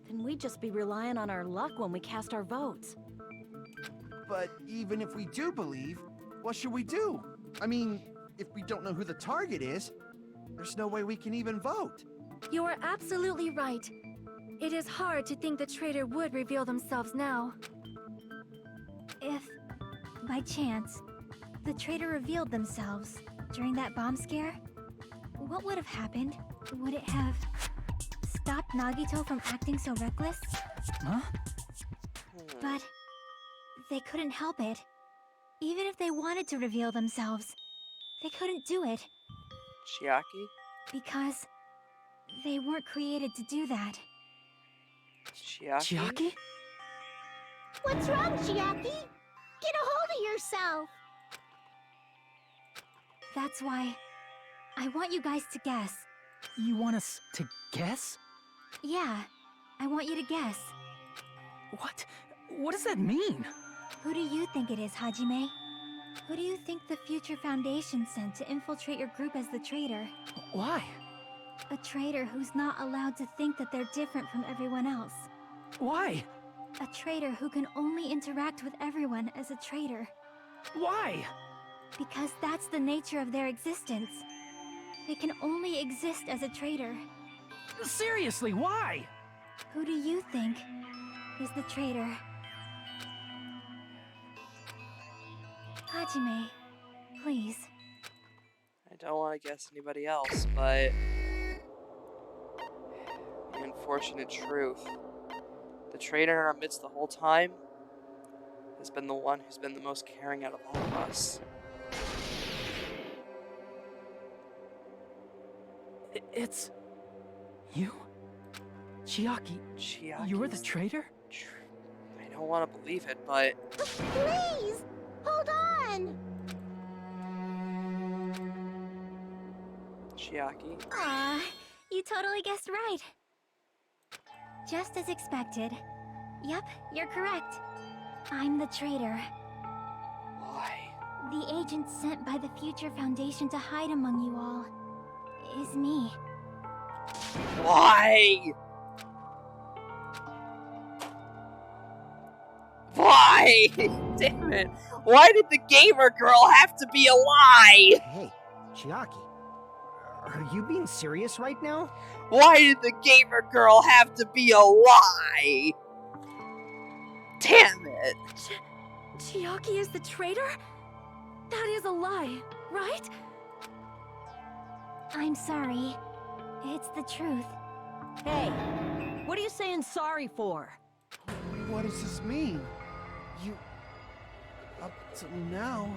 then we'd just be relying on our luck when we cast our votes. But even if we do believe, what should we do? I mean, if we don't know who the target is, there's no way we can even vote. You are absolutely right. It is hard to think the traitor would reveal themselves now. If, by chance, the traitor revealed themselves during that bomb scare, what would have happened? Would it have stopped Nagito from acting so reckless? Huh? But they couldn't help it. Even if they wanted to reveal themselves, they couldn't do it. Chiaki? Because they weren't created to do that. Chiaki? Chiaki? What's wrong, Chiaki? Get a hold of yourself! That's why I want you guys to guess. You want us to guess? Yeah, I want you to guess. What? What does that mean? Who do you think it is, Hajime? Who do you think the Future Foundation sent to infiltrate your group as the traitor? Why? A traitor who's not allowed to think that they're different from everyone else. Why? A traitor who can only interact with everyone as a traitor. Why? Because that's the nature of their existence. They can only exist as a traitor. Seriously, why? Who do you think is the traitor? Hajime, please. I don't want to guess anybody else, but... the unfortunate truth. The traitor in our midst the whole time has been the one who's been the most caring out of all of us. It's... you? Chiaki, you're the traitor? I don't want to believe it, but... Please! Hold on! Chiaki? Aw, you totally guessed right. Just as expected. Yep, you're correct. I'm the traitor. Why? The agent sent by the Future Foundation to hide among you all is me. Why? Why? Damn it. Why did the gamer girl have to be a lie? Hey, Chiaki, are you being serious right now? Why did the gamer girl have to be a lie? Damn it. Chiaki is the traitor? That is a lie, right? I'm sorry. It's the truth. Hey, what are you saying sorry for? What does this mean? You... up till now...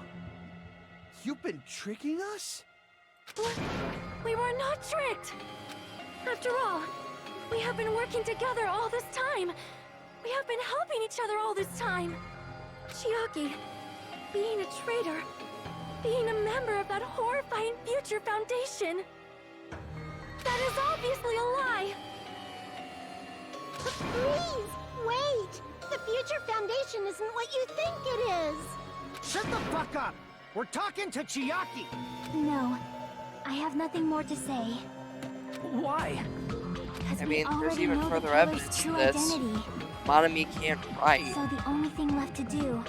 you've been tricking us? What? We were not tricked! After all, we have been working together all this time. We have been helping each other all this time. Chiaki, being a traitor, being a member of that horrifying Future Foundation, that is obviously a lie. Please, wait! The Future Foundation isn't what you think it is! Shut the fuck up! We're talking to Chiaki! No, I have nothing more to say. Why? Because I we mean, there's already even know further the killer's evidence to true this. identity. Monami can't write. So the only thing left to do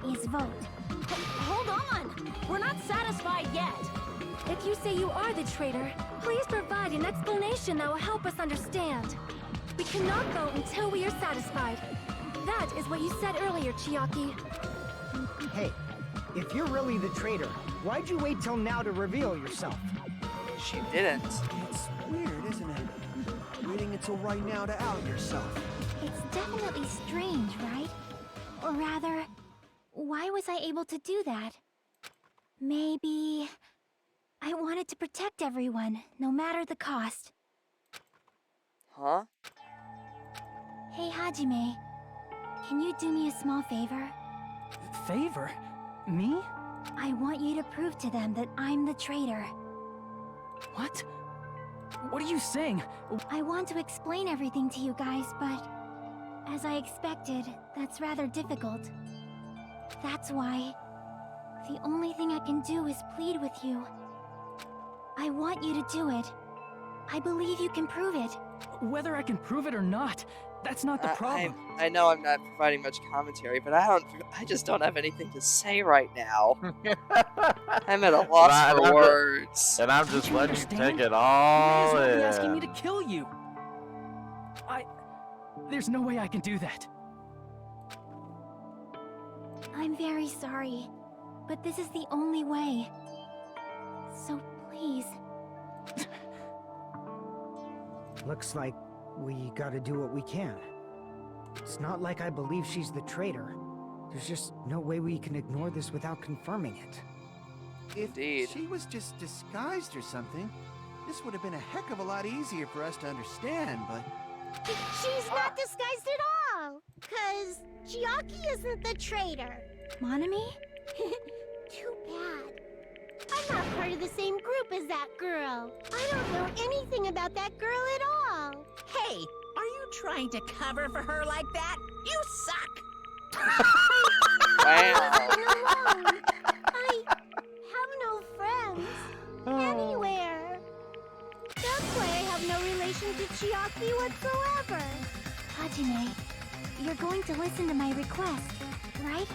is vote. Hold on! We're not satisfied yet. If you say you are the traitor, please provide an explanation that will help us understand. We cannot vote until we are satisfied. That is what you said earlier, Chiaki. Hey, if you're really the traitor, why'd you wait till now to reveal yourself? She didn't. It's weird, isn't it? Waiting until right now to out yourself. It's definitely strange, right? Or rather, why was I able to do that? Maybe I wanted to protect everyone, no matter the cost. Huh? Hey, Hajime, can you do me a small favor? Favor? Me? I want you to prove to them that I'm the traitor. What? What are you saying? I want to explain everything to you guys, but as I expected, that's rather difficult. That's why the only thing I can do is plead with you. I want you to do it. I believe you can prove it. Whether I can prove it or not, that's not the problem. I know I'm not providing much commentary, but I just don't have anything to say right now. I'm at a loss for words. And I'm just letting you take it You all guys might be in. asking me to kill you. There's no way I can do that. I'm very sorry, but this is the only way. So please. Looks like we gotta do what we can. It's not like I believe she's the traitor. There's just no way we can ignore this without confirming it. Indeed. If she was just disguised or something, this would have been a heck of a lot easier for us to understand, but... She's not disguised at all! 'Cause Chiaki isn't the traitor. Monami? Too bad. I'm not part of the same group as that girl. I don't know anything about that girl at all. Hey, are you trying to cover for her like that? You suck! Wow. Leave me alone. I have no friends. Anywhere. That's why I have no relation to Chiaki whatsoever. Hajime, you're going to listen to my request, right?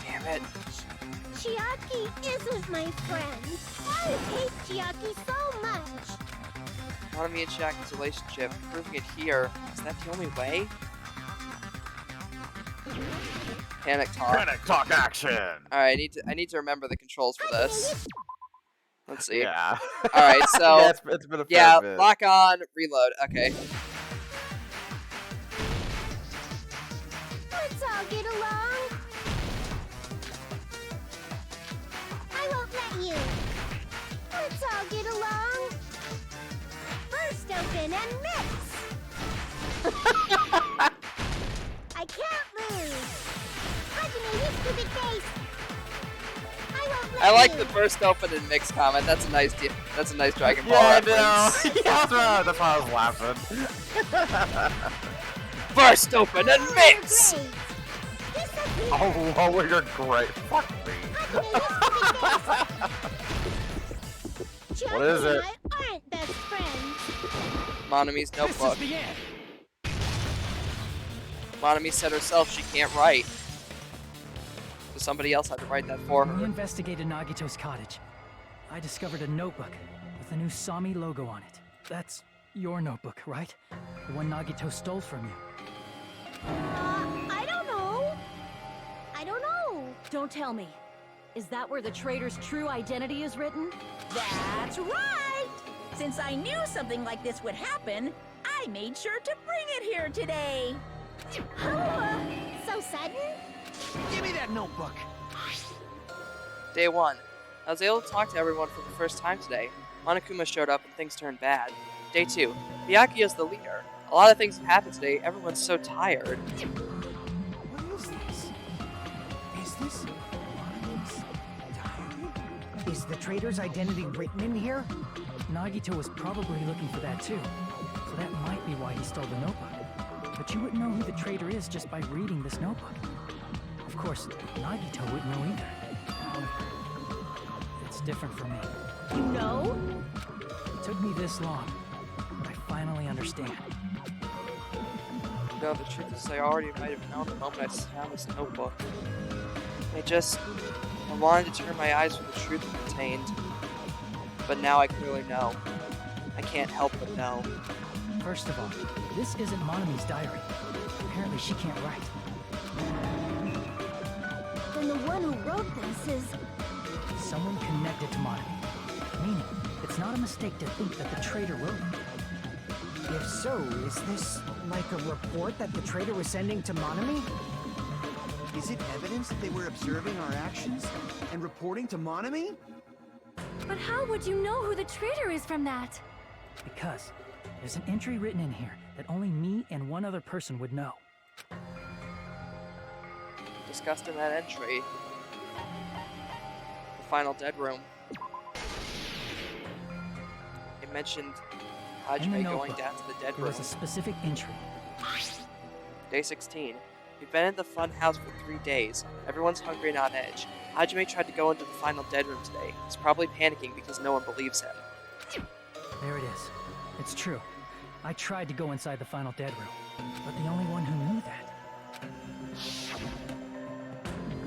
Damn it. Chiaki isn't my friend. I hate Chiaki so much. Monami and Chiaki's relationship, proving it here, is that the only way? Panic talk. Panic talk action! Alright, I need to remember the controls for this. Let's see. Yeah. Alright, so Yeah, it's been a fair bit. lock on, reload. Okay. Let's all get along. I won't let you. Let's all get along. First open and mix. I can't lose. Hajime, you stupid face. I won't let I like you. the burst open and mix comment. That's a nice Dragon Ball Yeah, I reference. know. Yeah, that's why I was laughing. Burst open and mix! Great. Disappear. Oh, you're great. Fuck me. Chiaki What is it? and I aren't best friends. Monami's This notebook. is the end. Monami said herself she can't write. So somebody else had to write that for When we her. investigated Nagito's cottage, I discovered a notebook with a new Sami logo on it. That's your notebook, right? The one Nagito stole from you. I don't know. I don't know. Don't tell me. Is that where the traitor's true identity is written? That's right! Since I knew something like this would happen, I made sure to bring it here today. So sudden? Give me that notebook! Day 1. I was able to talk to everyone for the first time today. Monokuma showed up and things turned bad. Day 2. Byakuya's the leader. A lot of things have happened today. Everyone's so tired. What is this? Is this Monami's diary? Is the traitor's identity written in here? Nagito was probably looking for that too, so that might be why he stole the notebook. But you wouldn't know who the traitor is just by reading this notebook. Of course, Nagito wouldn't know either. It's different for me. You know? It took me this long, but I finally understand. No, the truth is I already might have known the moment I found this notebook. I wanted to turn my eyes from the truth it contained. But now I clearly know. I can't help but know. First of all, this isn't Monami's diary. Apparently she can't write. Then the one who wrote this is... Someone connected to Monami. Meaning, it's not a mistake to think that the traitor wrote it. If so, is this like a report that the traitor was sending to Monami? Is it evidence that they were observing our actions and reporting to Monami? But how would you know who the traitor is from that? Because there's an entry written in here that only me and one other person would know. Discussed in that entry. The final dead room. It mentioned In the Hajime going notebook, down to the dead there room. was a specific entry. Day 16. We've been in the fun house for 3 days. Everyone's hungry and on edge. Hajime tried to go into the final dead room today. He's probably panicking because no one believes him. There it is. It's true. I tried to go inside the final dead room, but the only one who knew that.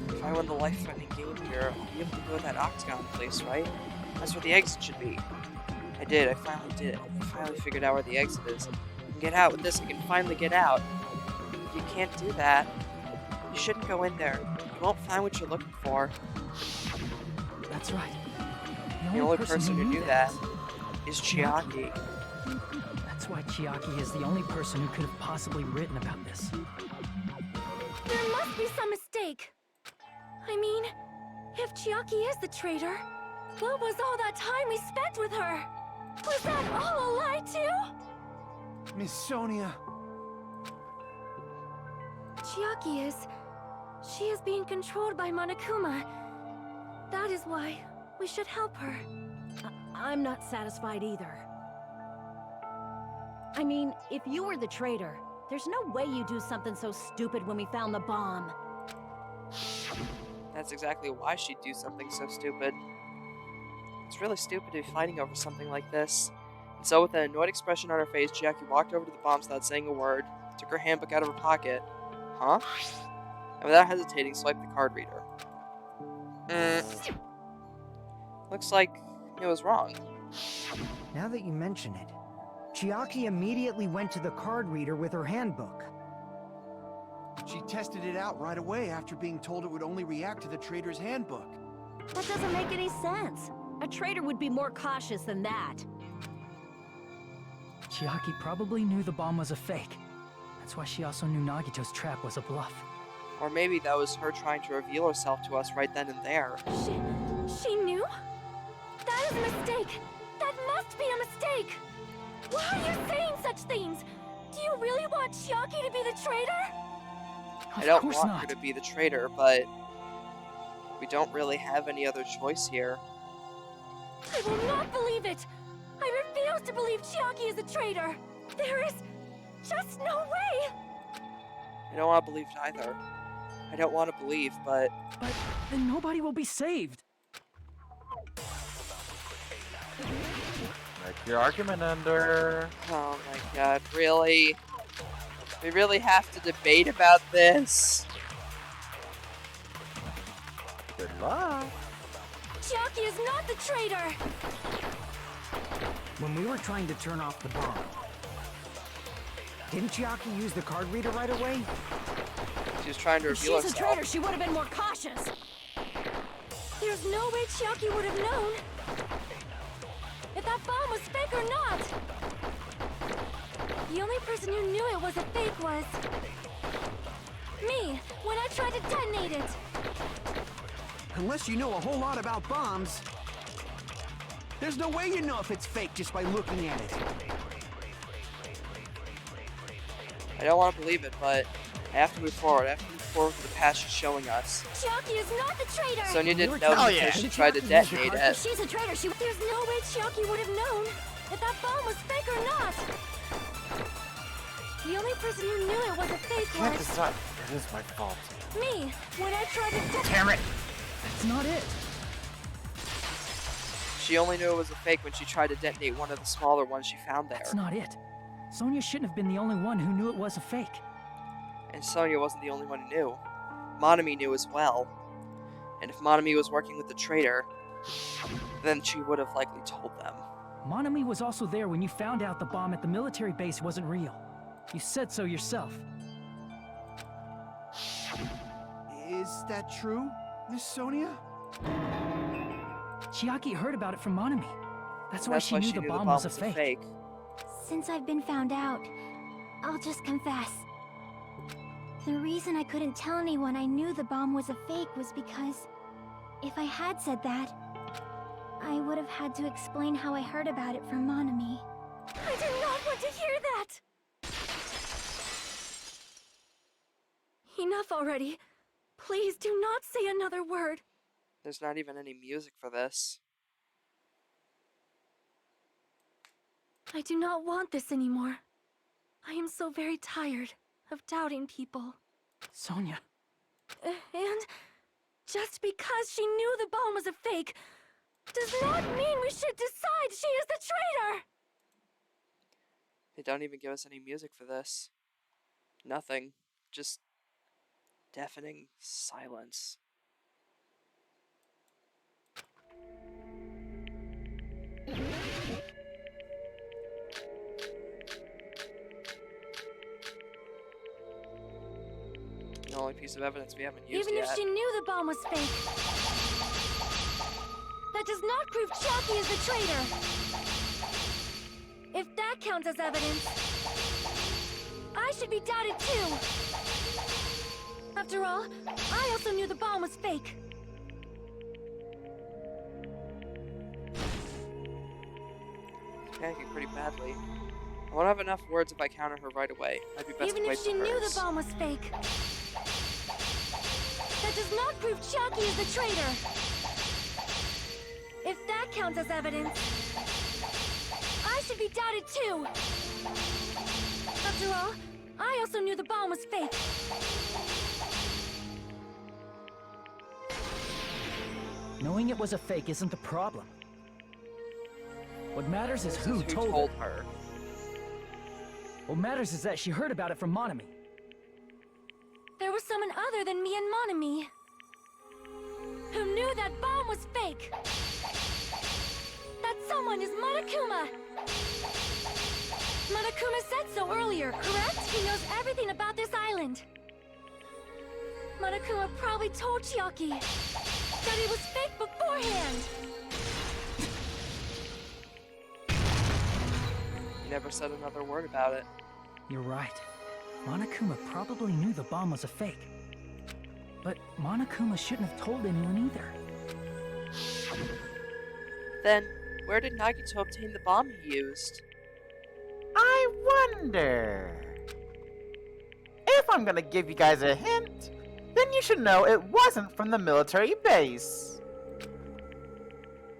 If I win the life-threatening game here, I'll be able to go to that octagon place, right? That's where the exit should be. I did. I finally did. I finally figured out where the exit is. I can get out with this. I can finally get out. You can't do that. You shouldn't go in there. You won't find what you're looking for. That's right. The only person who knew that is Chiaki. That's why Chiaki is the only person who could have possibly written about this. There must be some mistake. I mean, if Chiaki is the traitor, what was all that time we spent with her? Was that all a lie too? Miss Sonia. Chiaki is... She is being controlled by Monokuma. That is why we should help her. I'm not satisfied either. I mean, if you were the traitor, there's no way you'd do something so stupid when we found the bomb. That's exactly why she'd do something so stupid. It's really stupid to be fighting over something like this. And so with an annoyed expression on her face, Chiaki walked over to the bombs without saying a word, took her handbook out of her pocket. Huh? And without hesitating, swiped the card reader. Looks like it was wrong. Now that you mention it, Chiaki immediately went to the card reader with her handbook. She tested it out right away after being told it would only react to the traitor's handbook. That doesn't make any sense. A traitor would be more cautious than that. Chiaki probably knew the bomb was a fake. That's why she also knew Nagito's trap was a bluff. Or maybe that was her trying to reveal herself to us right then and there. She knew? That is a mistake! That must be a mistake! Why are you saying such things? Do you really want Chiaki to be the traitor? I don't want her to be the traitor, but we don't really have any other choice here. I will not believe it! I refuse to believe Chiaki is a traitor! There is just no way! I don't want to believe it either. I don't want to believe, but... But then nobody will be saved! Make your argument, Ender. Oh my god, really? We really have to debate about this? Good luck. Chiaki is not the traitor! When we were trying to turn off the bomb, didn't Chiaki use the card reader right away? She was trying to If reveal she's a herself. traitor, she would have been more cautious. There's no way Chiaki would have known if that bomb was fake or not! The only person who knew it was a fake was... me, when I tried to detonate it! Unless you know a whole lot about bombs, there's no way you know if it's fake just by looking at it. I don't want to believe it, but I have to move forward. I have to move forward with the past she's showing us. Chiaki is not the traitor! Sonya didn't know because she tried to detonate If it. she's a traitor, there's no way Chiaki would have known if that bomb was fake or not! The only person who knew it was a fake Can't was... decide. It is my fault. me, when I tried to Damn it! That's not it! She only knew it was a fake when she tried to detonate one of the smaller ones she found there. That's not it. Sonya shouldn't have been the only one who knew it was a fake. And Sonya wasn't the only one who knew. Monami knew as well. And if Monami was working with the traitor, then she would have likely told them. Monami was also there when you found out the bomb at the military base wasn't real. You said so yourself. Is that true, Miss Sonia? Chiaki heard about it from Monami. That's why she knew the bomb was a fake. Since I've been found out, I'll just confess. The reason I couldn't tell anyone I knew the bomb was a fake was because if I had said that, I would have had to explain how I heard about it from Monami. I do not want to hear that! Enough already. Please do not say another word. There's not even any music for this. I do not want this anymore. I am so very tired of doubting people. Sonia. And just because she knew the bomb was a fake does not mean we should decide she is the traitor! They don't even give us any music for this. Nothing. Just deafening silence. The only piece of evidence we haven't used Even yet. if she knew the bomb was fake, that does not prove Chiaki is the traitor. If that counts as evidence, I should be doubted too. After all, I also knew the bomb was fake. She's panicking pretty badly. I won't have enough words if I counter her right away. I'd be best Even to wait if she for knew hers. the bomb was fake, that does not prove Chiaki is the traitor. If that counts as evidence, I should be doubted too. After all, I also knew the bomb was fake. Knowing it was a fake isn't the problem. What matters is who Who told her. her. What matters is that she heard about it from Monami. There was someone other than me and Monami who knew that bomb was fake. That someone is Monokuma. Monokuma said so earlier, correct? He knows everything about this island. Monokuma probably told Chiaki that it was fake beforehand. He never said another word about it. You're right. Monokuma probably knew the bomb was a fake. But Monokuma shouldn't have told anyone either. Then, where did Nagito obtain the bomb he used? I wonder. If I'm gonna give you guys a hint, then you should know it wasn't from the military base.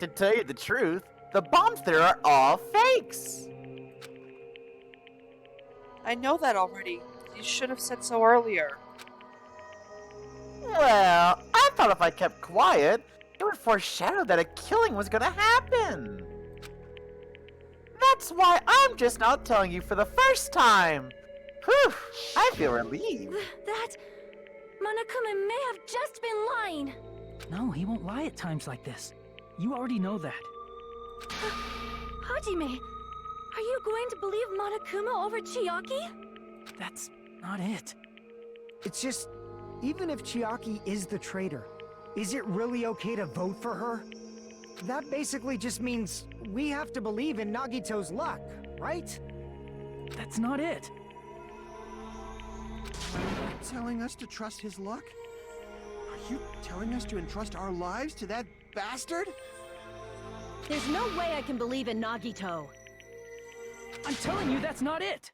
To tell you the truth, the bombs there are all fakes. I know that already. You should have said so earlier. Well, I thought if I kept quiet, it would foreshadow that a killing was gonna happen. That's why I'm just now telling you for the first time. Whew, I feel relieved. That Monokuma may have just been lying. No, he won't lie at times like this. You already know that. Hajime, are you going to believe Monokuma over Chiaki? That's not it. It's just, even if Chiaki is the traitor, is it really okay to vote for her? That basically just means we have to believe in Nagito's luck, right? That's not it. Telling us to trust his luck? Are you telling us to entrust our lives to that bastard? There's no way I can believe in Nagito. I'm telling you that's not it.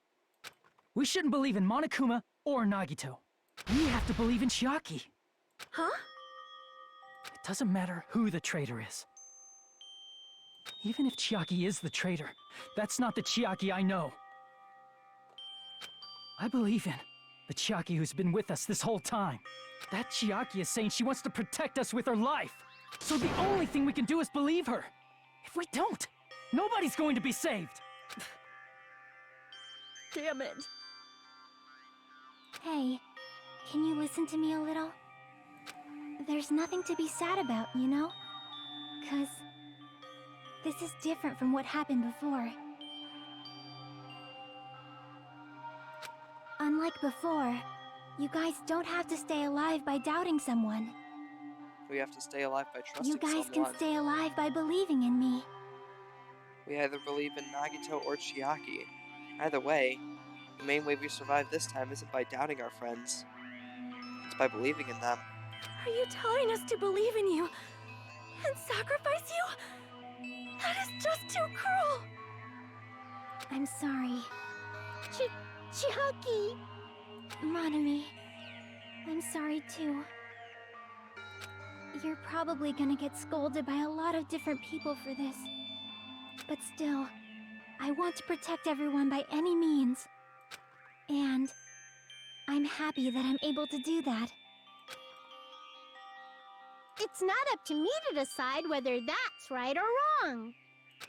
We shouldn't believe in Monokuma or Nagito. We have to believe in Chiaki. Huh? It doesn't matter who the traitor is. Even if Chiaki is the traitor, that's not the Chiaki I know. I believe in the Chiaki who's been with us this whole time. That Chiaki is saying she wants to protect us with her life. So the only thing we can do is believe her. If we don't, nobody's going to be saved. Damn it. Hey, can you listen to me a little? there's nothing to be sad about, you know? 'Cause this is different from what happened before. Unlike before, you guys don't have to stay alive by doubting someone. We have to stay alive by trusting You guys someone. can stay alive by believing in me. We either believe in Nagito or Chiaki. Either way, the main way we survive this time isn't by doubting our friends. It's by believing in them. Are you telling us to believe in you and sacrifice you? That is just too cruel. I'm sorry. Chiaki! Monami, I'm sorry too. You're probably gonna get scolded by a lot of different people for this. But still, I want to protect everyone by any means. And I'm happy that I'm able to do that. It's not up to me to decide whether that's right or wrong.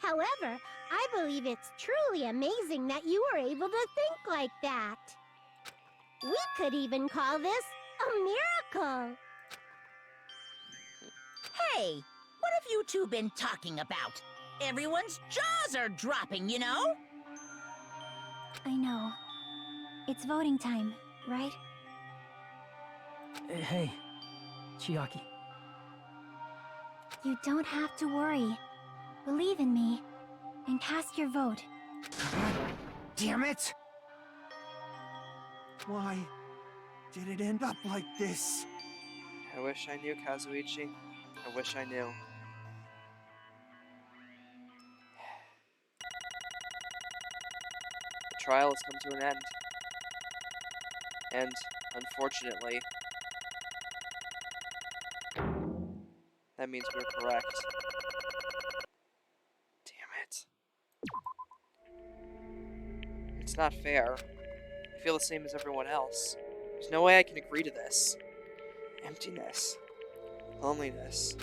However, I believe it's truly amazing that you were able to think like that. We could even call this a miracle. Hey, what have you two been talking about? Everyone's jaws are dropping, you know? I know. It's voting time, right? Hey, Chiaki. You don't have to worry. Believe in me, and cast your vote. Damn it! Why did it end up like this? I wish I knew, Kazuichi. I wish I knew. The trial has come to an end. And, unfortunately, that means we're correct. Damn it. It's not fair. I feel the same as everyone else. There's no way I can agree to this. Emptiness. Loneliness.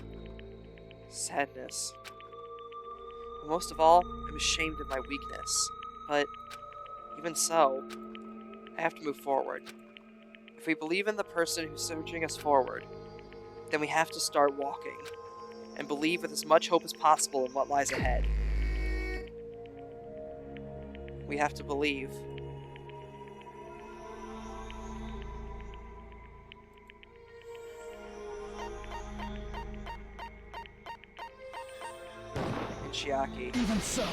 Sadness. And most of all, I'm ashamed of my weakness. But, even so, I have to move forward. If we believe in the person who's surging us forward, then we have to start walking, and believe with as much hope as possible in what lies ahead. We have to believe. In Chiaki. Even so.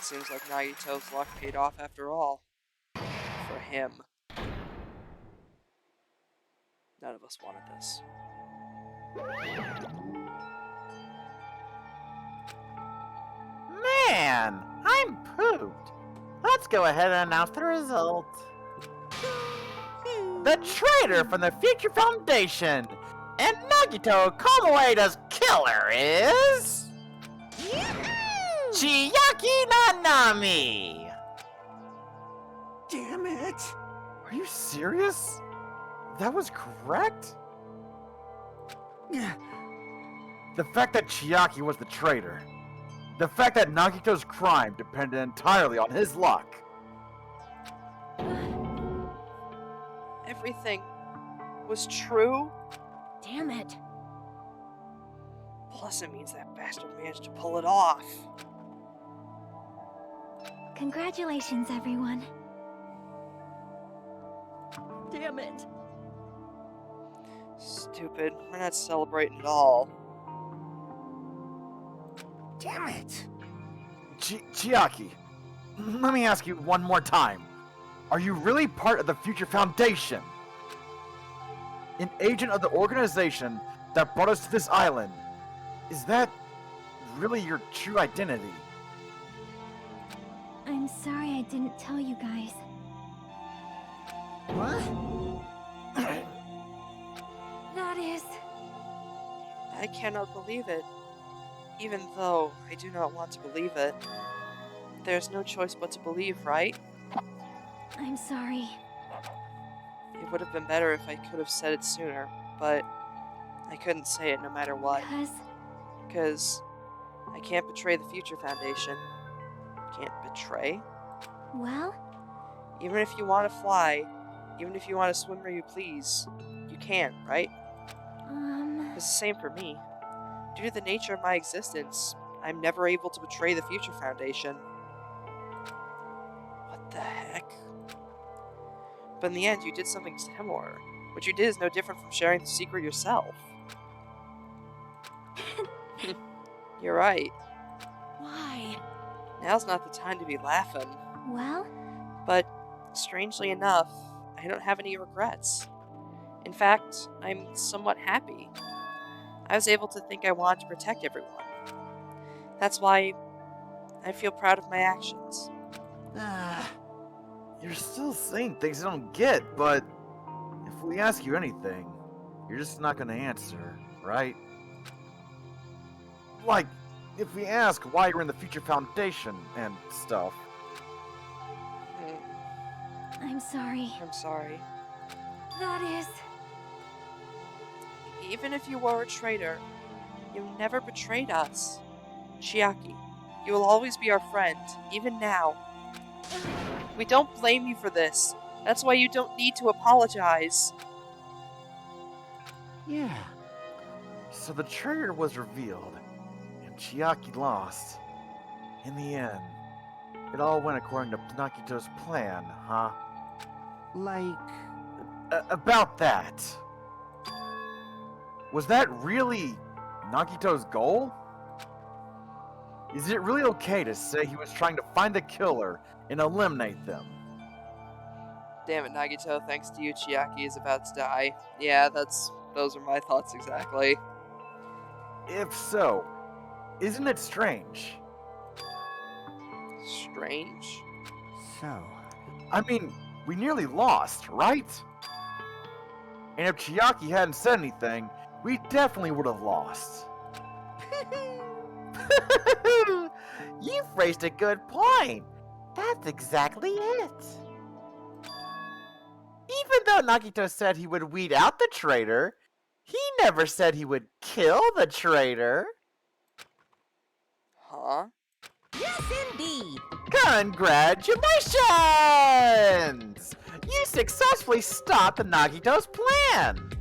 Seems like Nagito's luck paid off after all. For him. None of us wanted this. Man, I'm pooped. Let's go ahead and announce the result. The traitor from the Future Foundation and Nagito Kamaueda's killer is... Chiaki Nanami! Damn it! Are you serious? That was correct? The fact that Chiaki was the traitor. The fact that Nagito's crime depended entirely on his luck. Everything was true? Damn it. Plus it means that bastard managed to pull it off. Congratulations, everyone. Damn it. Stupid. We're not celebrating at all. Damn it! Chiaki, let me ask you one more time. Are you really part of the Future Foundation? An agent of the organization that brought us to this island? Is that really your true identity? I'm sorry I didn't tell you guys. What? That is... I cannot believe it. Even though I do not want to believe it. There's no choice but to believe, right? I'm sorry. It would have been better if I could have said it sooner. but I couldn't say it no matter what. Because I can't betray the Future Foundation. Can't betray? Well? Even if you want to fly, even if you want to swim where you please, you can't, right? It's the same for me. Due to the nature of my existence, I'm never able to betray the Future Foundation. What the heck? But in the end, you did something similar. What you did is no different from sharing the secret yourself. You're right. Why? Now's not the time to be laughing. Well? But, strangely enough, I don't have any regrets. In fact, I'm somewhat happy. I was able to think I wanted to protect everyone. That's why I feel proud of my actions. You're still saying things I don't get, but if we ask you anything, you're just not gonna answer, right? Like, if we ask why you're in the Future Foundation and stuff. I'm sorry. I'm sorry. That is... Even if you were a traitor, you never betrayed us. Chiaki, you will always be our friend, even now. We don't blame you for this. That's why you don't need to apologize. Yeah. So the traitor was revealed, and Chiaki lost. In the end, it all went according to Nagito's plan, huh? Like... About that. Was that really Nagito's goal? Is it really okay to say he was trying to find the killer and eliminate them? Damn it, Nagito, thanks to you, Chiaki is about to die. Yeah, those are my thoughts exactly. If so, isn't it strange? Strange? So... I mean, we nearly lost, right? And if Chiaki hadn't said anything, we definitely would have lost. You phrased a good point. That's exactly it. Even though Nagito said he would weed out the traitor, he never said he would kill the traitor. Huh? Yes, indeed. Congratulations! You successfully stopped Nagito's plan.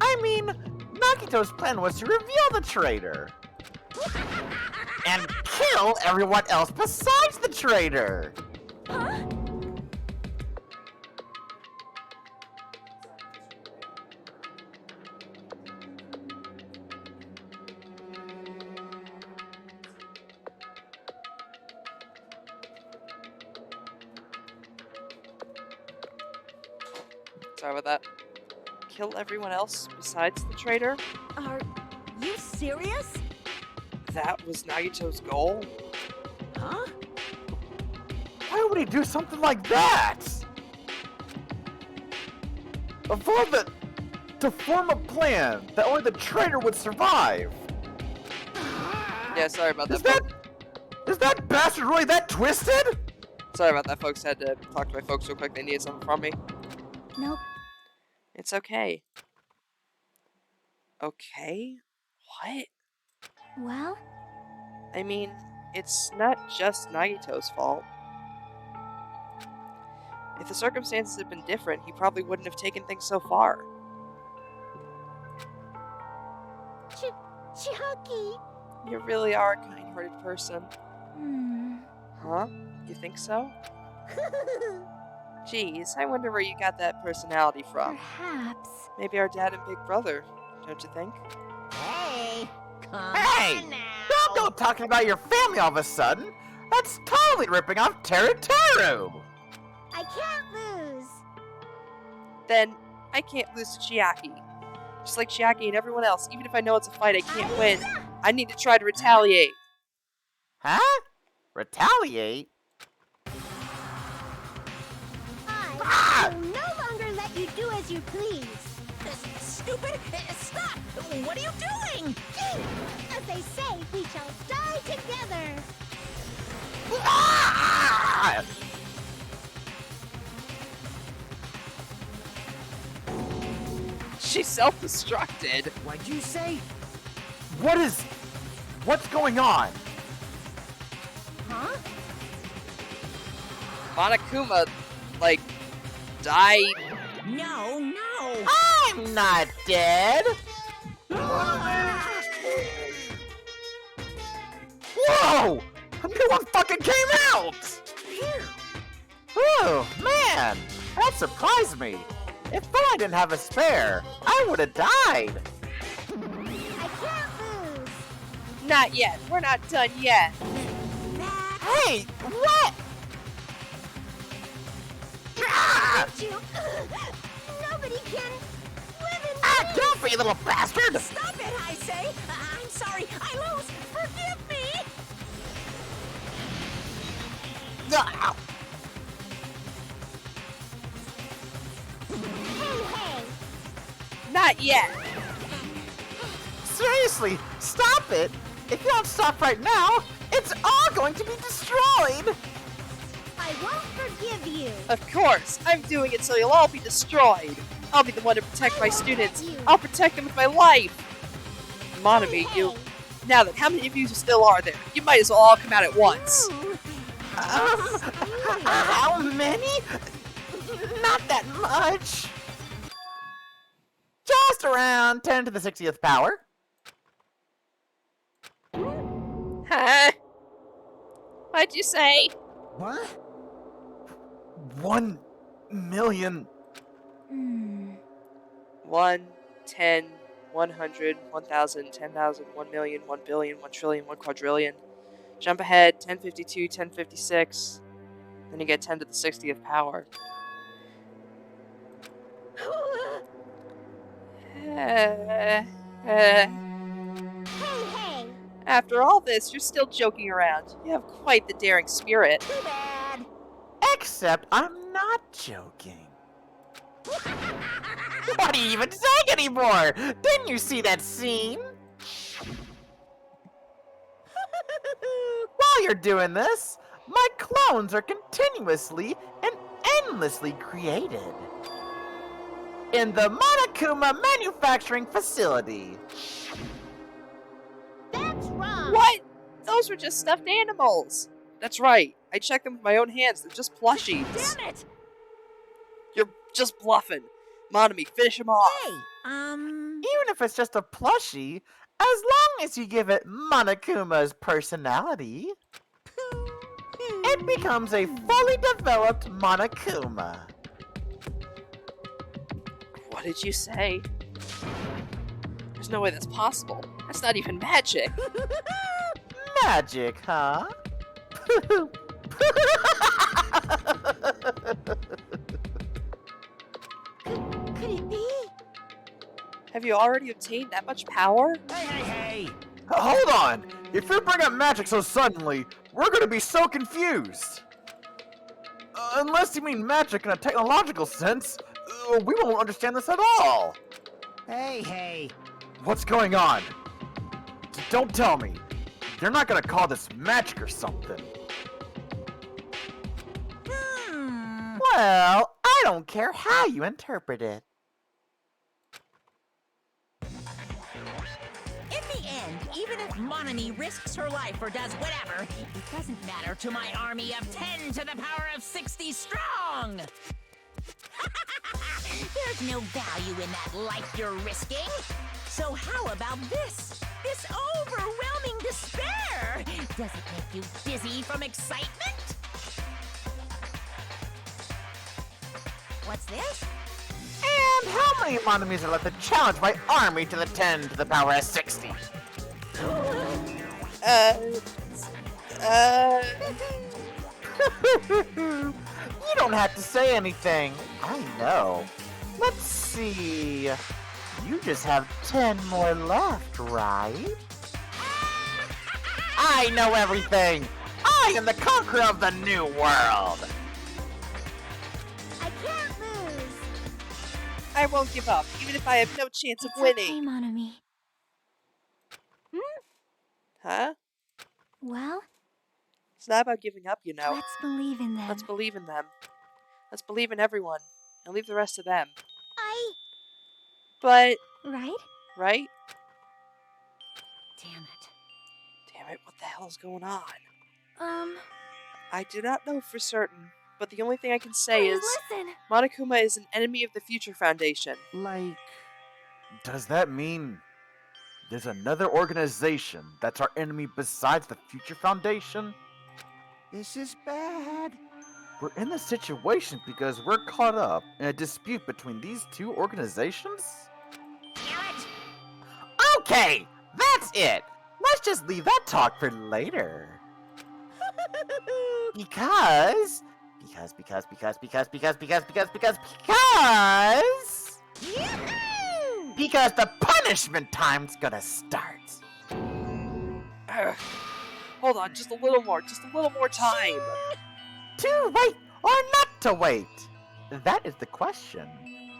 I mean, Nagito's plan was to reveal the traitor. And kill everyone else besides the traitor. Huh? Sorry about that. Kill everyone else besides the traitor? Are you serious? That was Nagito's goal? Huh? Why would he do something like that? To form a plan that only the traitor would survive. Yeah, sorry about that. Is that bastard really that twisted? Sorry about that, folks. Had to talk to my folks real quick. They needed something from me. Nope. It's okay. Okay? What? Well? I mean, it's not just Nagito's fault. If the circumstances had been different, he probably wouldn't have taken things so far. Chiaki! You really are a kind-hearted person. Hmm. Huh? You think so? Jeez, I wonder where you got that personality from. Perhaps. Maybe our dad and big brother, don't you think? Hey! Come Hey! on now! Don't go talking about your family all of a sudden. That's totally ripping off Teruteru. I can't lose! Then I can't lose to Chiaki. Just like Chiaki and everyone else, even if I know it's a fight I can't win, I need to try to retaliate. Huh? Retaliate? I will no longer let you do as you please! Stupid! Stop! What are you doing? As they say, we shall die together! Ah! She self-destructed. What'd you say? What's going on? Huh? Monokuma, like, died. No, no! I'm not dead. Whoa! A new one fucking came out! Oh, man. That surprised me. If I didn't have a spare, I would have died. I can't lose. Not yet. We're not done yet. Hey, what? Ah! You. Nobody can live in Ah, peace. don't be, little bastard! Stop it, I say! I'm sorry, I lose! Forgive me! Ah! Hey, Not yet. Seriously, stop it! If you don't stop right now, it's all going to be destroyed! I won't forgive you. Of course. I'm doing it so you'll all be destroyed. I'll be the one to protect my students. I'll protect them with my life. Monami, you... Now then, how many of you still are there? You might as well all come out at once. How many? Not that much. Just around 10 to the 60th power. Huh? What'd you say? What? 1 million. 1, 10, 100, 1,000, 10,000, 1 million, 1 billion, 1 trillion, 1 quadrillion. Jump ahead, 1052, 1056. Then you get 10 to the 60th power. Hey. After all this, you're still joking around. You have quite the daring spirit. Too bad. Except I'm not joking. What are you even saying anymore? Didn't you see that scene? While you're doing this, my clones are continuously and endlessly created. In the Monokuma manufacturing facility. That's wrong. What? Those were just stuffed animals. That's right. I checked them with my own hands. They're just plushies. Damn it! You're just bluffing. Monami, finish him off. Hey, Even if it's just a plushie, as long as you give it Monokuma's personality, it becomes a fully developed Monokuma. What did you say? There's no way that's possible. That's not even magic. Magic, huh? Could it be? Have you already obtained that much power? Hey! Hold on! If you bring up magic so suddenly, we're gonna be so confused! Unless you mean magic in a technological sense, we won't understand this at all! Hey! What's going on? Don't tell me. You're not gonna call this magic or something. Well, I don't care how you interpret it. in the end, even if Monami risks her life or does whatever, it doesn't matter to my army of 10 to the power of 60 strong! There's no value in that life you're risking. So how about this? This overwhelming despair! Does it make you dizzy from excitement? What's this? And how many Monomis are left to challenge my army to the 10 to the power of 60? You don't have to say anything. I know. Let's see. You just have 10 more left, right? I know everything. I am the conqueror of the new world. I can't lose. I won't give up, even if I have no chance of It's okay, winning. Monami. Huh? Well, It's not about giving up, you know. let's believe in them. Let's believe in them. Let's believe in everyone, and leave the rest to them. But, Right? right? Damn it. Damn it, what the hell is going on? Um, I do not know for certain, but the only thing I can say please is listen. Monokuma is an enemy of the Future Foundation. Like, Does that mean there's another organization that's our enemy besides the Future Foundation? this is bad. We're in this situation because we're caught up in a dispute between these two organizations? Okay, that's it. Let's just leave that talk for later. Because the punishment time's gonna start. Hold on, just a little more time. To wait or not to wait? That is the question.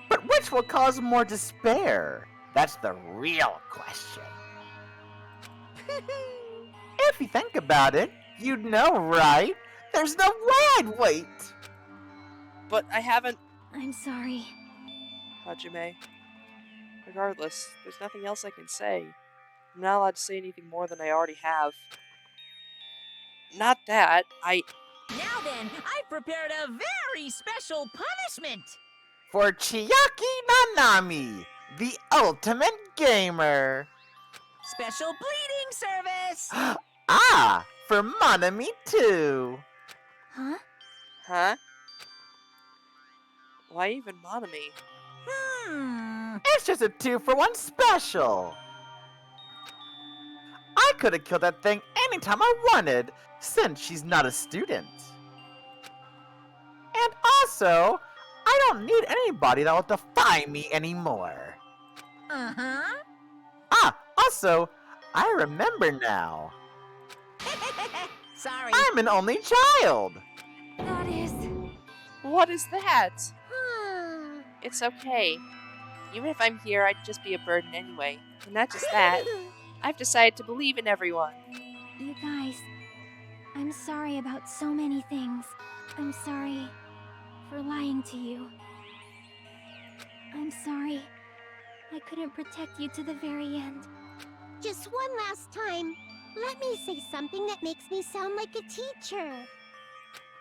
But which will cause more despair? That's the real question. If you think about it, you'd know, right? There's no way I'd wait. But I haven't... I'm sorry. Hajime. Regardless, there's nothing else I can say. I'm not allowed to say anything more than I already have. Not that, Now then, I've prepared a very special punishment! For Chiaki Nanami, the ultimate gamer. Special bleeding service! Ah, for Monami too. Huh? Huh? Why even Monami? It's just a 2-for-1 special. I could have killed that thing anytime I wanted, since she's not a student. And also, I don't need anybody that will defy me anymore. Uh-huh. Ah, also, I remember now. Sorry. I'm an only child. That is... What is that? It's okay. Even if I'm here, I'd just be a burden anyway. And not just that, I've decided to believe in everyone. You guys, I'm sorry about so many things. I'm sorry for lying to you. I'm sorry I couldn't protect you to the very end. Just one last time, let me say something that makes me sound like a teacher.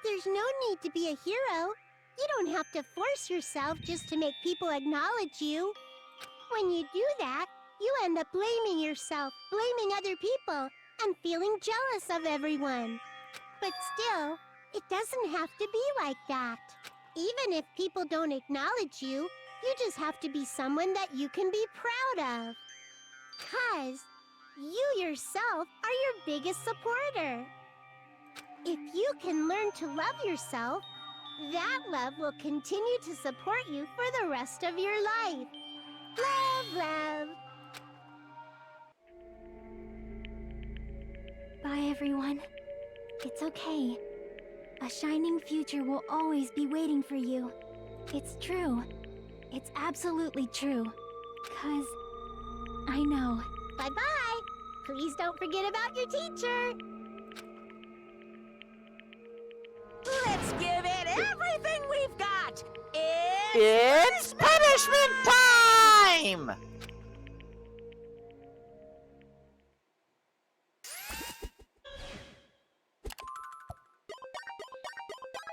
There's no need to be a hero. You don't have to force yourself just to make people acknowledge you. When you do that, you end up blaming yourself, blaming other people, and feeling jealous of everyone. But still, it doesn't have to be like that. Even if people don't acknowledge you, you just have to be someone that you can be proud of. 'Cause you yourself are your biggest supporter. If you can learn to love yourself, that love will continue to support you for the rest of your life. Love, love. Bye, everyone. It's okay. A shining future will always be waiting for you. It's true. It's absolutely true. 'Cause I know. Bye-bye. Please don't forget about your teacher. Let's give it everything we've got! It's punishment time!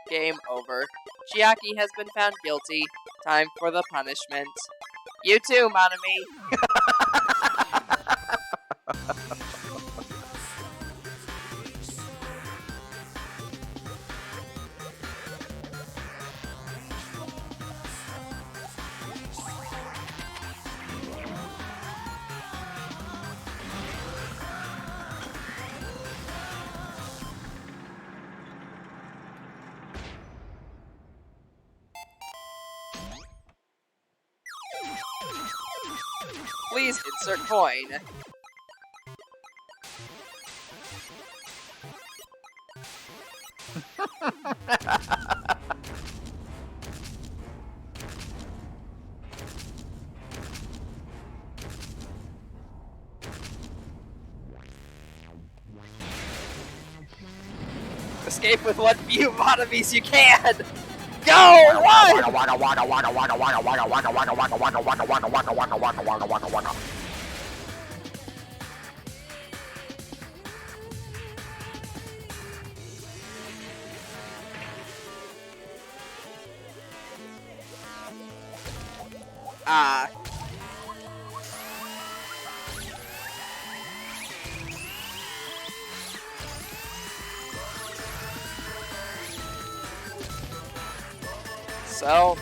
Game over. Chiaki has been found guilty. Time for the punishment. You too, Monami. Please insert coin. Escape with what few Monamis you can! Go! Run! Ah. So.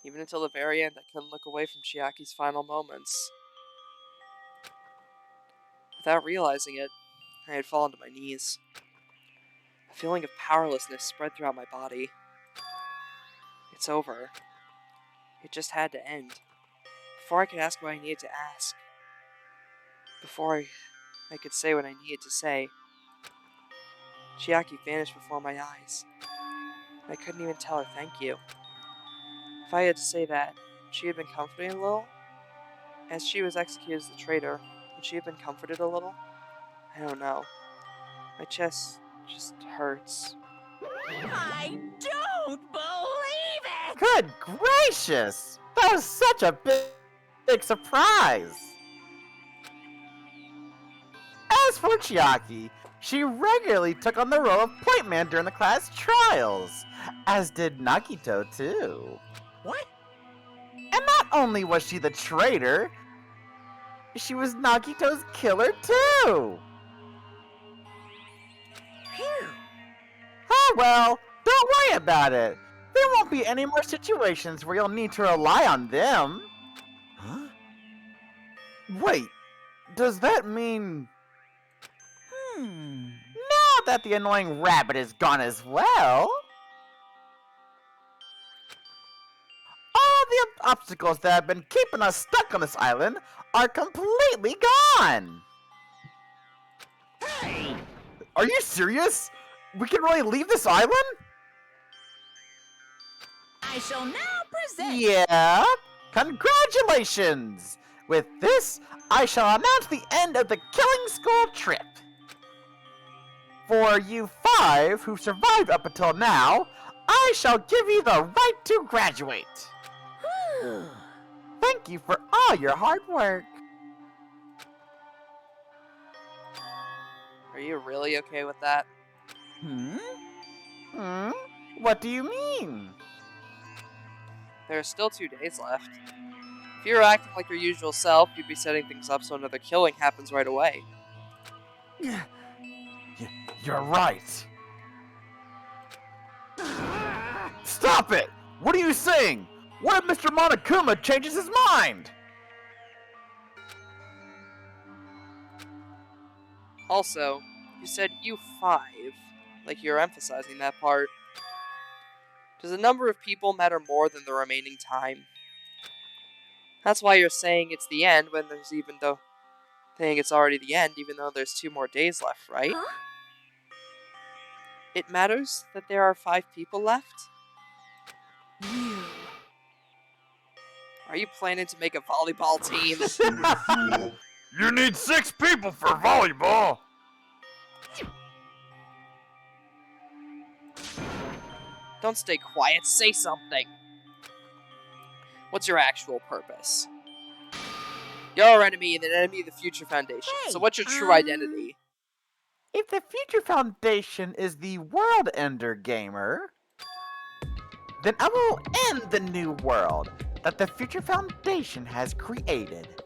Even until the very end, I couldn't look away from Chiaki's final moments. Without realizing it, I had fallen to my knees. A feeling of powerlessness spread throughout my body. It's over. It just had to end. Before I could ask what I needed to ask. Before I could say what I needed to say. Chiaki vanished before my eyes. I couldn't even tell her thank you. If I had to say that, she had been comforted a little? As she was executed as the traitor, would she have been comforted a little? I don't know. My chest just hurts. I don't believe it! Good gracious! That was such a big surprise! As for Chiaki, she regularly took on the role of point man during the class trials, as did Nagito too. What? And not only was she the traitor, she was Nagito's killer too! Phew. Oh well, don't worry about it. There won't be any more situations where you'll need to rely on them. Huh? Wait, does that mean... Now that the annoying rabbit is gone as well... all the obstacles that have been keeping us stuck on this island are completely gone! Hey! Are you serious? We can really leave this island? I shall now present... Yeah? Congratulations! With this, I shall announce the end of the Killing School trip. For you 5 who survived up until now, I shall give you the right to graduate. Thank you for all your hard work. Are you really okay with that? What do you mean? There are still 2 days left. If you were acting like your usual self, you'd be setting things up so another killing happens right away. You're right. Stop it! What are you saying? What if Mr. Monokuma changes his mind? Also, you said you 5, like you're emphasizing that part. Does the number of people matter more than the remaining time? That's why you're saying it's the end when there's even though saying it's already the end, even though there's 2 more days left, right? Huh? It matters that there are 5 people left? Are you planning to make a volleyball team? You need 6 people for volleyball! Don't stay quiet, say something! What's your actual purpose? You're our enemy and an enemy of the Future Foundation, so what's your true identity? If the Future Foundation is the World Ender Gamer, then I will end the new world that the Future Foundation has created.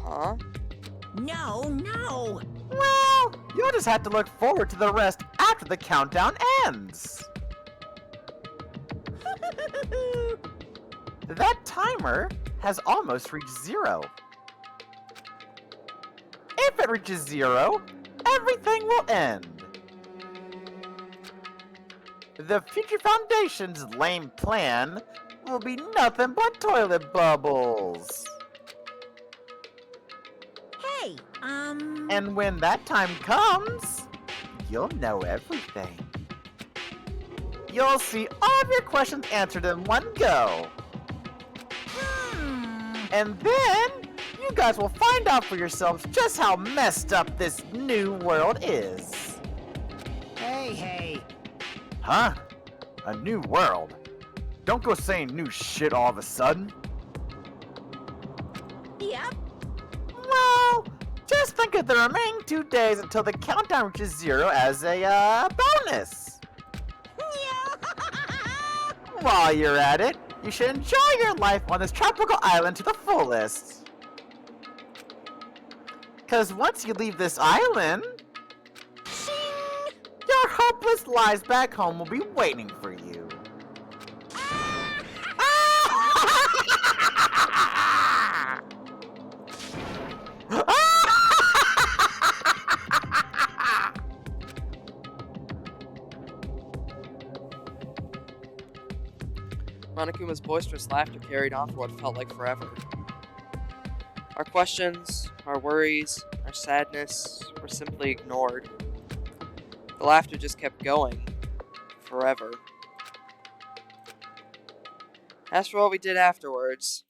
Huh? No! Well, you'll just have to look forward to the rest after the countdown ends. That timer has almost reached 0. If it reaches 0, everything will end. The Future Foundation's lame plan will be nothing but toilet bubbles. Hey, And when that time comes, you'll know everything. You'll see all of your questions answered in one go. And then, you guys will find out for yourselves just how messed up this new world is. Hey. Huh? A new world? Don't go saying new shit all of a sudden. Yep. Well, just think of the remaining 2 days until the countdown reaches 0 as a bonus. While you're at it, you should enjoy your life on this tropical island to the fullest. Cause once you leave this island, your hopeless lives back home will be waiting for you. Monokuma's boisterous laughter carried on for what felt like forever. Our questions, our worries, our sadness were simply ignored. The laughter just kept going. Forever. As for what we did afterwards,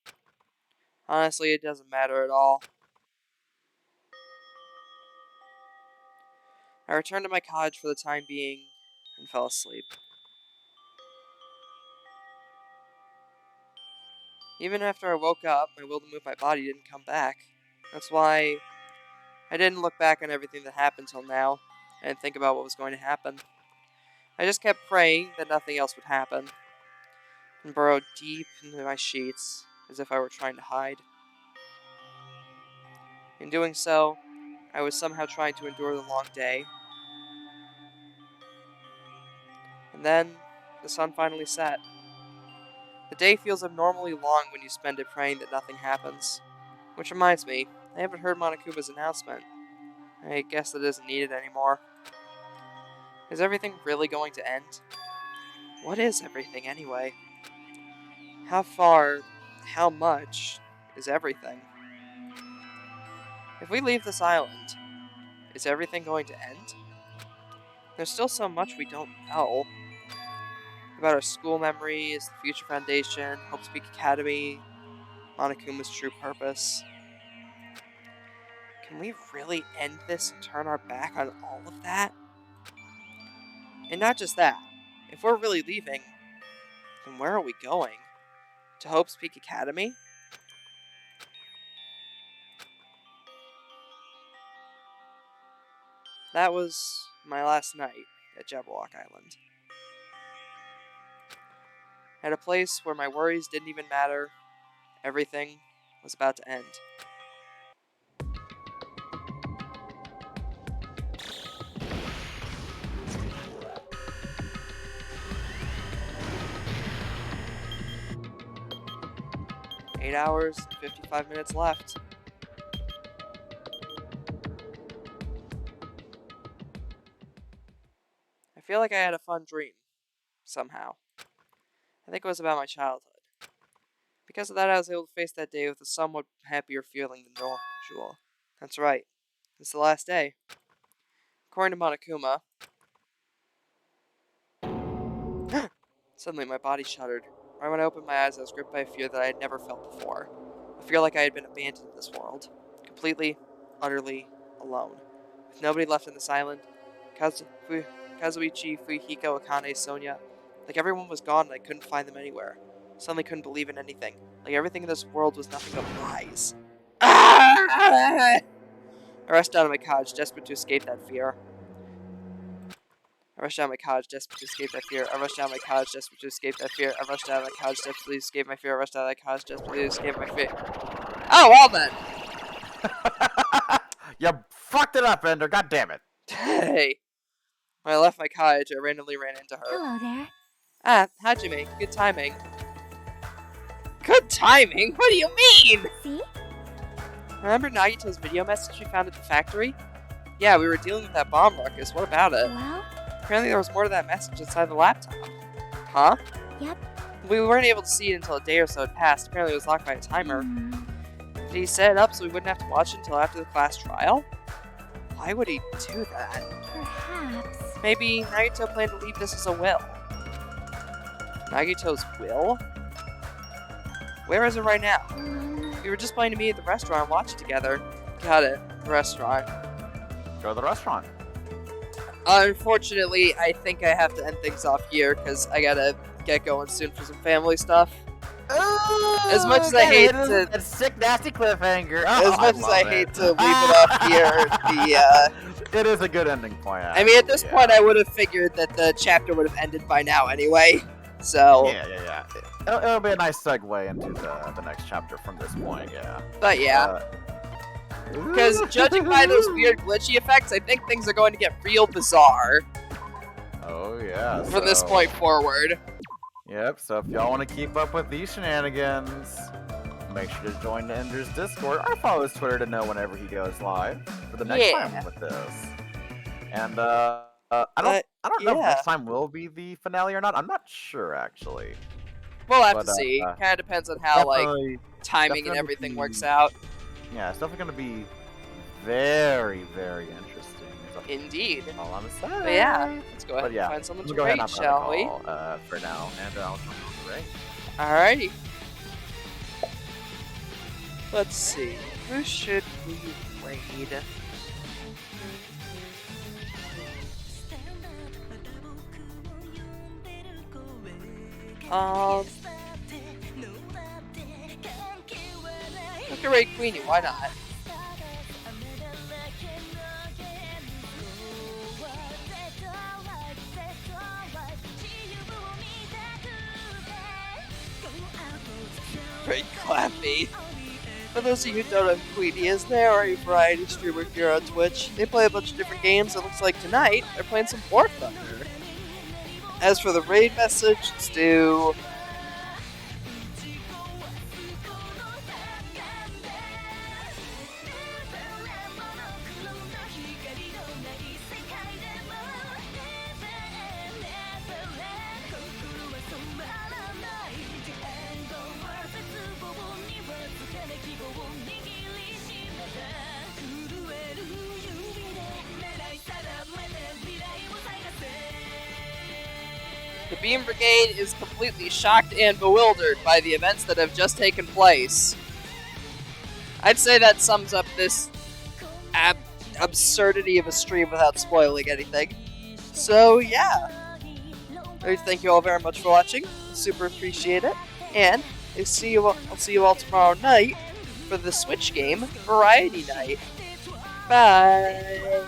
honestly, it doesn't matter at all. I returned to my cottage for the time being and fell asleep. Even after I woke up, my will to move my body didn't come back. That's why I didn't look back on everything that happened till now. I didn't think about what was going to happen. I just kept praying that nothing else would happen, and burrowed deep into my sheets as if I were trying to hide. In doing so, I was somehow trying to endure the long day. And then, the sun finally set. The day feels abnormally long when you spend it praying that nothing happens. Which reminds me, I haven't heard Monokuma's announcement. I guess it isn't needed anymore. Is everything really going to end? What is everything anyway? How far, how much is everything? If we leave this island, is everything going to end? There's still so much we don't know. About our school memories, the Future Foundation, Hope's Peak Academy, Monokuma's true purpose. Can we really end this and turn our back on all of that? And not just that, if we're really leaving, then where are we going? To Hope's Peak Academy? That was my last night at Jabberwock Island. At a place where my worries didn't even matter, everything was about to end. Eight hours, 55 minutes left. I feel like I had a fun dream, somehow. I think it was about my childhood. Because of that, I was able to face that day with a somewhat happier feeling than usual. That's right. It's the last day. According to Monokuma... Suddenly, my body shuddered. Right when I opened my eyes, I was gripped by a fear that I had never felt before. A fear like I had been abandoned in this world. Completely, utterly alone. With nobody left in this island. Kazuichi, Fuyuhiko, Akane, Sonia... Like everyone was gone and I couldn't find them anywhere. Suddenly couldn't believe in anything. Like everything in this world was nothing but lies. I rushed out of my cottage, desperate to escape that fear. I rushed out of my cottage, desperate to escape that fear. I rushed out of my cottage, desperate to escape that fear. I rushed out of my cottage, desperate to escape my fear. I rushed out of my cottage, desperate to escape my fear. Oh, well then! You fucked it up, Ender. God damn it. Hey. When I left my cottage, I randomly ran into her. Hello there. Ah, Hajime. Good timing. Good timing? What do you mean? See? Remember Nagito's video message we found at the factory? Yeah, we were dealing with that bomb ruckus. What about it? Well? Apparently there was more to that message inside the laptop. Huh? Yep. We weren't able to see it until a day or so had passed. Apparently it was locked by a timer. Did he set it up so we wouldn't have to watch it until after the class trial? Why would he do that? Perhaps. Maybe Nagito planned to leave this as a will. Nagito's will? Where is it right now? We were just planning to meet at the restaurant and watch it together. Got it. The restaurant. Go to the restaurant. Unfortunately, I think I have to end things off here because I gotta get going soon for some family stuff. As much as I hate to, a sick, nasty cliffhanger. as much as I hate to leave it up here, It is a good ending point. I mean, at this point, I would have figured that the chapter would have ended by now anyway. So, Yeah. It'll be a nice segue into the next chapter from this point, yeah. But yeah, because judging by those weird glitchy effects, I think things are going to get real bizarre Oh, yeah. from this point forward. Yep, so if y'all want to keep up with these shenanigans, make sure to join Ender's Discord or follow his Twitter to know whenever he goes live for the next time with this. And I don't know if next time will be the finale or not. I'm not sure actually. We'll have to see. Kind of depends on how like timing and definitely everything works out. Yeah, it's definitely going to be very, very interesting. Indeed. All I'm saying. But yeah, let's go ahead and find someone to rate, shall we? For now, and I'll come on the rate. Alrighty. Let's see. Who should we raid? We can raid Queenie, why not? Raid Clappy. For those of you who don't know who Queenie is, they are a variety streamer here on Twitch. They play a bunch of different games. It looks like tonight they're playing some War Thunder. As for the raid message, let's do... The Beam Brigade is completely shocked and bewildered by the events that have just taken place. I'd say that sums up this absurdity of a stream without spoiling anything. So yeah, thank you all very much for watching. Super appreciate it, and I'll see you all tomorrow night for the Switch game Variety Night. Bye.